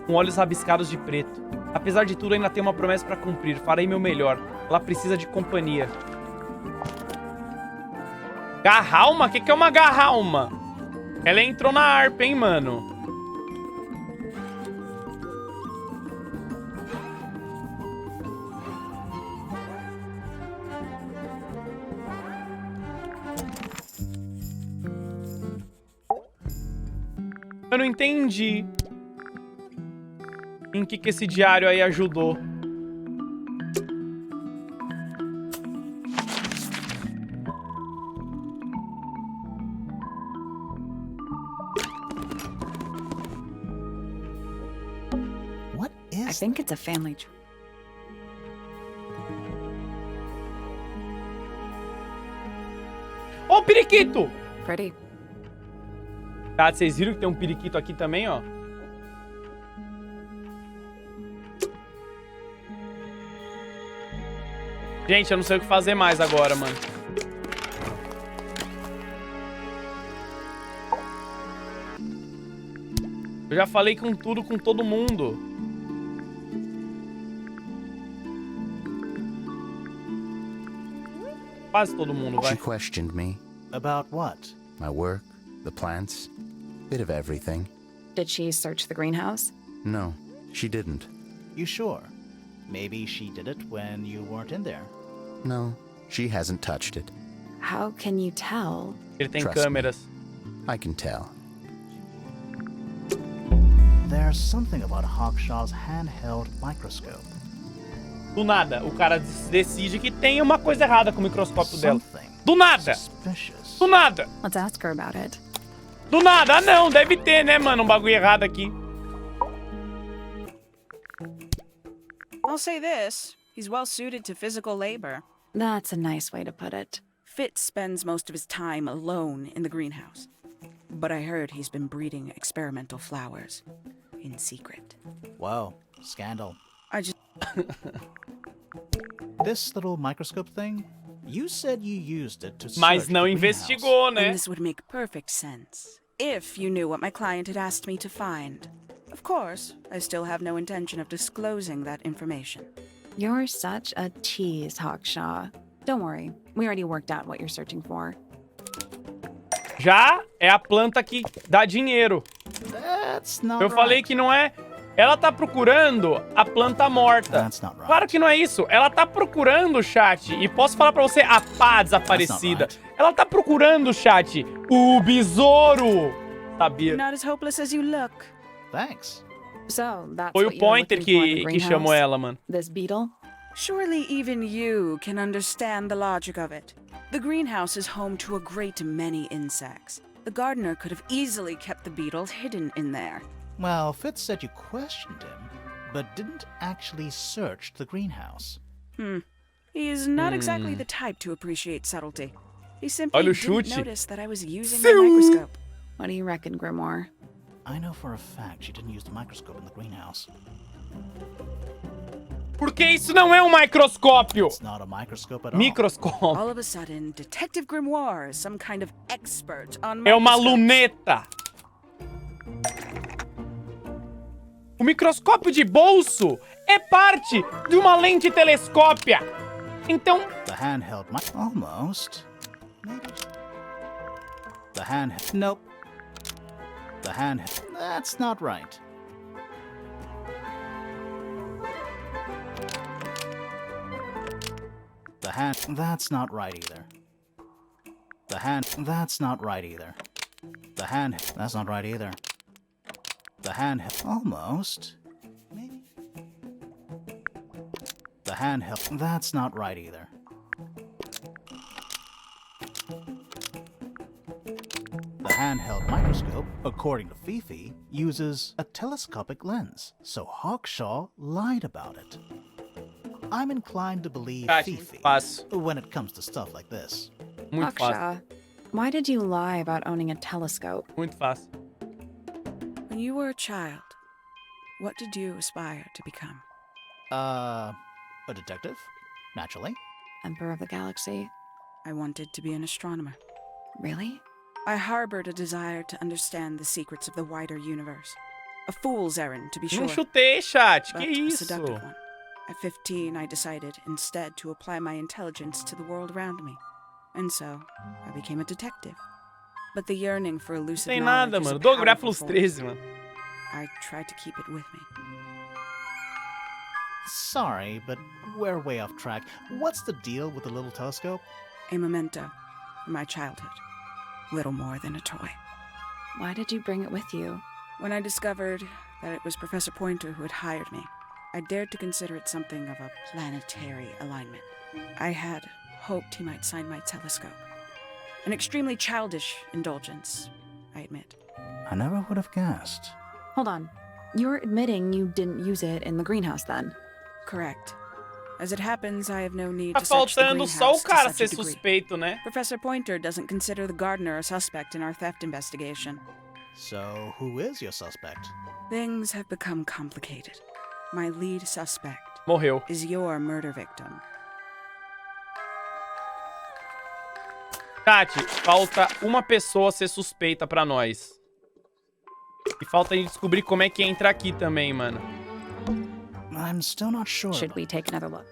com olhos rabiscados de preto. Apesar de tudo, ainda tenho uma promessa pra cumprir. Farei meu melhor. Ela precisa de companhia. Garralma? O que é uma garralma? Ela entrou na harpa, hein, mano? Eu não entendi em que esse diário aí ajudou. What I is think it's a family tree. Ó, o periquito! Pretty. Tá, vocês viram que tem um periquito aqui também, ó? Gente, eu não sei o que fazer mais agora, mano. Eu já falei com tudo, com todo mundo. Quase todo mundo, vai. She questioned me. About what? My work, the plants, bit of everything. Did she search the greenhouse? No, she didn't. You sure? Maybe she did it when you weren't in there. No, she hasn't touched it. How can you tell? Ele tem Trust me. câmeras. I can tell. There's something about Hawkshaw's handheld microscope. Do nada, o cara decide que tem uma coisa errada com o microscópio dela. Something Do nada! suspicious. Do nada! Let's ask her about it. Do nada! Ah, não, deve ter, né, mano? Um bagulho errado aqui. I'll say this. He's well suited to physical labor. That's a nice way to put it. Fitz spends most of his time alone in the greenhouse. But I heard he's been breeding experimental flowers. In secret. Whoa, scandal. I just... This little microscope thing? You said you used it to Mas search não the greenhouse. investigou, né? And this would make perfect sense. If you knew what my client had asked me to find. Of course, I still have no intention of disclosing that information. You're such a tease, Hawkshaw. Don't worry, we already worked out what you're searching for. Já é a planta que dá dinheiro. That's not Eu falei que não é... Ela tá procurando a planta morta. That's not right. Claro que não é isso. Ela tá procurando, chat. E posso falar pra você, a pá desaparecida. That's not Ela tá procurando, chat, o besouro. Sabia? You're not as hopeless as you look. Thanks. So, that's Foi what o you're Pointer looking for in the que greenhouse? chamou ela, mano. This beetle? Surely even you can understand the logic of it. The greenhouse is home to a great many insects. The gardener could have easily kept the beetle hidden in there. Well, Fitz said you questioned him, but didn't actually search the greenhouse. He is not exactly the type to appreciate subtlety. He simply Olha o didn't chute. notice that I was using the microscope. What do you reckon, Grimoire? I know for a fact she didn't use the microscope in the greenhouse. Porque isso não é um microscópio. It's not a microscope at all. Microscópio. All of a sudden, Detective Grimoire is some kind of expert on É uma microscopes. luneta. O microscópio de bolso é parte de uma lente telescópia. Então, The handheld mic. Almost. Maybe. The handheld. Nope. The handheld. That's not right. The hand. That's not right either. The hand. That's not right either. The hand. That's not right either. The hand. Almost. Maybe. The handheld. That's not right either. The handheld microscope, according to Fifi, uses a telescopic lens, so Hawkshaw lied about it. I'm inclined to believe Fifi when it comes to stuff like this. Muito fácil. Hawkshaw, why did you lie about owning a telescope? Muito fácil. When you were a child, what did you aspire to become? A detective, naturally. Emperor of the Galaxy? I wanted to be an astronomer. Really? I harbored a desire to understand the secrets of the wider universe. A fool's errand, to be sure. Não chutei, chat. But Que a isso? seductive one. At 15, I decided instead to apply my intelligence to the world around me. And so, I became a detective. But the yearning for elusive Tem knowledge nada, is a mano. Doug powerful Brápolis force. 13, mano. I tried to keep it with me. Sorry, but we're way off track. What's the deal with the little telescope? A memento from my childhood. Little more than a toy. Why did you bring it with you? When I discovered that it was Professor Pointer who had hired me, I dared to consider it something of a planetary alignment. I had hoped he might sign my telescope. An extremely childish indulgence, I admit. I never would have guessed. Hold on. You're admitting you didn't use it in the greenhouse then? Correct. As it happens, I have no need Tá to search the faltando só o greenhouse to cara such a ser degree. suspeito, né? Professor Pointer doesn't consider the gardener a suspect in our theft investigation. So, who is your suspect? Things have become complicated. My lead suspect Morreu. is your murder victim. Tati, falta uma pessoa ser suspeita pra nós. E falta a gente descobrir como é que entra aqui também, mano. I'm still not sure. Should we take another look?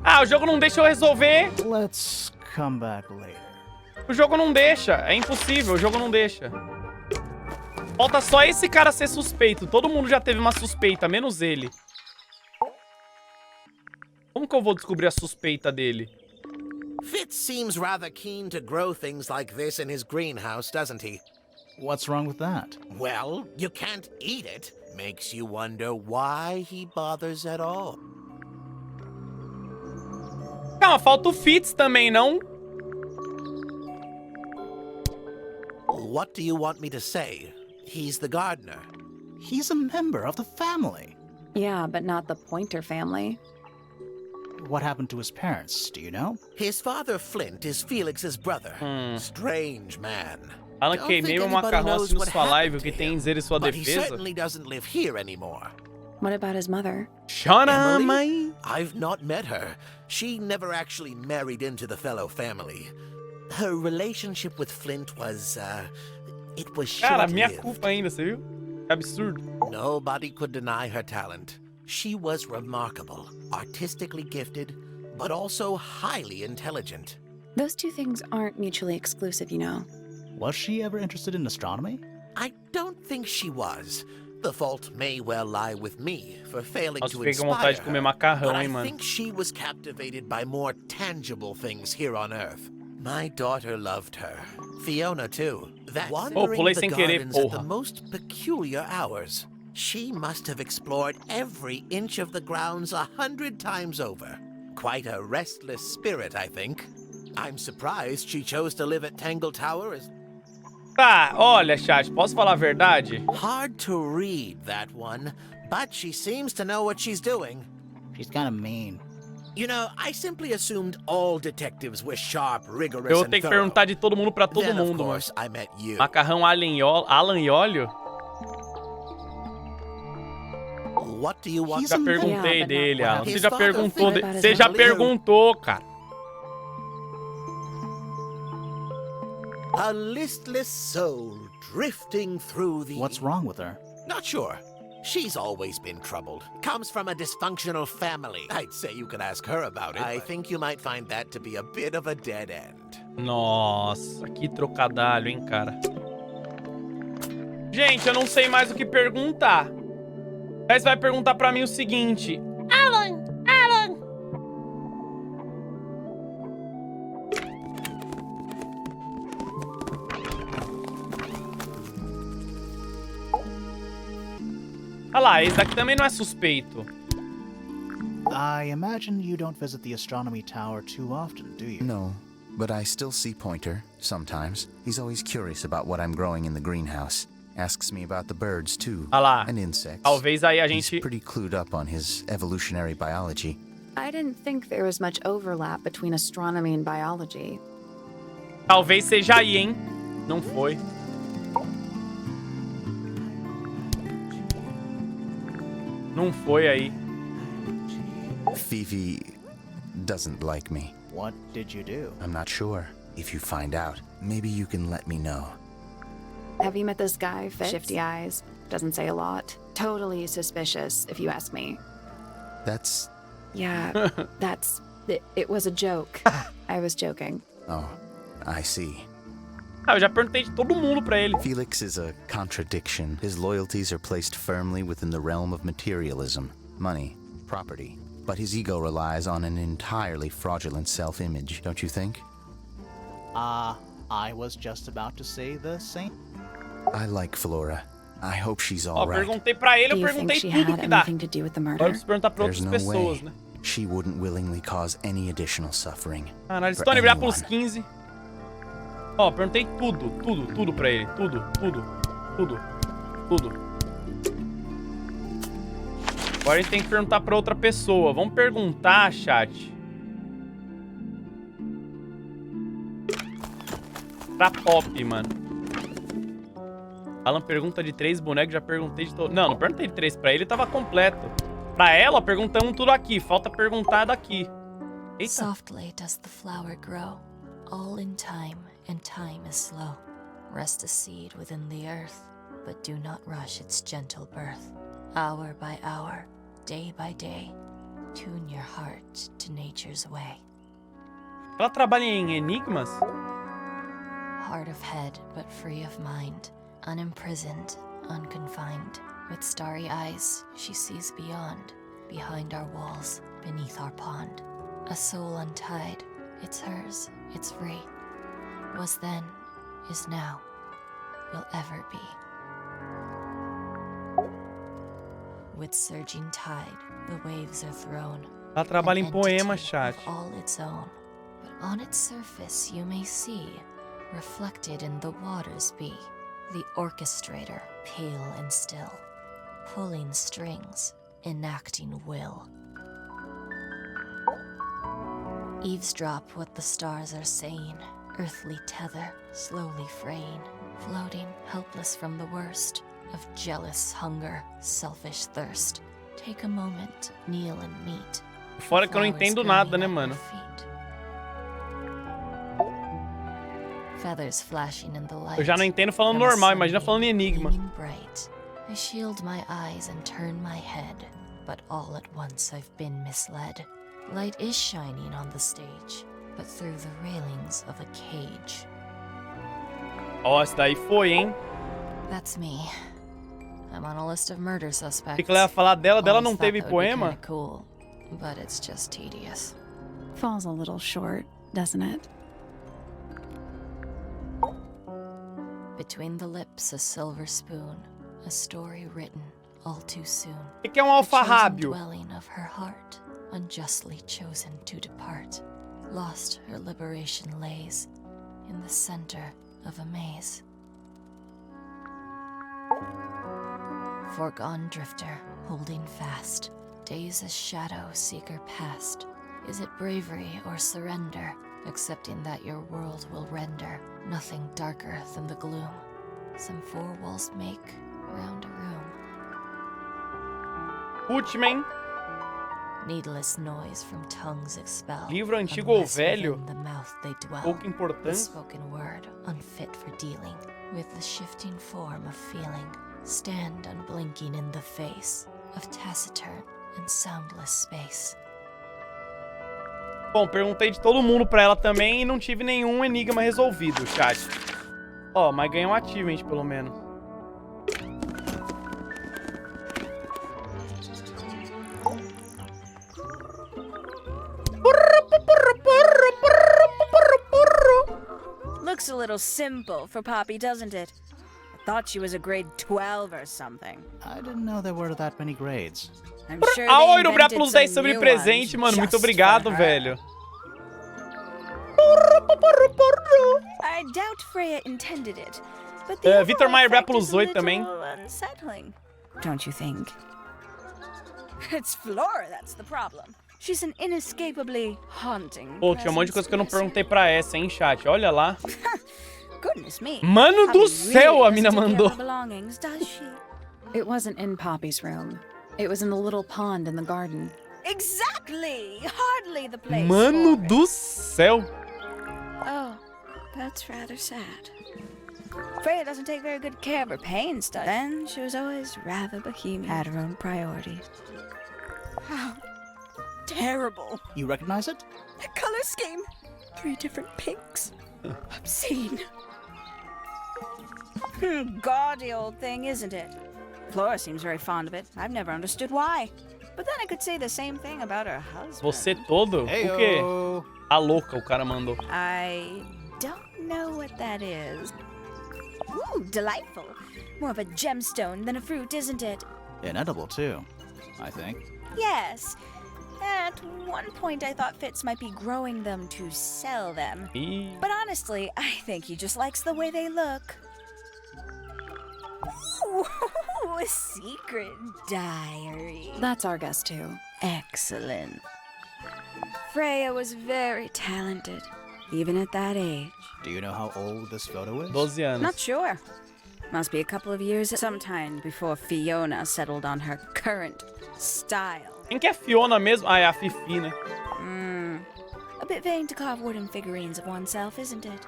Ah, o jogo não deixa eu resolver. Let's come back later. O jogo não deixa. É impossível, o jogo não deixa. Falta só esse cara ser suspeito. Todo mundo já teve uma suspeita, menos ele. Como que eu vou descobrir a suspeita dele? Fitz seems rather keen to grow things like this in his greenhouse, doesn't he? What's wrong with that? Well, you can't eat it. Makes you wonder why he bothers at all. Calma, falta o Fitz também, não? What do you want me to say? He's the gardener. He's a member of the family. Yeah, but not the Pointer family. What happened to his parents, do you know? His father, Flint, is Felix's brother. Strange man. Alan, Don't queimei think meu anybody macarrão knows assim na what sua live. happened O que to tem a him, dizer em sua but he defesa? certainly doesn't live here anymore. What about his mother? Chora, Emily? mãe. I've not met her. She never actually married into the fellow family. Her relationship with Flint was, it was Cara, minha short-lived. culpa ainda, você viu? Que absurdo. Nobody could deny her talent. She was remarkable, artistically gifted, but also highly intelligent. Those two things aren't mutually exclusive, you know. Was she ever interested in astronomy? I don't think she was. The fault may well lie with me for failing Nossa, to fiquei com inspire vontade de comer her, macarrão, but I hein, mano. think she was captivated by more tangible things here on Earth. My daughter loved her. Fiona, too. That wandering pulei the sem querer, gardens at the porra. most peculiar hours. She must have explored every inch of the grounds 100 times over. Quite a restless spirit, I think. I'm surprised she chose to live at Tangle Tower as... Tá, olha, chat, posso falar a verdade? Hard to read, that one. But she seems to know what she's doing. She's kind of mean. You know, I simply assumed all detectives were sharp, rigorous, Eu and tenho que thorough. perguntar de todo mundo pra todo Then, of mundo, mano. course, I met you. Macarrão Alan e óleo? What do you want? Já perguntei Yeah, but dele, not Alan. what Você his já father perguntou, thinks about você his já mother. perguntou, cara. A listless soul drifting through the... What's wrong with her? Not sure. She's always been troubled. Comes from a dysfunctional family. I'd say you could ask her about it. I think you might find that to be a bit of a dead end. Nossa, que trocadalho, hein, cara. Gente, eu não sei mais o que perguntar. Aí você vai perguntar pra mim o seguinte. Alan! Olha lá, esse daqui também não é suspeito. I imagine you don't visit the astronomy tower too often, do you? No, but I still see Pointer, sometimes. He's always curious about what I'm growing in the greenhouse. Asks me about the birds, too. Olha lá. And insects. Talvez aí a He's gente... pretty clued up on his evolutionary biology. I didn't think there was much overlap between astronomy and biology. Talvez seja aí, hein? Não foi. Não foi aí. Fifi doesn't like me. What did you do? I'm not sure. If you find out, maybe you can let me know. Have you met this guy, Fitz? Shifty eyes. Doesn't say a lot. Totally suspicious, if you ask me. That's... Yeah, that's... It was a joke. I was joking. Oh, I see. Ah, eu já perguntei de todo mundo pra ele. Felix is a contradiction. His loyalties are placed firmly within the realm of materialism, money, property. But his ego relies on an entirely fraudulent self-image, don't you think? I was just about to say the same. I like Flora. I hope she's Ó, all right. perguntei pra ele, Do eu you think perguntei she tudo had que dá. anything to do with the Agora eu murder? preciso perguntar pra There's outras no pessoas, way. né? She wouldn't willingly cause any additional suffering. Caralho, eles for estão a liberar pelos anyone. 15. Ó, perguntei tudo pra ele. Tudo. Agora a gente tem que perguntar pra outra pessoa. Vamos perguntar, chat. Pra Pop, mano. Alan pergunta de 3 bonecos, já perguntei de todo. Não perguntei de 3 pra ele, tava completo. Pra ela, perguntamos tudo aqui. Falta perguntar daqui. Eita. Softly does the flower grow, all in time, and time is slow. Rest a seed within the earth, but do not rush its gentle birth. Hour by hour, day by day, tune your heart to nature's way. Ela trabalha em enigmas? Hard of head, but free of mind, unimprisoned, unconfined. With starry eyes, she sees beyond, behind our walls, beneath our pond. A soul untied, it's hers, it's free. Was then, is now, will ever be. With surging tide, the waves are thrown. Ela trabalha an em poema, entity chat. of all its own. But on its surface you may see, reflected in the waters be, the orchestrator, pale and still, pulling strings, enacting will. Eavesdrop what the stars are saying, earthly tether, slowly fraying, floating, helpless from the worst of jealous hunger, selfish thirst. Take a moment, kneel and meet. Fora que eu não entendo nada, né, mano? Feathers flashing in the light. Eu já não entendo falando normal, imagina falando em enigma. Bright. I shield my eyes and turn my head, but all at once I've been misled. Light is shining on the stage, but through the railings of a cage. Ó, esse daí foi, hein? That's me. I'm on a list of murder suspects. O que ela ia falar dela? Dela não Always thought teve that would be poema? kinda cool, but it's just tedious. Falls a little short, doesn't it? Between the lips a silver spoon, a story written all too soon. O que é um alfarrábio? The chosen dwelling of her heart, unjustly chosen to depart. Lost her liberation lays in the center of a maze. Foregone drifter, holding fast, days a shadow seeker past. Is it bravery or surrender, accepting that your world will render nothing darker than the gloom some four walls make round a room? Última, hein? Needless noise from tongues expelled. Livro antigo ou unless velho? within the mouth they dwell. Pouca The importância. spoken word, unfit for dealing with the shifting form of feeling. Stand unblinking in the face of taciturn and soundless space. Bom, perguntei de todo mundo pra ela também e não tive nenhum enigma resolvido, chat. Ó, mas ganhei um achievement, pelo menos. Looks a little simple for Poppy, doesn't it? I thought she was a grade 12 or something. I didn't know there were that many grades. I'm sure Ah, they oi, dobrar invented plus 10 some sobre new presente, ones mano. Muito just obrigado, for her. velho. I doubt Freya intended it, but the Vitor overall Maier effect plus is a 8 também. little unsettling. Don't you think? It's Flora that's the problem. She's an inescapably haunting Pô, tinha um monte de coisa que eu não perguntei pra essa, hein, chat. Olha lá. Goodness me. Mano do Poppy céu, really a mina doesn't take care of mandou. her belongings, does she? It wasn't in Poppy's room. It was in the little pond in the garden. Exactly! Hardly the place Mano for it. do céu. Oh, that's rather sad. Freya doesn't take very good care of her pains, does she? Then she was always rather bohemian. Had her own priorities. How terrible. You recognize it? The color scheme. 3 different pinks. Obscene. Gaudy old thing, isn't it? Flora seems very fond of it. I've never understood why. But then I could say the same thing about her husband. Você todo? O quê? Heyo. A louca, o cara mandou. I don't know what that is. Ooh, delightful. More of a gemstone than a fruit, isn't it? Inedible, too, I think. Yes. At one point I thought Fitz might be growing them to sell them. Ih, But honestly, I think he just likes the way they look. Ooh, a secret diary. That's our guess, too. Excellent. Freya was very talented, even at that age. Do you know how old this photo is? 12 anos. Not sure. Must be a couple of years, sometime before Fiona settled on her current style. Quem que é Fiona mesmo? Ah, é a Fifi, né? A bit vain to carve wooden figurines of oneself, isn't it?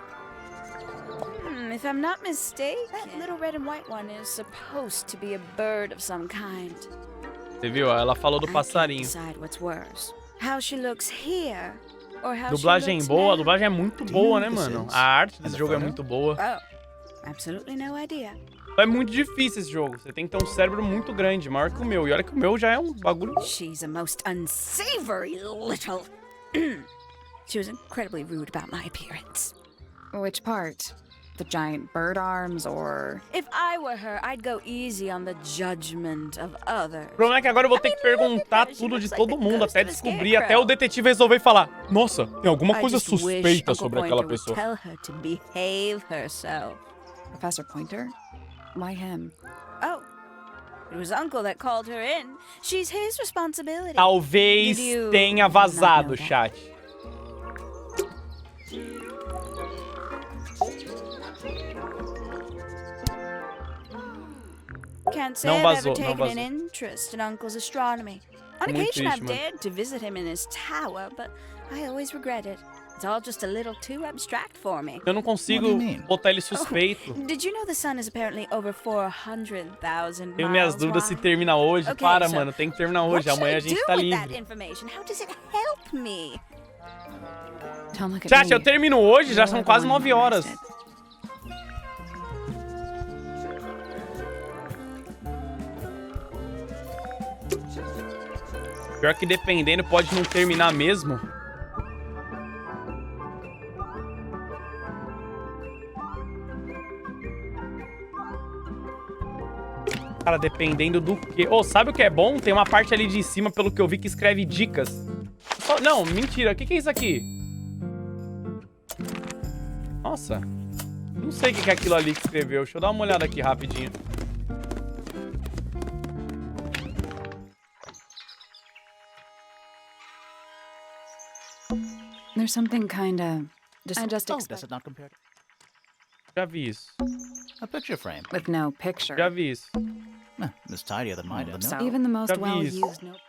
If I'm not mistaken, that little red and white one is supposed to be a bird of some kind. Você viu? Ela falou do I can't passarinho. decide what's worse. How she looks here, or how Dublagem she looks boa. A now. dublagem é muito Do you boa, know né, who this mano? is? A arte And desse the jogo é photo? muito boa. Oh, absolutely no idea. É muito difícil esse jogo. Você tem que ter um cérebro muito grande, maior que o meu. E olha que o meu já é um bagulho. She's a most unsavory little... She was incredibly rude about my appearance. Which part? The giant bird arms, or... If I were her, I'd go easy on the judgment of others. O problema é que agora eu vou ter que perguntar tudo de todo mundo até descobrir, até o detetive resolver e falar: nossa, tem alguma I coisa just wish suspeita Uncle sobre aquela Pointer would pessoa. tell her to behave herself. Professor Pointer? Why him? Oh, it was Uncle that called her in. She's his responsibility. Talvez Did you tenha not vazado, know that? chat. Can't say Não I've vazou, ever não taken an vazou. interest in Uncle's astronomy. On Muito occasion, I've triste, mano. dared to visit him in his tower, but I always regret it. It's all just a little too abstract for me. Eu não consigo What do you mean? botar ele suspeito. Did you know the sun is apparently over 400,000 Tenho minhas miles dúvidas se wide? termina hoje. Okay, Para, so mano. Tem que terminar What hoje. should Amanhã I a gente do tá with that livre. information? How does it help me? Don't look at Chat, me. eu termino hoje. Já You're são the quase one 9 horas. interested. Pior que dependendo, pode não terminar mesmo. Cara, dependendo do quê? Ô, sabe o que é bom? Tem uma parte ali de cima, pelo que eu vi, que escreve dicas. Oh, não, mentira. O que é isso aqui? Nossa. Não sei o que é aquilo ali que escreveu. Deixa eu dar uma olhada aqui rapidinho. There's something kinda... I just Oh, expect... does it not compare to Já vi isso. a picture frame? With no picture. Já vi isso. It's tidier than mine, isn't it? Even the most Já vi isso. well-used note...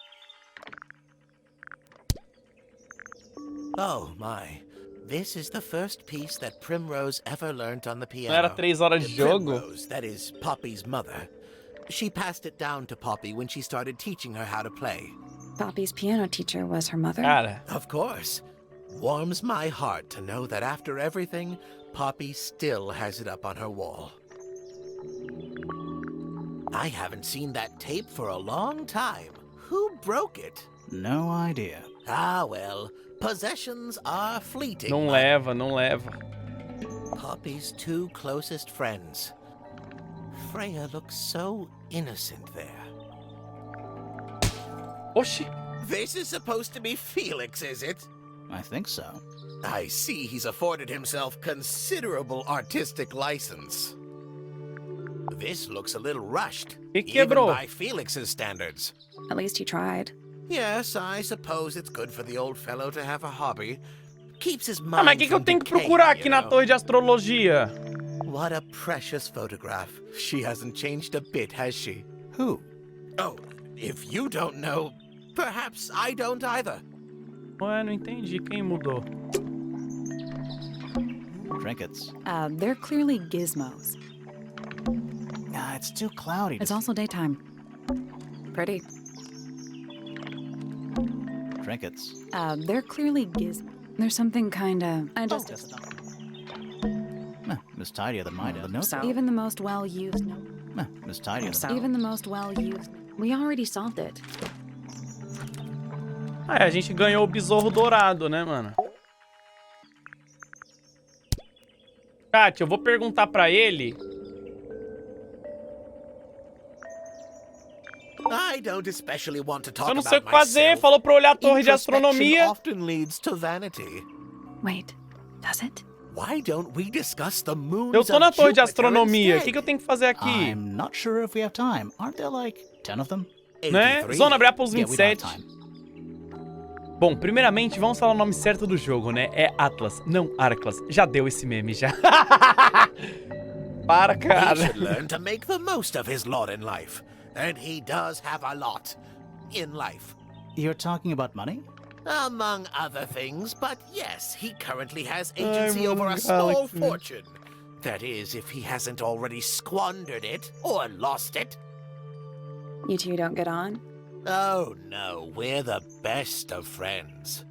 Oh, my. This is the first piece that Primrose ever learned on the piano. Não era 3 horas de jogo? Primrose, that is Poppy's mother. She passed it down to Poppy when she started teaching her how to play. Poppy's piano teacher was her mother? Cara, Of course. Warms my heart to know that after everything, Poppy still has it up on her wall. I haven't seen that tape for a long time. Who broke it? No idea. Ah, well, possessions are fleeting. não leva, não leva. Poppy's 2 closest friends. Freya looks so innocent there. Oxi. This is supposed to be Felix, is it? I think so. I see he's afforded himself considerable artistic license. This looks a little rushed, Que even quebrou? by Felix's standards. At least he tried. Yes, I suppose it's good for the old fellow to have a hobby. Keeps his Ah, mind mas o que eu from tenho que decaying, procurar aqui you na know. torre de astrologia? What a precious photograph. She hasn't changed a bit, has she? Who? Oh, if you don't know, perhaps I don't either. Ué, não entendi. Quem mudou? Trinkets. They're clearly gizmos. Ah, it's too cloudy. It's also daytime. Pretty. Trinkets. They're clearly There's something kinda... I just... Just enough. It was tidier than mine. The notes. Even the most well-used... It was tidier than Even the most well-used... We already solved it. Ah, a gente ganhou o besouro dourado, né, mano? Chat, eu vou perguntar pra ele. I don't especially want to talk Eu não sei o about que fazer. myself. Falou pra olhar a torre de Introspection astronomia. often leads to vanity. Wait, does it? Why don't we discuss the moons Eu tô na of torre de Jupiter astronomia. O instead? que eu tenho que fazer aqui? I'm not sure if we have time. Aren't there like 10 of them? Né? 83. Zona abre pros Yeah, we don't 27. have time. Bom, primeiramente, vamos falar o nome certo do jogo, né? É Atlas, não Arclas. Já deu esse meme, já. Para, He cara. should learn to make the most of his lot in life. And he does have a lot in life. You're talking about money? Among other things, but yes, he currently has agency over a among small galaxies. fortune. That is, if he hasn't already squandered it or lost it. You two don't get on? Oh no, we're the best of friends.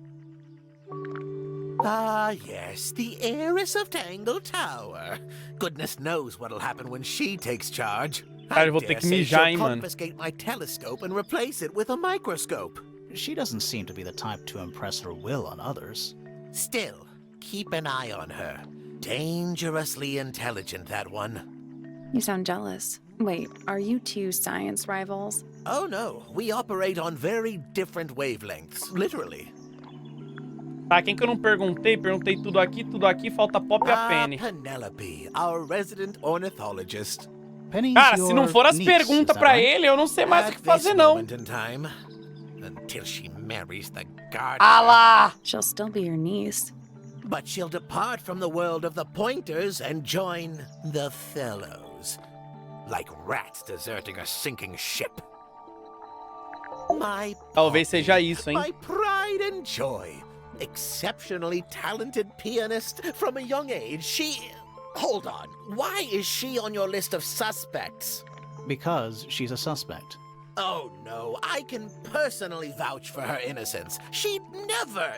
Ah, yes, the heiress of Tangle Tower. Goodness knows what'll happen when she takes charge. Cara, eu vou ter que dare say mijar, she'll hein, mano. confiscate my telescope and replace it with a microscope. She doesn't seem to be the type to impress her will on others. Still, keep an eye on her. Dangerously intelligent, that one. You sound jealous. Wait, are you two science rivals? Oh no, we operate on very different wavelengths, literally. Tá, quem que eu não perguntei? Perguntei tudo aqui, falta Pop e a Penny. Penelope, our resident ornithologist. Penny's Cara, se não your for as niece, is perguntas that pra right? ele, eu não sei mais o At que fazer, this não. moment in time, until she marries the gardener. Ah lá! She'll still be your niece. But she'll depart from the world of the pointers and join the fellows. Like rats deserting a sinking ship. My Talvez Poppy, seja isso, hein? my pride and joy. Exceptionally talented pianist from a young age. She... Hold on. Why is she on your list of suspects? Because she's a suspect. Oh no, I can personally vouch for her innocence. She'd never...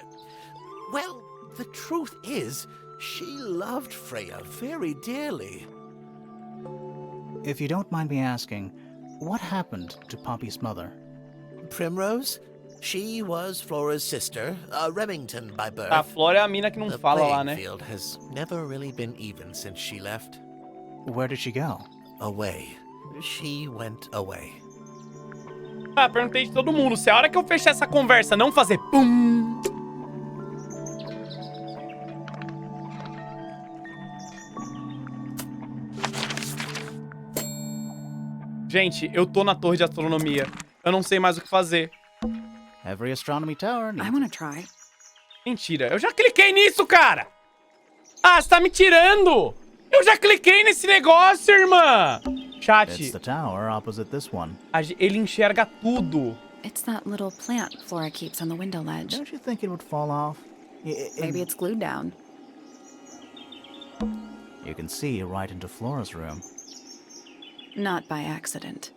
Well, the truth is, she loved Freya very dearly. If you don't mind me asking, what happened to Poppy's mother? Primrose? She was Flora's sister, a Remington by birth. A Flora é a mina que não The fala lá, playing né? field has never really been even since she left. Where did she go? Away. She went away. Ah, perguntei de todo mundo. Se a hora que eu fechar essa conversa não fazer pum... Gente, eu tô na torre de astronomia. Eu não sei mais o que fazer. Every astronomy tower needs I want to try. Mentira, eu já cliquei nisso, cara! Ah, você tá me tirando! Eu já cliquei nesse negócio, irmã! It's Chat, the tower opposite this one. ele enxerga tudo. It's that little plant Flora keeps on the window ledge. Don't you think it would fall off? Maybe it's glued down. You can see right into Flora's room. Not by accident.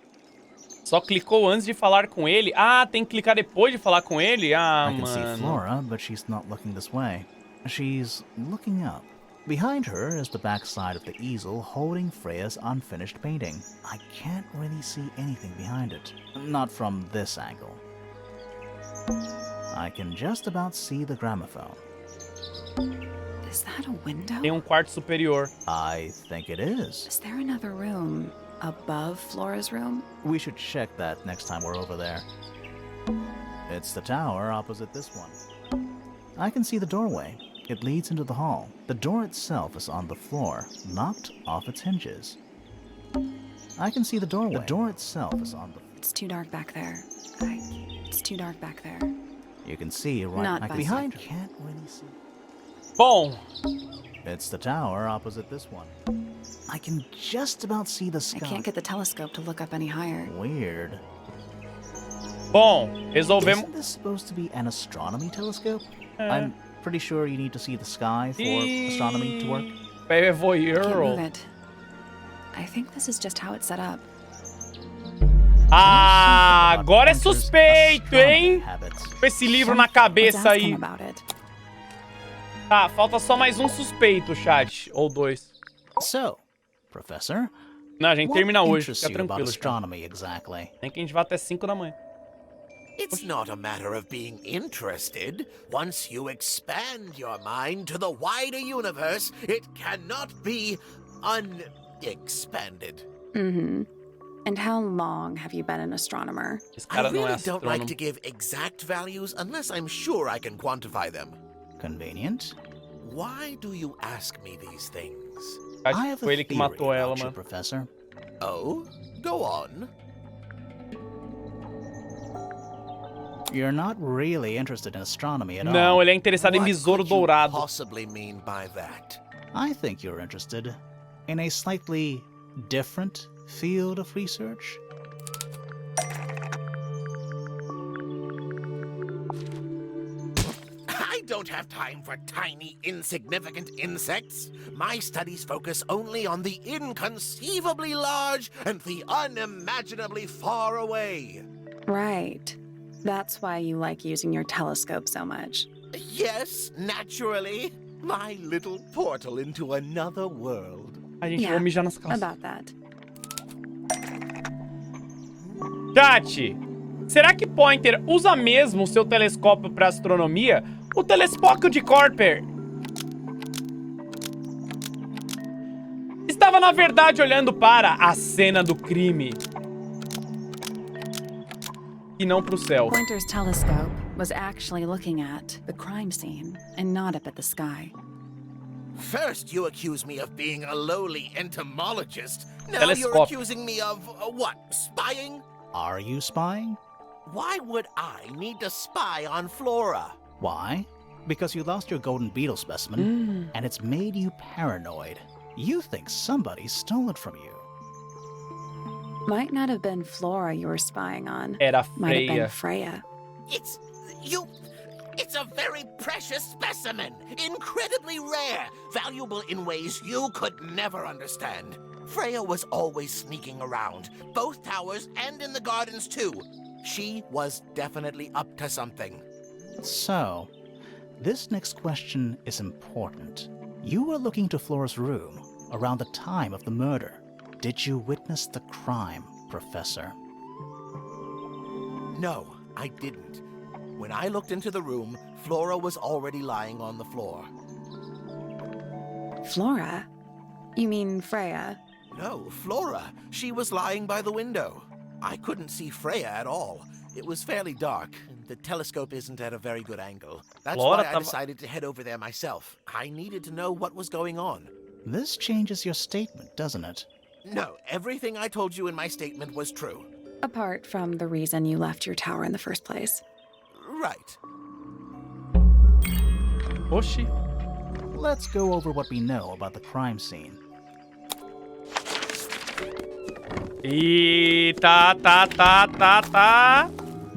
Só clicou antes de falar com ele? Ah, tem que clicar depois de falar com ele? Ah, I can see mano. Flora, but she's not looking this way. She's looking up. Behind her is the backside of the easel holding Freya's unfinished painting. I can't really see anything behind it. Not from this angle. I can just about see the gramophone. Is that a window? Tem quarto superior. I think it is. Is there another room above Flora's room? We should check that next time we're over there. It's the tower opposite this one. I can see the doorway. It leads into the hall. The door itself is on the floor, knocked off its hinges. I can see the doorway. The door itself is on the... It's too dark back there. It's too dark back there. You can see right Not by behind. sight. Can't really see. Bom, It's the tower opposite this one. I can just about see the I sky. can't get the telescope to look up any higher. Weird. resolvemos. Isn't this supposed to be an astronomy telescope? I'm pretty sure you need to see the sky for astronomy to work. É Can't move voyeur. it. I think this is just how it's set up. Ah, agora é Hunter's suspeito, astronomy hein? habits. Com esse livro na Let's cabeça ask aí. him about it. Tá, falta só mais um suspeito, chat. Ou dois. So, Professor, Não, a gente what termina hoje. interests Fica you about tranquilo, chat. astronomy exactly? Nem que a gente vá até 5 da manhã. It's not a matter of being interested. Once you expand your mind to the wider universe, it cannot be unexpanded. Mm-hmm. And how long have you been an astronomer? Esse I cara não é really don't like astrônomo. to give exact values unless I'm sure I can quantify them. Convenient. Why do you ask me these things? I Acho que have foi a ele que theory matou ela, about you, mano. Professor. Oh, go on. You're not really interested in astronomy at all. Não, ele é interessado em What besouro could you dourado. possibly mean by that? I think you're interested in a slightly different field of research. I don't have time for tiny, insignificant insects. My studies focus only on the inconceivably large and the unimaginably far away. Right. That's why you like using your telescope so much. Yes, naturally. My little portal into another world. A gente Yeah, vai mijar nas calças. About that. Chat, será que Pointer usa mesmo o seu telescópio para astronomia? O telescópio de Corper estava, na verdade, olhando para a cena do crime e não para o céu. Pointer's telescope was actually looking at the crime scene and not up at the sky. First, you accuse me of being a lowly entomologist. Now you're Telescope. accusing me of, what, spying? Are you spying? Why would I need to spy on Flora? Why? Because you lost your golden beetle specimen, and it's made you paranoid. You think somebody stole it from you. Might not have been Flora you were spying on. Era Might have been Freya. Freya. It's a very precious specimen. Incredibly rare. Valuable in ways you could never understand. Freya was always sneaking around, both towers and in the gardens too. She was definitely up to something. So, this next question is important. You were looking to Flora's room around the time of the murder. Did you witness the crime, Professor? No, I didn't. When I looked into the room, Flora was already lying on the floor. Flora? You mean Freya? No, Flora. She was lying by the window. I couldn't see Freya at all. It was fairly dark. The telescope isn't at a very good angle. That's Flora why I tava- decided to head over there myself. I needed to know what was going on. This changes your statement, doesn't it? No, everything I told you in my statement was true. Apart from the reason you left your tower in the first place. Right. Oxi. Let's go over what we know about the crime scene. E tá.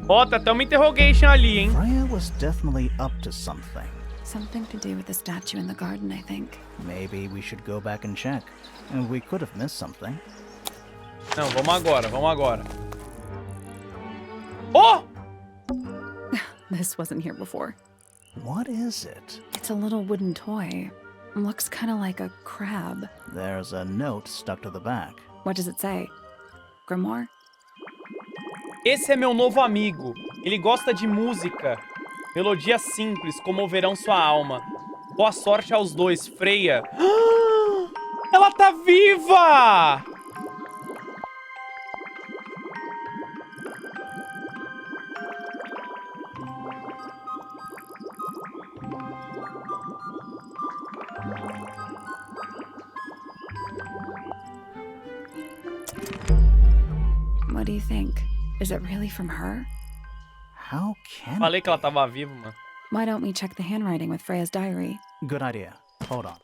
Ó, tá até uma interrogation ali, hein? Freya was definitely up to something. Something to do with the statue in the garden, I think. Maybe we should go back and check. We could have missed something. Não, vamos agora, vamos agora. Oh! This wasn't here before. What is it? It's a little wooden toy. Looks kind of like a crab. There's a note stuck to the back. What does it say? Grimoire? Esse é meu novo amigo. Ele gosta de música. Melodias simples comoverão sua alma. Boa sorte aos dois, Freya. Ela tá viva! What do you think? Is it really from her? How can Falei it que ela be? tava viva, mano. Why don't we check the handwriting with Freya's diary? Good idea. Hold on.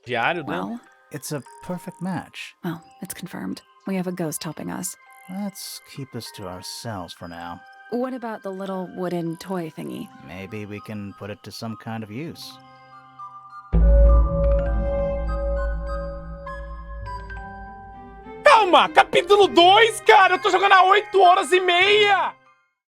Diário dela? Well, It's a perfect match. well, it's confirmed. We have a ghost helping us. Let's keep this to ourselves for now. What about the little wooden toy thingy? Maybe we can put it to some kind of use. Calma! Capítulo 2, cara! Eu tô jogando há 8 horas e meia!